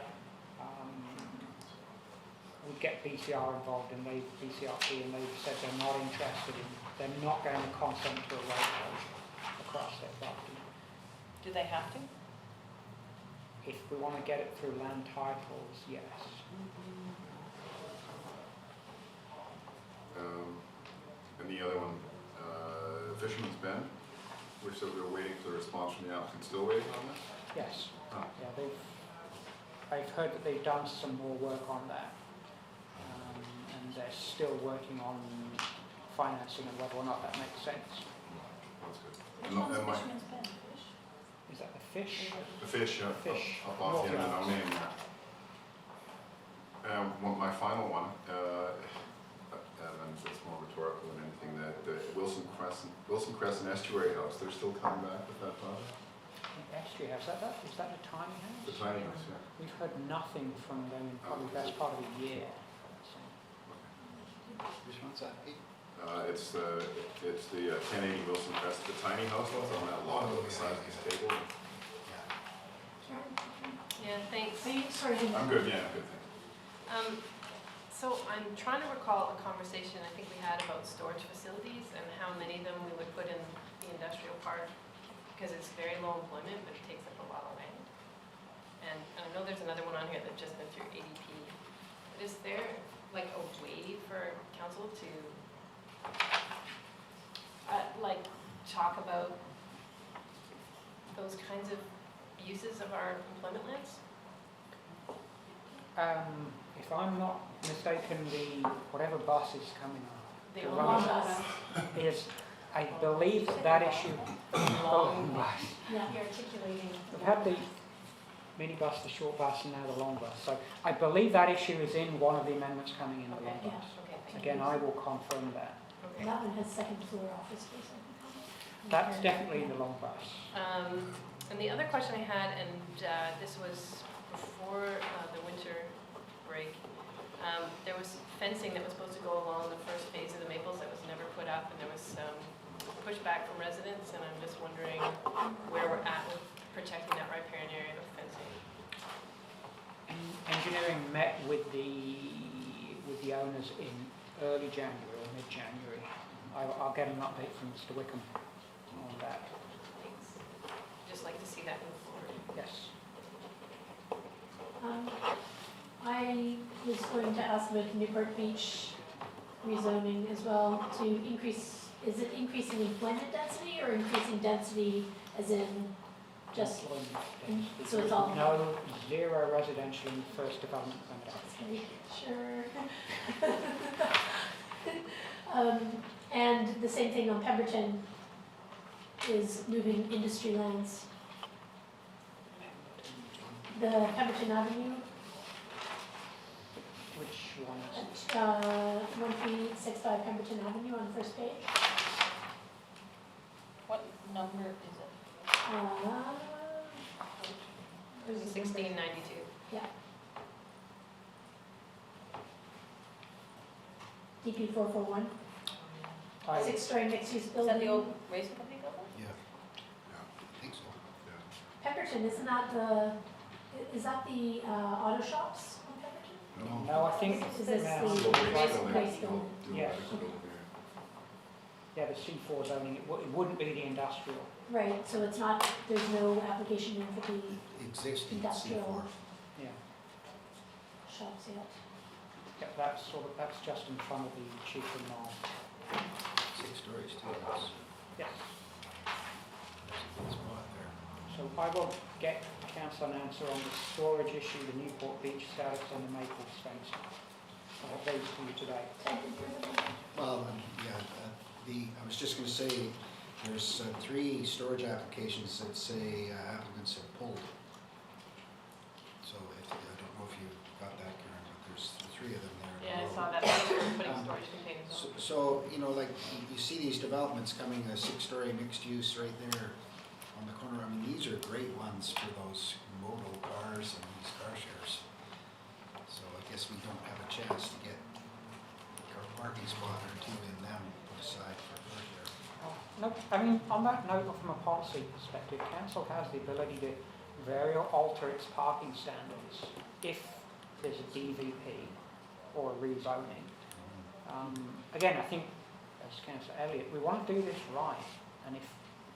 we'd get BCR involved and BCRP, and they've said they're not interested in, they're not going to consent to a road across their property. Do they have to? If we want to get it through land titles, yes. And the other one, Fisherman's Bend, we said we were waiting for the response from the applicant, still waiting on this? Yes. Oh. Yeah, I've heard that they've done some more work on that. And they're still working on financing and whether or not that makes sense. That's good. Which one's And Fisherman's Bend? Is that the fish? the fish, Fish. up off the end of North no name there. My final one, and it's more rhetorical than anything, that the Wilson Crescent Estuary House, they're still coming back with that project? Estuary House, is that a tiny house? The tiny house, yeah. We've heard nothing from them in probably the best part of a year. Which one's that, Pete? It's the 1080 Wilson Crescent, the tiny house that's on that lot with the size of this table. Yeah, thanks. Sorry. I'm good, yeah, I'm good, thanks. So I'm trying to recall a conversation I think we had about storage facilities and how many of them we would put in the industrial park, because it's very low employment, but it takes up a lot of land. And I know there's another one on here that's just been through ADP. But is there like a way for council to like talk about those kinds of uses of our employment lands? If I'm not mistaken, whatever bus is coming The to old run bus. is, I believe that issue. Long bus. Yeah. You're articulating. We've had the minibus, the short bus, and now the long bus. So I believe that issue is in one of the amendments coming in the long Yeah. bus. Okay, thank Again, I will confirm that. And that one has second floor office space. That's definitely in the long bus. And the other question I had, and this was before the winter break, there was fencing that was supposed to go along the first phase of the Maples that was never put up, and there was some pushback from residents, and I'm just wondering where we're at with protecting that riparian area with fencing. Engineering met with the owners in early January or mid-January. I'll get an update from Mr. Wickham on that. Thanks. Just like to see that move forward. Yes. I was going to ask about Newport Beach rezoning as well to increase, is it increasing employment density or increasing density as in just, so it's all? No, zero residential in the first development permit. Sure. And the same thing on Pemberton is moving industry lands. The Pemberton Avenue, Which one is it? 1365 Pemberton Avenue on the first page. What number is it? Where's the 1692. Yeah. DP 441. Six-story mixed-use building. Is that the old race company building? Yeah. I think so. Pemberton, isn't that is that the auto shops on Pemberton? No, I think Is this now- the race building? Yes. Yeah, the C4 zoning, it wouldn't be the industrial. Right, so it's not, there's no application in for the Existing industrial C4. Yeah. shops yet. Yeah, that's just in front of the Chieftain Mall. 6 stories too. That's Yes. a good spot there. So I will get council an answer on the storage issue, the Newport Beach status, and the Maples fence. I'll have those to you today. Well, yeah, I was just going to say, there's 3 storage applications that say applicants have pulled. So I don't know if you got that, Karen, So, you know, like, you see these developments coming, a 6-story mixed use right there on the corner. I mean, these are great ones for those modal cars and these car shares. So I guess we don't have a chance to get a parking spot or two in them put aside for car share. No, I mean, on that note, from a policy perspective, council has the ability to vary or alter its parking standards if there's a DVP or a rezoning. Again, I think, as Councillor Elliott, we want to do this right, and if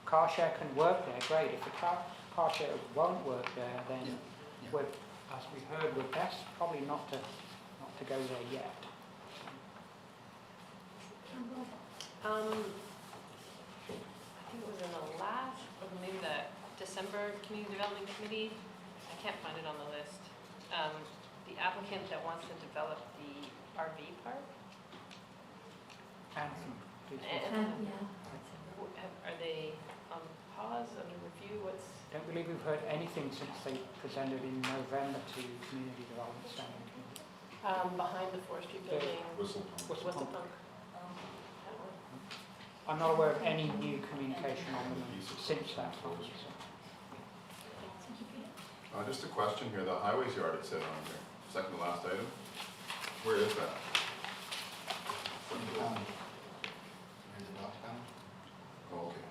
car share can work there, great. If the car share won't work there, then we're, as we heard, we're best probably not to go there yet. I think it was in the last, or maybe the December Community Development Committee, I can't find it on the list. The applicant that wants to develop the RV park. Anthem, please. Are they on pause, under review, what's? I don't believe we've heard anything since they presented in November to Community Development Standing Committee. Behind the forestry building. Whistle Whistle Pump. I'm not aware of any new communication on them since that time. Just a question here, the highways yard it said on here, second to last item, where is that? Oh, okay.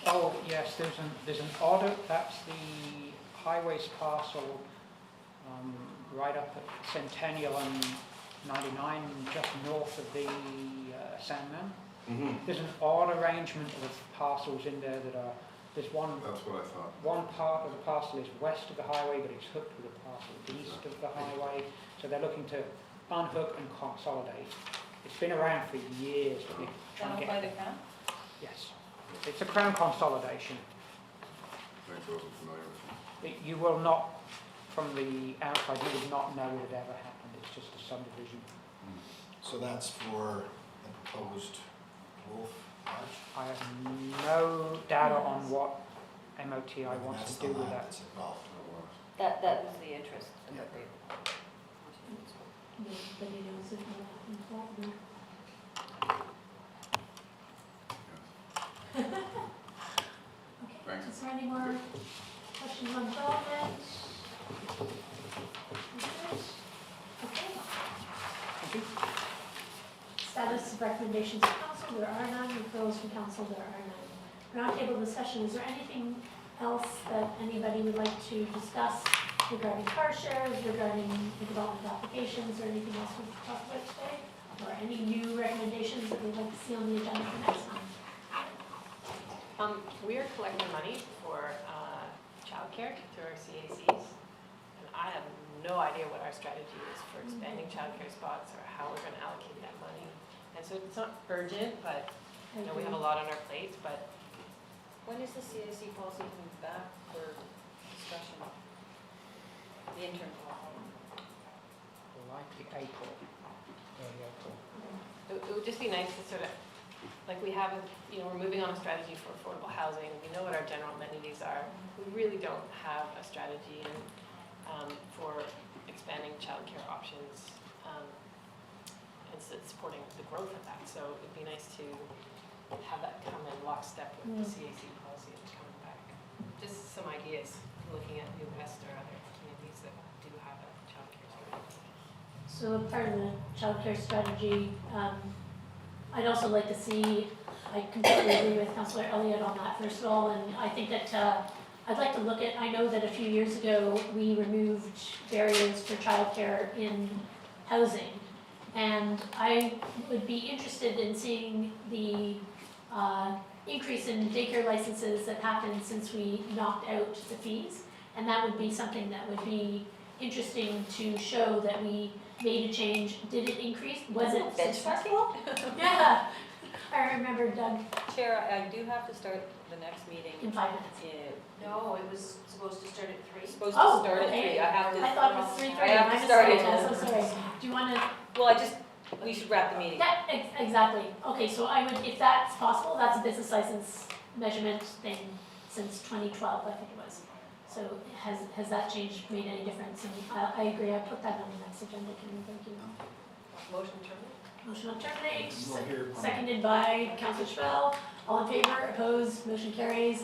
Oh, yes, there's an audit, that's the highways parcel right up at Centennial and 99, just north of the Sandman. There's an odd arrangement of parcels in there that are, there's one. That's what I thought. One part of the parcel is west of the highway, but it's hooked with a parcel east of the highway. So they're looking to unhook and consolidate. It's been around for years, but they're trying to get. By the Crown? Yes, it's a crown consolidation. Thanks, I wasn't familiar with it. You will not, from the outside, you would not know it had ever happened. It's just a subdivision. So that's for the proposed Wolf Lodge? I have no data on what MOTI wants to do with that. That was the interest in the group. Nobody knows if what happened. Okay, Thanks. is there any more questions on development? Okay. Status of recommendations of council, there are none. Referrals from council, there are none. Roundtable discussion, is there anything else that anybody would like to discuss regarding car shares, regarding the development applications, or anything else we can talk about today? Or any new recommendations that we'd like to see on the agenda for next time? We are collecting money for childcare through our CACs, and I have no idea what our strategy is for expanding childcare spots or how we're going to allocate that money. And so it's not urgent, but you know, we have a lot on our plates. But when is the CAC policy coming back for discussion? The interim policy? Likely April, early April. it would just be nice to sort of, like we have, you know, we're moving on a strategy for affordable housing. We know what our general amenities are. We really don't have a strategy for expanding childcare options and supporting the growth of that. So it'd be nice to have that come in lockstep with the CAC policy that's coming back. Just some ideas, looking at New West or other communities that do have a childcare strategy. So part of the childcare strategy, I'd also like to see, I completely agree with Councillor Elliott on that first of all, and I think that I'd like to look at, I know that a few years ago we removed barriers for childcare in housing, and I would be interested in seeing the increase in daycare licenses that happened since we knocked out the fees, and that would be something that would be interesting to show that we made a change. Did it increase? Was it successful? Yeah, I remember Doug. Chair, I do have to start the next meeting. In 5 minutes. No, it was supposed to start at 3. Supposed to start at 3. Okay. I have to. I thought it was 3:30. I have to start it. I'm so sorry. Do you want to? Well, we should wrap the meeting. Yeah, exactly. Okay, so I would, if that's possible, that's a business license measurement thing since 2012, I think it was. So has that change made any difference? And I agree, I put that on the next agenda, thank you. Motion terminate? Motion to terminate, We'll hear from- seconded by Councilor Schwell. All in favor, opposed, motion carries.